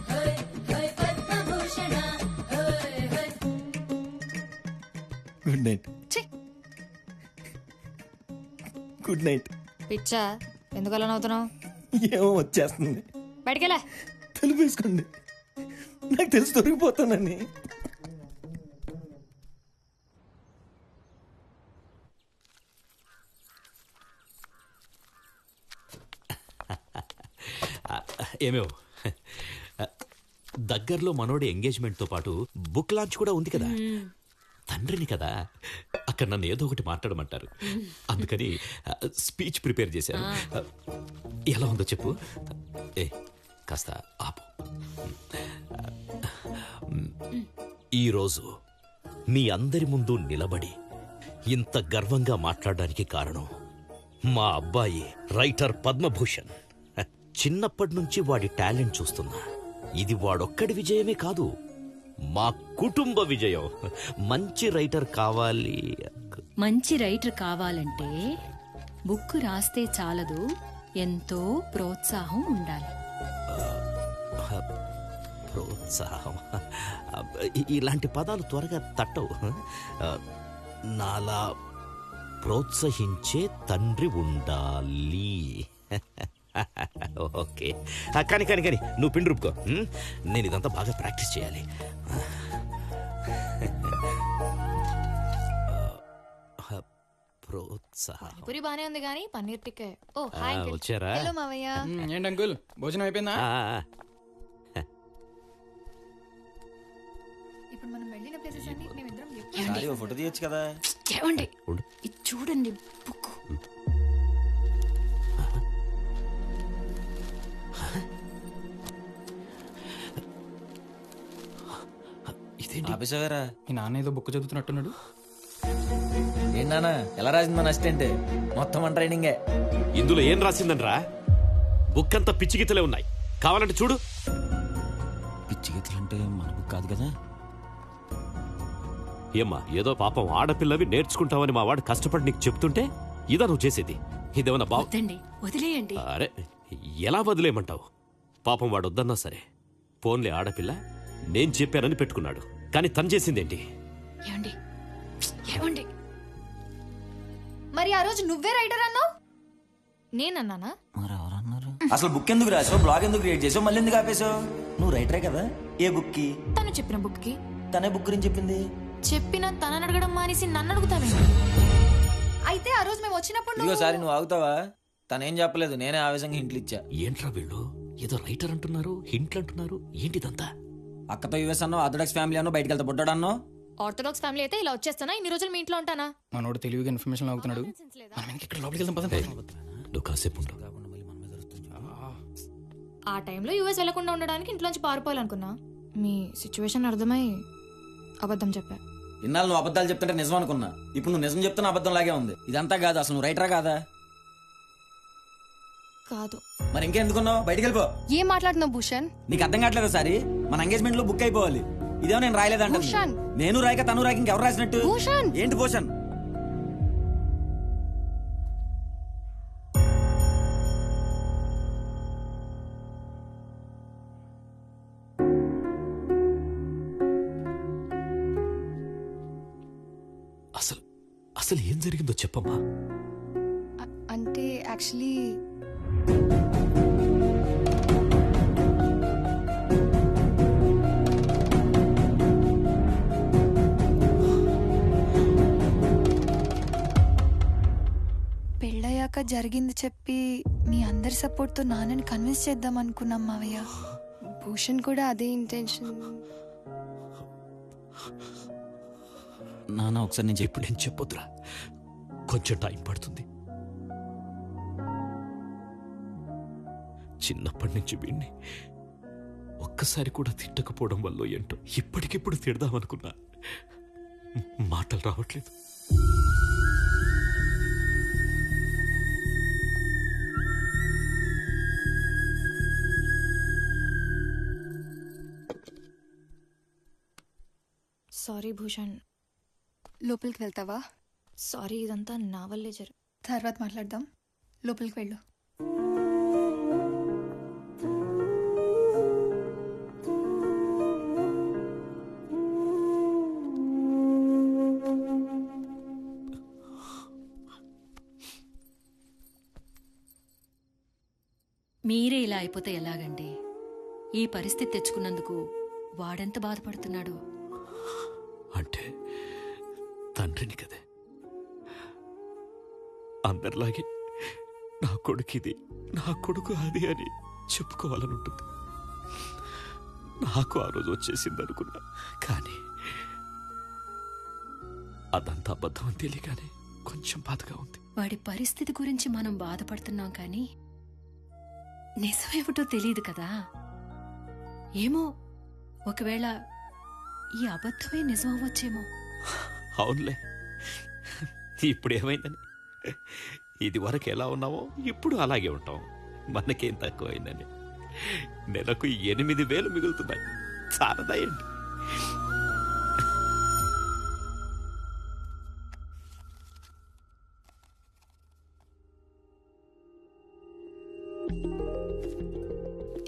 Speaker 3: హోయ్ హోయ్ పద్మభూషణ హోయ్ హోయ్.
Speaker 4: Good night. Good night.
Speaker 15: పిచ్చా, ఎందుకు అలా నవ్వుతున్నావు?
Speaker 4: ఏమో వచ్చేస్తుంది.
Speaker 15: బయటికెళ్ళా.
Speaker 4: తెలిపేసుకోండి, నాకు తెలిసి దొరికిపోతానని.
Speaker 10: ఏమేవ్, దగ్గరలో మనోడి ఎంగేజ్మెంట్తో పాటు బుక్ లాంచ్ కూడా ఉంది కదా. తండ్రిని కదా, అక్కడ నన్ను ఏదో ఒకటి మాట్లాడమంటారు. అందుకని స్పీచ్ ప్రిపేర్ చేశాను. ఎలా ఉందో చెప్పు. ఏ కాస్త ఆపు. ఈరోజు మీ అందరి ముందు నిలబడి ఇంత గర్వంగా మాట్లాడడానికి కారణం మా అబ్బాయి రైటర్ పద్మభూషణ్. చిన్నప్పటి నుంచి వాడి టాలెంట్ చూస్తున్నా. ఇది వాడొక్కడి విజయమే కాదు, మా కుటుంబ విజయం. మంచి రైటర్ కావాలి.
Speaker 1: మంచి రైటర్ కావాలంటే బుక్ రాస్తే చాలదు, ఎంతో ప్రోత్సాహం ఉండాలి.
Speaker 10: ప్రోత్సాహం, ఇలాంటి పదాలు త్వరగా తట్టవు. నాలా ప్రోత్సహించే తండ్రి ఉండాలి. ఓకే, కానీ కానీ కానీ నువ్వు పిండి రూపుకో. నేను ఇదంతా బాగా ప్రాక్టీస్ చేయాలి. ప్రోత్సాహం.
Speaker 15: పూరి బానే ఉంది కానీ పన్నీర్ టిక్కే. ఓ హాయ్ అంకుల్.
Speaker 10: వచ్చారా?
Speaker 15: హలో మావయ్య.
Speaker 6: ఏంటి అంకుల్, భోజనం అయిపోయిందా?
Speaker 16: ఇప్పుడు మనం వెళ్ళిన ప్లేసెస్ అన్ని మేమిద్దరం
Speaker 4: సారీ, ఓ ఫోటో తీయొచ్చు కదా.
Speaker 1: ఏమండి ఇది చూడండి బుక్.
Speaker 4: ఆపేసావారా?
Speaker 6: మీ నాన్న ఏదో బుక్ చదువుతున్నట్టున్నాడు.
Speaker 4: ఏంటన్నా ఎలా రాసింది మన అసిస్టెంట్? మొత్తం మన ట్రైనింగే.
Speaker 10: ఇందులో ఏం రాసిందనరా? బుక్ అంతా పిచ్చి గీతలే ఉన్నాయి, కావాలంటే చూడు.
Speaker 4: పిచ్చి గీతలంటే మన బుక్ కాదు కదా.
Speaker 10: ఏమ్మా, ఏదో పాపం ఆడపిల్లవి నేర్చుకుంటావని మా వాడు కష్టపడి నీకు చెప్తుంటే ఇదా నువ్వు చేసేది? ఇదేమన్నా
Speaker 1: వద్దండి, వదిలేయండి.
Speaker 10: అరే ఎలా వదిలేయమంటావు? పాపం వాడు వద్దన్నా సరే, పోన్లే ఆడపిల్ల, నేను చెప్పానని పెట్టుకున్నాడు. కానీ తను చేసిందేంటి?
Speaker 1: ఏమండి ఏమండి,
Speaker 16: మరి ఆ రోజు నువ్వే రైటర్ అన్నావు.
Speaker 15: నేనన్నానా?
Speaker 4: మరి ఎవరన్నారు? అసలు బుక్ ఎందుకు రాసావు? బ్లాగ్ ఎందుకు క్రియేట్ చేసావు? మళ్ళీ ఎందుకు ఆపేసావు? నువ్వు రైటరే కదా. ఏ బుక్ కి?
Speaker 15: తను చెప్పిన బుక్ కి.
Speaker 4: తనే బుక్ గురించి చెప్పింది.
Speaker 15: చెప్పిన తనని అడగడం మానేసి నన్ను అడుగుతావేంటి?
Speaker 16: అయితే ఆ రోజు మేము వచ్చినప్పుడు
Speaker 4: ఇదిగో సారి నువ్వు ఆగుతావా? తనేం చెప్పలేదు, నేనే ఆవేశంగా హింట్లు ఇచ్చా.
Speaker 10: ఏంట్రా వీళ్ళు ఏదో రైటర్ అంటున్నారు, హింట్లు అంటున్నారు, ఏంటిదంతా?
Speaker 4: అక్కతో యుఎస్ అన్నో, ఆర్థోడాక్స్ ఫ్యామిలీ అన్నో, బయటకు వెళ్తా బొడ్డాడు అన్నో.
Speaker 15: ఆర్థోడాక్స్ ఫ్యామిలీ అయితే ఇలా వచ్చేస్తానా? ఇన్ని రోజులు మీ ఇంట్లో ఉంటానా?
Speaker 6: మనోడు తెలివిగా ఇన్ఫర్మేషన్ అవుతున్నాడు. మనం ఇక్కడ లోపలికి వెళ్దాం పదండి.
Speaker 10: నువ్వు కాసేపు ఉండు.
Speaker 15: ఆ టైంలో యూఎస్ వెళ్లకుండా ఉండడానికి ఇంట్లోంచి పారిపోవాలనుకున్నా. మీ సిచ్యువేషన్ అర్థమై అబద్ధం చెప్పా.
Speaker 4: ఇన్నాళ్ళు నువ్వు అబద్ధాలు చెప్తుంటే నిజం అనుకున్నా. ఇప్పుడు నువ్వు నిజం చెప్తున్న అబద్ధం లాగే ఉంది. ఇదంతా కాదు, అసలు నువ్వు రైటరా కాదా?
Speaker 15: కాదు.
Speaker 4: మరి ఇంకెందుకున్నావు? బయటికి వెళ్ళిపో.
Speaker 15: ఏం మాట్లాడుతున్నావు భూషణ్?
Speaker 4: నీకు అర్థం కావట్లేదు సారీ. మన ఎంగేజ్మెంట్ లో బుక్ అయిపోవాలి. ఇదేమో నేను రాయలేదంట.
Speaker 15: భూషణ్.
Speaker 4: నేను రాయక తను రాయక ఇంకెవరు రాసినట్టు?
Speaker 15: భూషణ్.
Speaker 4: ఏంటి భూషణ్?
Speaker 10: అసలు ఏం జరిగిందో చెప్పమ్మా.
Speaker 16: అంటే యాక్చువల్లీ పెళ్ళయ్యాక జరిగింది చెప్పి మీ అందరి సపోర్ట్తో నాన్నని కన్విన్స్ చేద్దాం అనుకున్నాం మావయ్య. భూషణ్ కూడా అదే ఇంటెన్షన్.
Speaker 4: నాన్న ఒకసారి నేను
Speaker 10: ఇప్పుడు నేను చెప్పొద్దురా, కొంచెం టైం పడుతుంది. చిన్నప్పటి నుంచి వీణ్ణి ఒక్కసారి కూడా తిట్టకపోవడం వల్ల ఏంటో ఇప్పటికిప్పుడు తిడదామనుకున్నా మాటలు రావట్లేదు.
Speaker 15: సారీ భూషణ్.
Speaker 16: లోపలికి వెళ్తావా?
Speaker 15: సారీ, ఇదంతా నా వల్లే
Speaker 16: తర్వాత మాట్లాడదాం. లోపలికి వెళ్ళు.
Speaker 1: మీరే ఇలా అయిపోతే ఎలాగండి? ఈ పరిస్థితి తెచ్చుకున్నందుకు వాడెంత బాధపడుతున్నాడు.
Speaker 10: అంటే తండ్రిని కదే, అందరిలాగే నా కొడుకు ఇది, నా కొడుకు అది అని చెప్పుకోవాలని ఉంటుంది. నాకు ఆ రోజు వచ్చేసింది అనుకున్నా, కానీ అదంతా అబద్ధం అని తెలియగానే కొంచెం బాధగా ఉంది.
Speaker 1: వాడి పరిస్థితి గురించి మనం బాధపడుతున్నాం, కానీ నిజమేమిటో తెలియదు కదా. ఏమో, ఒకవేళ ఈ అబద్ధమే నిజం అవ్వచ్చేమో.
Speaker 10: అవునులే, ఇప్పుడు ఏమైందని? ఇది వరకు ఎలా ఉన్నామో ఇప్పుడు అలాగే ఉంటాం. మనకేం తక్కువైందని? నెలకు 8,000 మిగులుతున్నాయి. చాలదాయండి.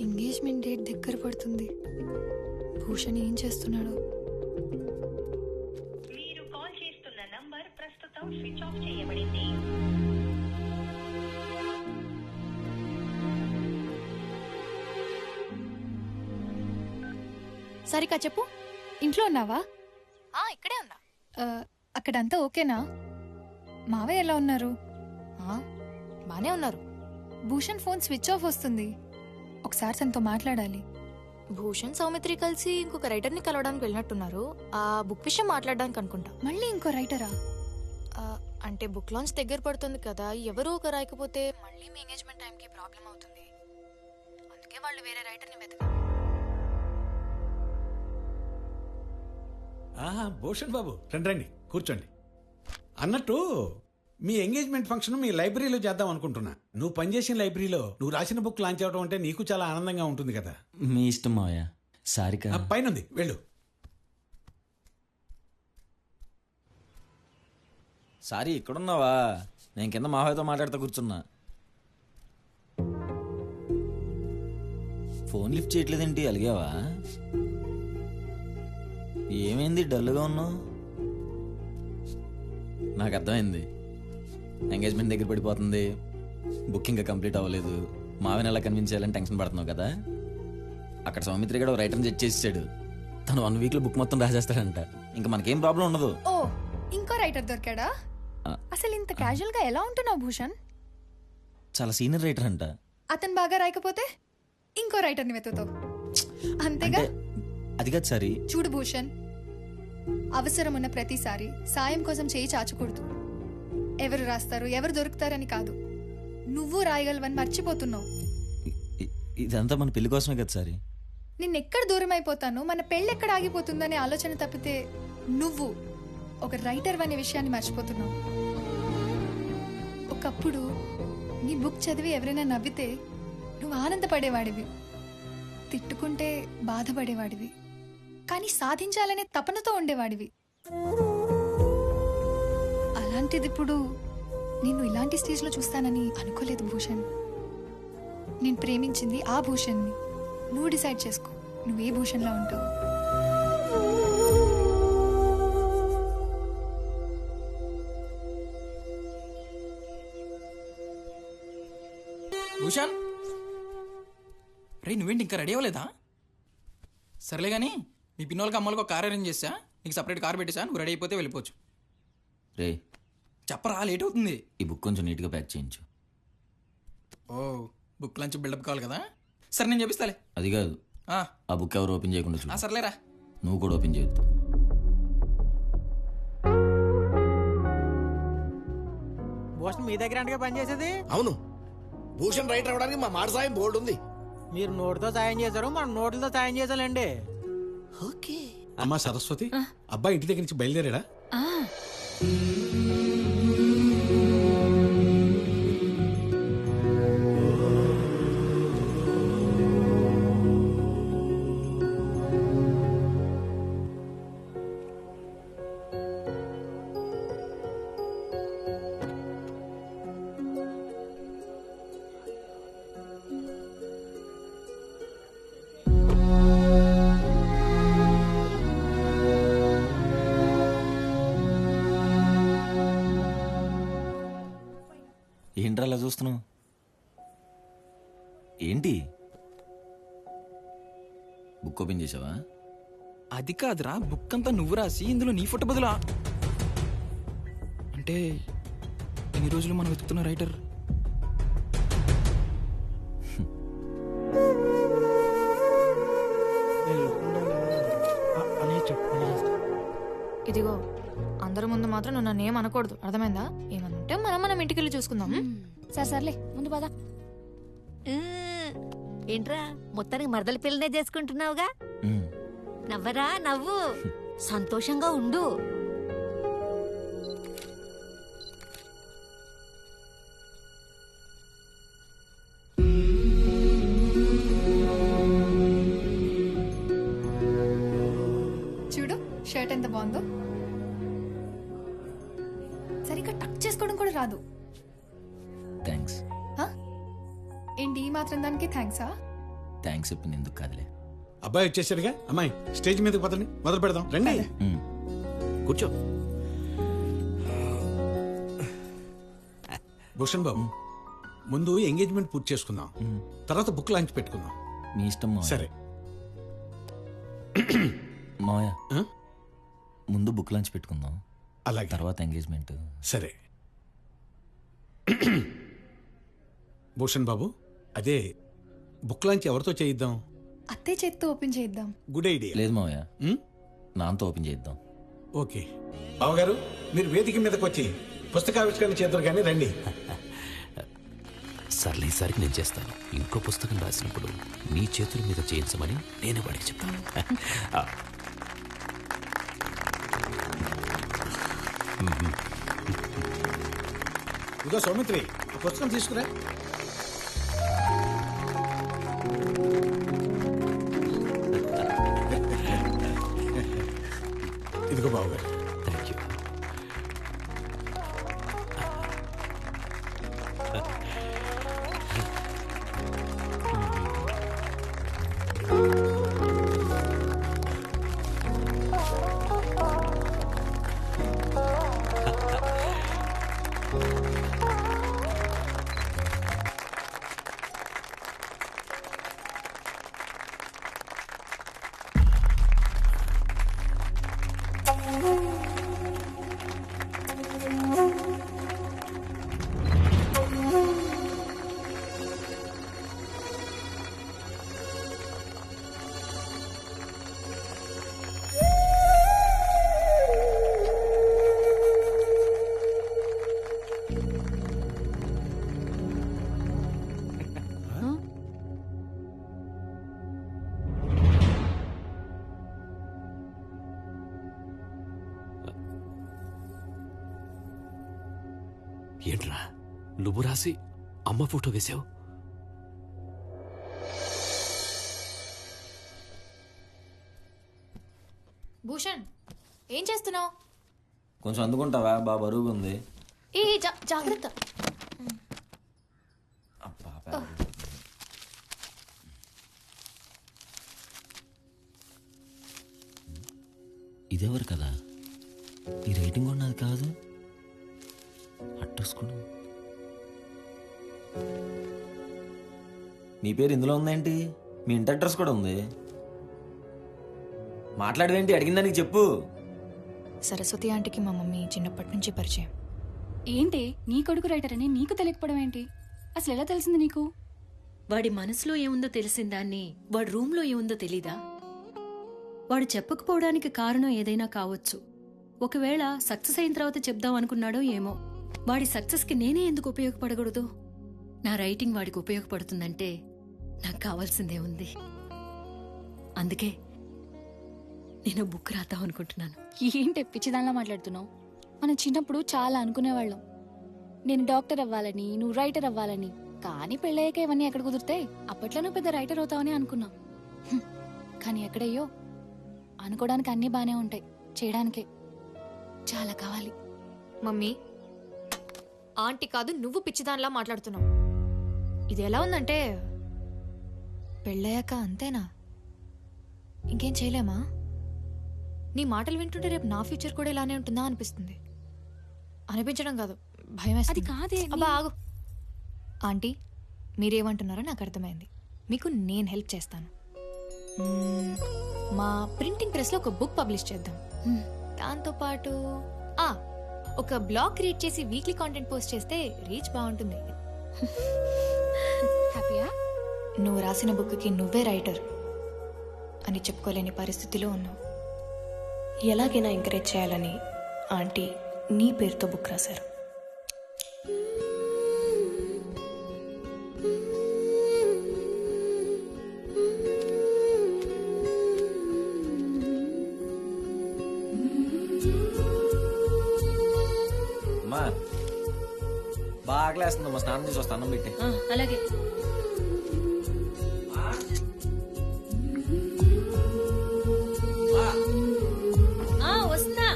Speaker 16: ఎంగేజ్మెంట్ డేట్ దగ్గర పడుతుంది. భూషణ్ ఏం చేస్తున్నాడు?
Speaker 3: మీరు కాల్ చేస్తున్న నంబర్ ప్రస్తుతం స్విచ్ ఆఫ్ చేయబడింది.
Speaker 15: సరికా చెప్పు.
Speaker 16: ఇంట్లో ఉన్నావా?
Speaker 15: ఇక్కడే ఉన్నా.
Speaker 16: అక్కడంతా ఓకేనా? మావయ్య ఎలా ఉన్నారు?
Speaker 15: బానే ఉన్నారు.
Speaker 16: భూషణ్ ఫోన్ స్విచ్ ఆఫ్ వస్తుంది. ఒకసారి తనతో మాట్లాడాలి.
Speaker 15: భూషణ్ సౌమిత్రి కలిసి ఇంకొక రైటర్ని కలవడానికి వెళ్ళినట్టున్నారు. ఆ బుక్ విషయం మాట్లాడడానికి అనుకుంటా.
Speaker 16: మళ్ళీ ఇంకో రైటరా?
Speaker 15: అంటే బుక్ లాంచ్ దగ్గర పడుతుంది కదా, ఎవరో ఒక రాయకపోతే మళ్ళీ మీ ఎంగేజ్మెంట్ టైంకి ప్రాబ్లం అవుతుంది. అందుకే వాళ్ళు వేరే రైటర్ని వెతకారు.
Speaker 14: భూషణ్ బాబు రండి రండి, కూర్చోండి. అన్నట్టు మీ ఎంగేజ్మెంట్ ఫంక్షన్ మీ లైబ్రరీలో చేద్దాం అనుకుంటున్నా. నువ్వు పనిచేసిన లైబ్రరీలో నువ్వు రాసిన బుక్ లాంచ్ అవడం అంటే నీకు చాలా ఆనందంగా ఉంటుంది కదా.
Speaker 4: మీ ఇష్టం మావయ్య. సారిక
Speaker 14: పైనుంది, వెళ్ళు.
Speaker 4: సారీ, ఇక్కడున్నావా? నేను కింద మావయ్యతో మాట్లాడుతూ కూర్చున్నా. ఫోన్ లిఫ్ట్ చేయట్లేదేంటి? అలిగావా? ఏమైంది డల్గా ఉన్నావు? నాకు అర్థమైంది. ఎంగేజ్మెంట్ దగ్గర పడిపోతుంది, బుక్ ఇంకా కంప్లీట్ అవ్వలేదు, మావిని ఎలా కన్విన్స్ చేయాలని టెన్షన్ పడుతున్నావు కదా. అక్కడ సౌమిత్రి గడ రైటర్ని జడ్జ్ చేసాడు. తను 1 వీక్లో బుక్ మొత్తం రాసేస్తాడంట. ఇంకా మనకేం ప్రాబ్లం ఉండదు.
Speaker 16: ఓ, ఇంకో రైటర్ దొరికాడా? అసలు ఇంత క్యాజువల్ గా ఎలా ఉంటున్నావు భూషణ్?
Speaker 4: చాలా సీనియర్ రైటర్ అంట.
Speaker 16: అతను బాగా రాయకపోతే ఇంకో రైటర్ని వెతుకుతావు అంతేగా?
Speaker 4: అది కాదు సారీ.
Speaker 16: చూడు భూషణ్, అవసరం ఉన్న ప్రతిసారి సాయం కోసం చేయి చాచకూడదు. ఎవరు రాస్తారు, ఎవరు దొరుకుతారని కాదు, నువ్వు రాయగలవని మర్చిపోతున్నావు.
Speaker 4: ఇదంతా మన పెళ్లి కోసమే కదా సారీ.
Speaker 16: నిన్నెక్కడ దూరం అయిపోతాను, మన పెళ్ళెక్కడ ఆగిపోతుందనే ఆలోచన తప్పితే నువ్వు ఒక రైటర్ అనే విషయాన్ని మర్చిపోతున్నావు. ఒకప్పుడు నీ బుక్ చదివి ఎవరైనా నవ్వితే నువ్వు ఆనందపడేవాడివి, తిట్టుకుంటే బాధపడేవాడివి, కానీ సాధించాలనే తపనతో ఉండేవాడివి. అలాంటిది ఇప్పుడు నేను ఇలాంటి స్టేజ్లో చూస్తానని అనుకోలేదు భూషణ్. నేను ప్రేమించింది ఆ భూషణ్ని. నువ్వు డిసైడ్ చేసుకో నువ్వే భూషణ్లా ఉంటావు.
Speaker 6: భూషణ్ రే, నువ్వేంటి ఇంకా రెడీ అవ్వలేదా? సర్లే కానీ మీ పిన్నోళ్ళకి అమ్మలకు ఒక కార్ అరేంజ్ చేసా, నీకు సపరేట్ కార్ పెట్టేసా, నువ్వు రెడీ అయిపోతే వెళ్ళిపోవచ్చు.
Speaker 4: రే
Speaker 6: చెప్పరా, లేట్ అవుతుంది.
Speaker 4: ఈ బుక్ కొంచెం నీట్గా ప్యాక్ చేయించు.
Speaker 6: ఓ, బుక్ లంచ్ బిల్డప్ కావాలి కదా. సరే నేను చెప్పిస్తాలే.
Speaker 4: అది కాదు, ఆ బుక్ ఎవరు ఓపెన్ చేయకుండా చూడు.
Speaker 6: సర్లేరా.
Speaker 4: నువ్వు కూడా ఓపెన్ చేయొద్దు.
Speaker 8: భూషణ్ మీ దగ్గర అంటగా పనిచేసేది?
Speaker 5: అవును, భూషణ్ రైటర్ అవడానికి మా మాట సాయం బోర్డు ఉంది.
Speaker 8: మీరు నోటితో సాయం చేశారు, మనం నోట్లతో సాయం చేసాలండి.
Speaker 5: ఓకే.
Speaker 14: అమ్మా సరస్వతి, అబ్బాయి ఇంటి దగ్గర నుంచి బయలుదేరాడా?
Speaker 4: ఏంట్రా అలా చూస్తున్నావు? ఏంటి బుక్ ఓపెన్ చేసావా?
Speaker 6: అది కాదురా, బుక్ అంతా నువ్వు రాసి ఇందులో నీ ఫోటో బదులా. అంటే ఎన్ని రోజులు మనం వెతుకుతున్న రైటర్.
Speaker 15: ఇదిగో, అందరి ముందు మాత్రం నువ్వు నన్ను ఏం అనకూడదు, అర్థమైందా? ఏమనుంటే మనం ఇంటికి వెళ్ళి చూసుకుందాం.
Speaker 20: సర్లే ముందు పద.
Speaker 2: ఏంట్రా మొత్తానికి మరదల పిల్లనే చేసుకుంటున్నావుగా? నవ్వరా, నవ్వు, సంతోషంగా ఉండు.
Speaker 16: చూడు షర్ట్ ఎంత బాగుందో. సరిగ్గా టక్ చేసుకోవడం కూడా రాదు.
Speaker 4: థ్యాంక్స్.
Speaker 16: ఏంటి ఈ మాత్రం దానికి థ్యాంక్సా?
Speaker 4: థ్యాంక్స్ చెప్పింది ఎందుకు కాదులే.
Speaker 14: అబ్బాయి వచ్చేసాడుగా, అమ్మాయి స్టేజ్ మీదకి పదండి, మొదలు పెడదాం రండి.
Speaker 10: కూర్చో.
Speaker 14: భూషణ్ బాబు, ముందు ఎంగేజ్మెంట్ పూర్తి చేసుకుందాం, తర్వాత బుక్ లాంచ్ పెట్టుకుందాం.
Speaker 4: మీ ఇష్టం మావయ్య.
Speaker 14: సరే
Speaker 4: మావయ్య, ముందు బుక్ లాంచ్ పెట్టుకుందాం,
Speaker 14: అలాగే
Speaker 4: తర్వాత ఎంగేజ్మెంట్.
Speaker 14: సరే. భూషణ్ బాబు, అదే బుక్ లాంచ్ ఎవరితో చేయిద్దాం?
Speaker 16: అత్తయ్య చేత్తో ఓపెన్ చేద్దాం.
Speaker 14: Good idea.
Speaker 4: లేదు మావయ్య, నాన్నతో ఓపెన్ చేద్దాం.
Speaker 14: ఓకే బావగారు, మీరు వేదిక మీదకి వచ్చి పుస్తకావిష్కరణ చేద్దరు కానీ రండి.
Speaker 10: సర్లే, ఈసారికి నేను చేస్తాను. ఇంకో పుస్తకం రాసినప్పుడు నీ చేతుల మీద చేయించమని నేనే వాడికి చెప్తాను.
Speaker 14: ఇదో సౌమిత్రి, ఆ పుస్తకం తీసుకురా. ఇదిగో బావగారు.
Speaker 10: Thank you. ఏంట్రా నువ్వు రాసి అమ్మ ఫోటో వేసావు?
Speaker 15: భూషణ్ ఏం చేస్తున్నావు?
Speaker 4: కొంచెం అందుకుంటావా? బాగా బరువుగా ఉంది.
Speaker 15: ఏ జాగ్రత్త.
Speaker 4: ఇదెవరు కదా? ఈ రేటింగ్ ఉన్నది కాదు. అడ్రస్ కూడా. నీ పేరు ఇందులో ఉందేంటి? మీ ఇంటి అడ్రస్ కూడా ఉంది. మాట్లాడవేంటి? అడిగిన దానికి చెప్పు.
Speaker 15: సరస్వతి ఆంటీకి మా మమ్మీ చిన్నప్పటి నుంచి పరిచయం.
Speaker 20: ఏంటి నీ కొడుకు రైటర్ అని నీకు తెలియకపోవడం ఏంటి? అసలు ఎలా తెలిసింది నీకు?
Speaker 1: వాడి మనసులో ఏముందో తెలిసిన దాన్ని వాడి రూమ్లో ఏముందో తెలీదా? వాడు చెప్పకపోవడానికి కారణం ఏదైనా కావచ్చు. ఒకవేళ సక్సెస్ అయిన తర్వాత చెప్దాం అనుకున్నాడో ఏమో. వాడి సక్సెస్కి నేనే ఎందుకు ఉపయోగపడకూడదు? నా రైటింగ్ వాడికి ఉపయోగపడుతుందంటే నాకు కావాల్సిందే ఉంది. అందుకే నేను బుక్ రాద్దాం అనుకుంటున్నాను.
Speaker 20: ఏంటి పిచ్చిదానిలా మాట్లాడుతున్నావు? మనం చిన్నప్పుడు చాలా అనుకునేవాళ్ళం. నేను డాక్టర్ అవ్వాలని, నువ్వు రైటర్ అవ్వాలని. కానీ పెళ్ళయ్యాక ఇవన్నీ ఎక్కడ కుదురుతాయి? అప్పట్లో నువ్వు పెద్ద రైటర్ అవుతావని అనుకున్నాం. కానీ ఎక్కడయ్యో. అనుకోవడానికి అన్నీ బానే ఉంటాయి, చేయడానికే చాలా కావాలి.
Speaker 15: మమ్మీ, ఆంటీ కాదు నువ్వు పిచ్చిదానిలా మాట్లాడుతున్నావు. ఇది ఎలా ఉందంటే పెళ్ళయ్యాక అంతేనా? ఇంకేం చేయలేమా? నీ మాటలు వింటుంటే రేపు నా ఫ్యూచర్ కూడా ఇలానే ఉంటుందా అనిపిస్తుంది. అనిపించడం కాదు, భయం వేస్తుంది.
Speaker 20: అది కాదే.
Speaker 15: అబ్బా ఆగు. ఆంటీ, మీరేమంటున్నారో నాకు అర్థమైంది. మీకు నేను హెల్ప్ చేస్తాను. మా ప్రింటింగ్ ప్రెస్లో ఒక బుక్ పబ్లిష్ చేద్దాం. దాంతోపాటు ఒక బ్లాగ్ క్రియేట్ చేసి వీక్లీ కాంటెంట్ పోస్ట్ చేస్తే రీచ్ బాగుంటుంది. హ్యాపీయా? నువ్వు రాసిన బుక్కి నువ్వే రైటర్ అని చెప్పుకోలేని పరిస్థితిలో ఉన్నావు. ఎలాగైనా ఎంకరేజ్ చేయాలని ఆంటీ నీ పేరుతో బుక్ రాశారు.
Speaker 4: బాగా లేస్తుందమ్మా, స్నానం చేసి వస్తాను. అన్నం పెట్టి.
Speaker 1: అలాగే. వస్తున్నా.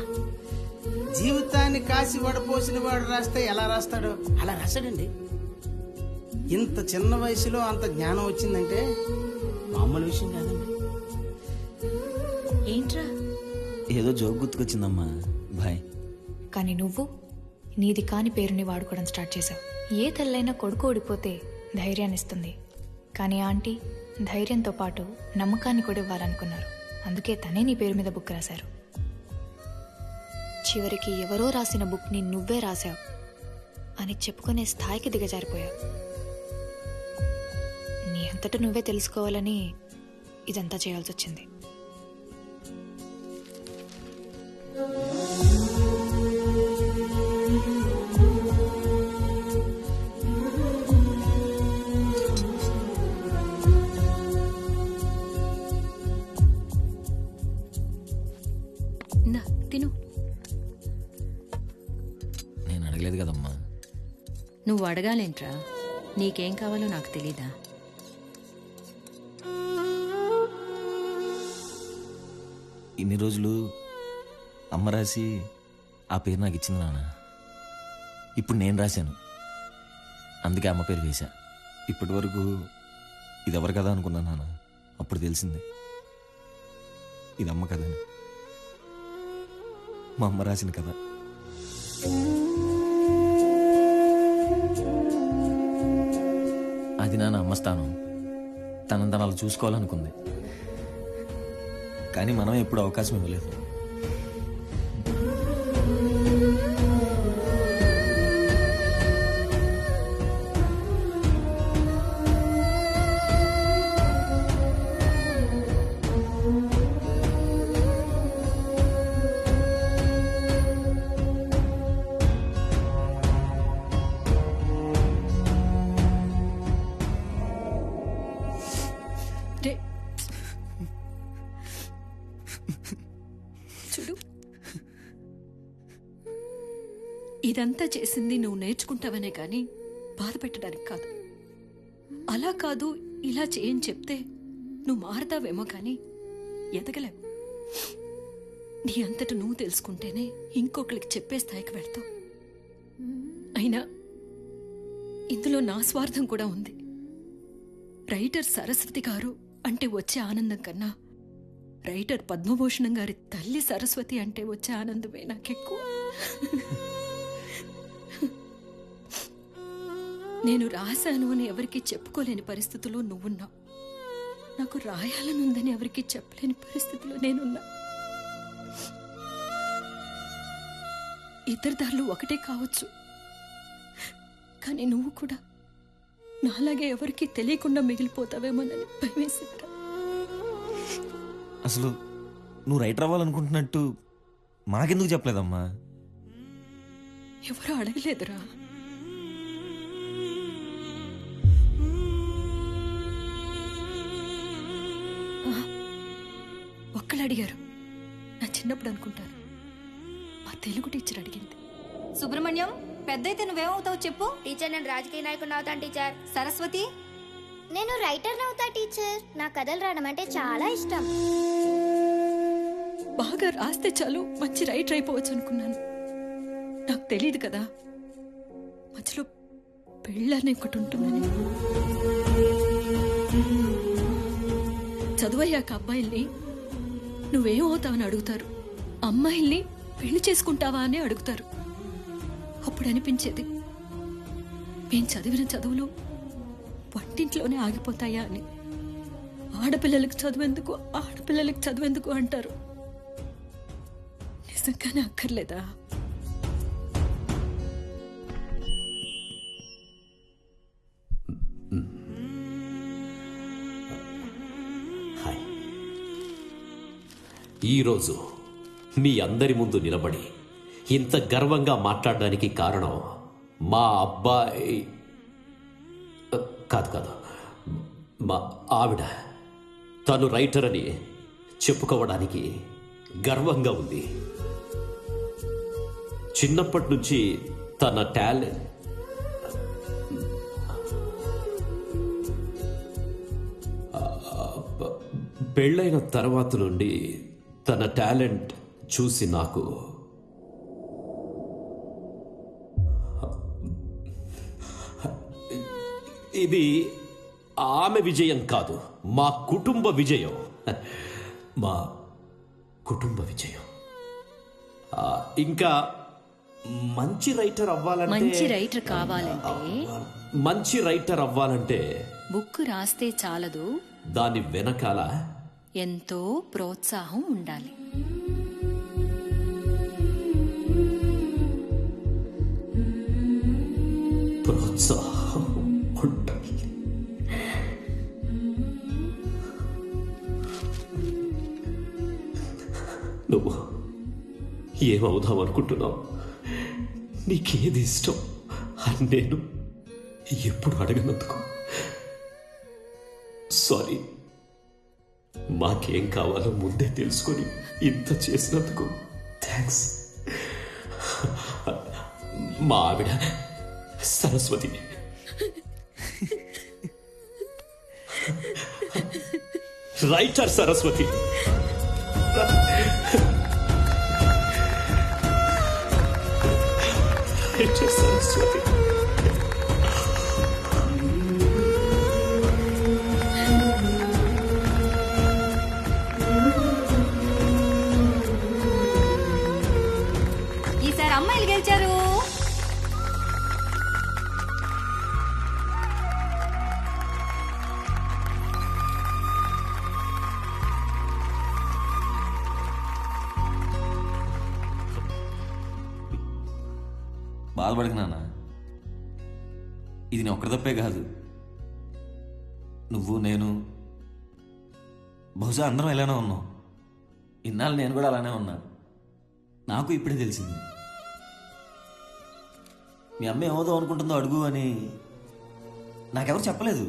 Speaker 7: జీవితాన్ని కాసి వడపోసిన వాడు రాస్తే ఎలా రాస్తాడు అలా రాశాడండి. ఇంత చిన్న వయసులో అంత జ్ఞానం వచ్చిందంటే మామూలు విషయం కాదండి.
Speaker 1: ఏంట్రా?
Speaker 4: ఏదో జోక్ గుర్తుకొచ్చిందమ్మా. బాయ్.
Speaker 15: కానీ నువ్వు నీది కాని పేరుని వాడుకోవడం స్టార్ట్ చేశావు. ఏ తల్లైనా కొడుకు ఓడిపోతే ధైర్యాన్ని ఇస్తుంది. కానీ ఆంటీ ధైర్యంతో పాటు నమ్మకాన్ని కూడా ఇవ్వాలనుకున్నారు. అందుకే తనే నీ పేరు మీద బుక్ రాశారు. చివరికి ఎవరో రాసిన బుక్ని నువ్వే రాశావు అని చెప్పుకునే స్థాయికి దిగజారిపోయావు. నీ అంతటా నువ్వే తెలుసుకోవాలని ఇదంతా చేయాల్సి వచ్చింది.
Speaker 1: తిను.
Speaker 4: నేను అడగలేదు కదమ్మా.
Speaker 1: నువ్వు అడగాలేంట్రా? నీకేం కావాలో నాకు తెలీదా?
Speaker 4: ఇన్ని రోజులు అమ్మ రాసి ఆ పేరు నాకు ఇచ్చింది నాన్న. ఇప్పుడు నేను రాశాను, అందుకే అమ్మ పేరు వేశా. ఇప్పటి వరకు ఇది ఎవరు కదా అనుకున్నాను నాన్న. అప్పుడు తెలిసింది ఇది అమ్మ కదని. మా అమ్మ రాసిన కథ. అది నాన్న అమ్మ స్థానం. తనని తను అలా చూసుకోవాలనుకుంది, కానీ మనం ఎప్పుడు అవకాశం ఇవ్వలేదు.
Speaker 1: ఇదంతా చేసింది నువ్వు నేర్చుకుంటావనే కానీ బాధ పెట్టడానికి కాదు. అలా కాదు ఇలా చేయని చెప్తే నువ్వు మారతావేమో కానీ ఎదగలేవు. నీ అంతట నువ్వు తెలుసుకుంటేనే ఇంకొకరికి చెప్పే స్థాయికి వెళ్తావు. అయినా ఇందులో నా స్వార్థం కూడా ఉంది. రైటర్ సరస్వతి గారు అంటే వచ్చే ఆనందం కన్నా రైటర్ పద్మభూషణం గారి తల్లి సరస్వతి అంటే వచ్చే ఆనందమే నాకెక్కువ. నేను రాశాను అని ఎవరికీ చెప్పుకోలేని పరిస్థితిలో నువ్వున్నావు. నాకు రాయాలనుందని ఎవరికీ చెప్పలేని పరిస్థితిలో నేనున్నా. ఇద్దరి దారులు ఒకటే కావచ్చు, కానీ నువ్వు కూడా నాలాగే ఎవరికీ తెలియకుండా మిగిలిపోతావేమోనని భయమేసిందిరా.
Speaker 4: అసలు నువ్వు రైటర్ అవ్వాలనుకుంటున్నట్టు మాకెందుకు చెప్పలేదమ్మా?
Speaker 1: ఎవరు అడగలేదురా. ఒక్కళ్ళు అడిగారు, నా చిన్నప్పుడు అనుకుంటాను. మా తెలుగు టీచర్ అడిగింది.
Speaker 13: సుబ్రహ్మణ్యం, పెద్దయితే నువ్వేమవుతావు చెప్పు. టీచర్, నేను రాజకీయ నాయకుడిని అవుతాను టీచర్. సరస్వతి,
Speaker 22: నేను రైటర్ అవుతా టీచర్. నా కథలు రాయడం అంటే చాలా ఇష్టం.
Speaker 1: బాగా రాస్తే చాలు మంచి రైటర్ అయిపోవచ్చు అనుకున్నాను. నాకు తెలియదు కదా మధ్యలో పెళ్ళని ఒకటి ఉంటుందని. చదువయ్యాక అబ్బాయిల్ని నువ్వేమవుతావని అడుగుతారు, అమ్మాయిల్ని పెళ్లి చేసుకుంటావా అని అడుగుతారు. అప్పుడు అనిపించేది మేం చదివిన చదువులు వంటింట్లోనే ఆగిపోతాయా అని. ఆడపిల్లలకు చదువెందుకు అంటారు. నిజంగానే అక్కర్లేదా?
Speaker 10: ఈరోజు మీ అందరి ముందు నిలబడి ఇంత గర్వంగా మాట్లాడడానికి కారణం మా అబ్బాయి కాదు, మా ఆవిడ. తను రైటర్ అని చెప్పుకోవడానికి గర్వంగా ఉంది. చిన్నప్పటి నుంచి తన టాలెంట్ పెళ్ళైన తర్వాత నుండి తన టాలెంట్ చూసి నాకు ఇది ఆమె విజయం కాదు, మా కుటుంబ విజయం. మా కుటుంబ విజయం. ఇంకా మంచి రైటర్ అవ్వాలంటే, మంచి రైటర్ అవ్వాలంటే
Speaker 1: బుక్ రాస్తే చాలదు,
Speaker 10: దాని వెనకాల
Speaker 1: ఎంతో ప్రోత్సాహం ఉండాలి.
Speaker 10: ప్రోత్సాహం ఉండాలి. నువ్వు ఏమవుదాం అనుకుంటున్నావు? నీకేది ఇష్టం అని నేను ఎప్పుడు అడగనందుకు సారీ. మాకేం కావాలో ముందే తెలుసుకొని ఇంత చేసినందుకు థ్యాంక్స్. మా ఆవిడ సరస్వతి. రైటర్ సరస్వతి. రైటర్ సరస్వతి.
Speaker 13: ఈసారి అమ్మాయిలు గెలిచారు.
Speaker 4: బాధపడకు నాన్న, ఇది నీ ఒక్కరి తప్పే కాదు. నువ్వు, నేను, బహుశా అందరం ఇలానే ఉన్నాం. ఇన్నాళ్ళు నేను కూడా అలానే ఉన్నా. నాకు ఇప్పుడే తెలిసింది మీ అమ్మ ఏమవుదాం అనుకుంటుందో అడుగు అని. నాకెవరు చెప్పలేదు.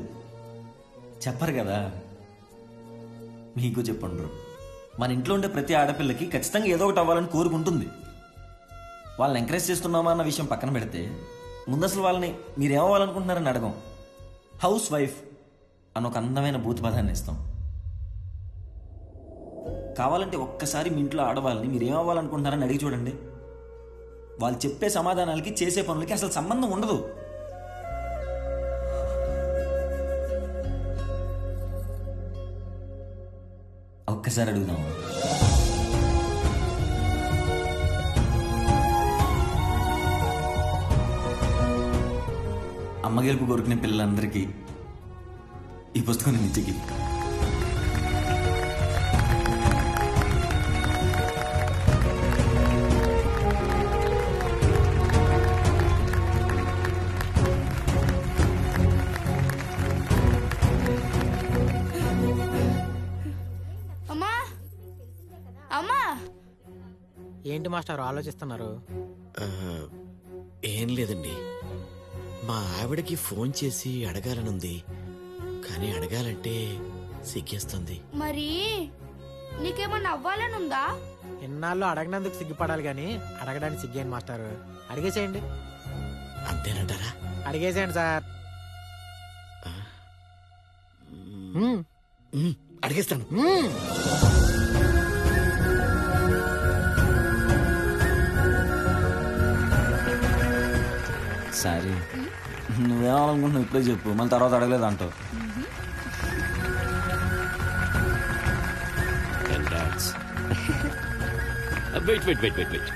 Speaker 4: చెప్పరు కదా, మీకు చెప్పండ్రు. మన ఇంట్లో ఉండే ప్రతి ఆడపిల్లకి ఖచ్చితంగా ఏదో ఒకటి అవ్వాలని కోరుకుంటుంది. వాళ్ళని ఎంకరేజ్ చేస్తున్నామా అన్న విషయం పక్కన పెడితే ముందు అసలు వాళ్ళని మీరేమవ్వాలనుకుంటున్నారని అడగం. హౌస్ వైఫ్ అని ఒక అందమైన భూత పదాన్ని ఇస్తాం. కావాలంటే ఒక్కసారి మీ ఇంట్లో ఆడవాళ్ళని మీరేమవ్వాలనుకుంటున్నారని అడిగి చూడండి. వాళ్ళు చెప్పే సమాధానాలకి చేసే పనులకి అసలు సంబంధం ఉండదు. ఒక్కసారి అడుగుదాం. అమ్మ గెలుపు కోరుకునే పిల్లలందరికీ ఈ పుస్తకం నేను ఇచ్చే గిఫ్ట్.
Speaker 13: అమ్మా అమ్మా
Speaker 8: ఏంటి మాస్టర్ ఆలోచిస్తున్నారు?
Speaker 5: ఏం లేదండి, మా ఆవిడకి ఫోన్ చేసి అడగాలనుంది, కానీ అడగాలంటే సిగ్గేస్తుంది.
Speaker 13: మరి నీకేమన్నా అవ్వాలనుందా?
Speaker 8: ఇన్నాళ్ళు అడగనందుకు సిగ్గుపడాలి కానీ అడగడానికి సిగ్గేయండి మాస్టర్. అడిగేసేయండి.
Speaker 5: అంతేనంటారా?
Speaker 8: అడిగేసేయండి సార్.
Speaker 5: అడిగేస్తాను.
Speaker 4: సరే, నువ్వేమనుకుంటున్నావు ఇప్పుడే చెప్పు, మళ్ళీ తర్వాత అడగలేదు అంటావు.
Speaker 10: Wait wait wait wait wait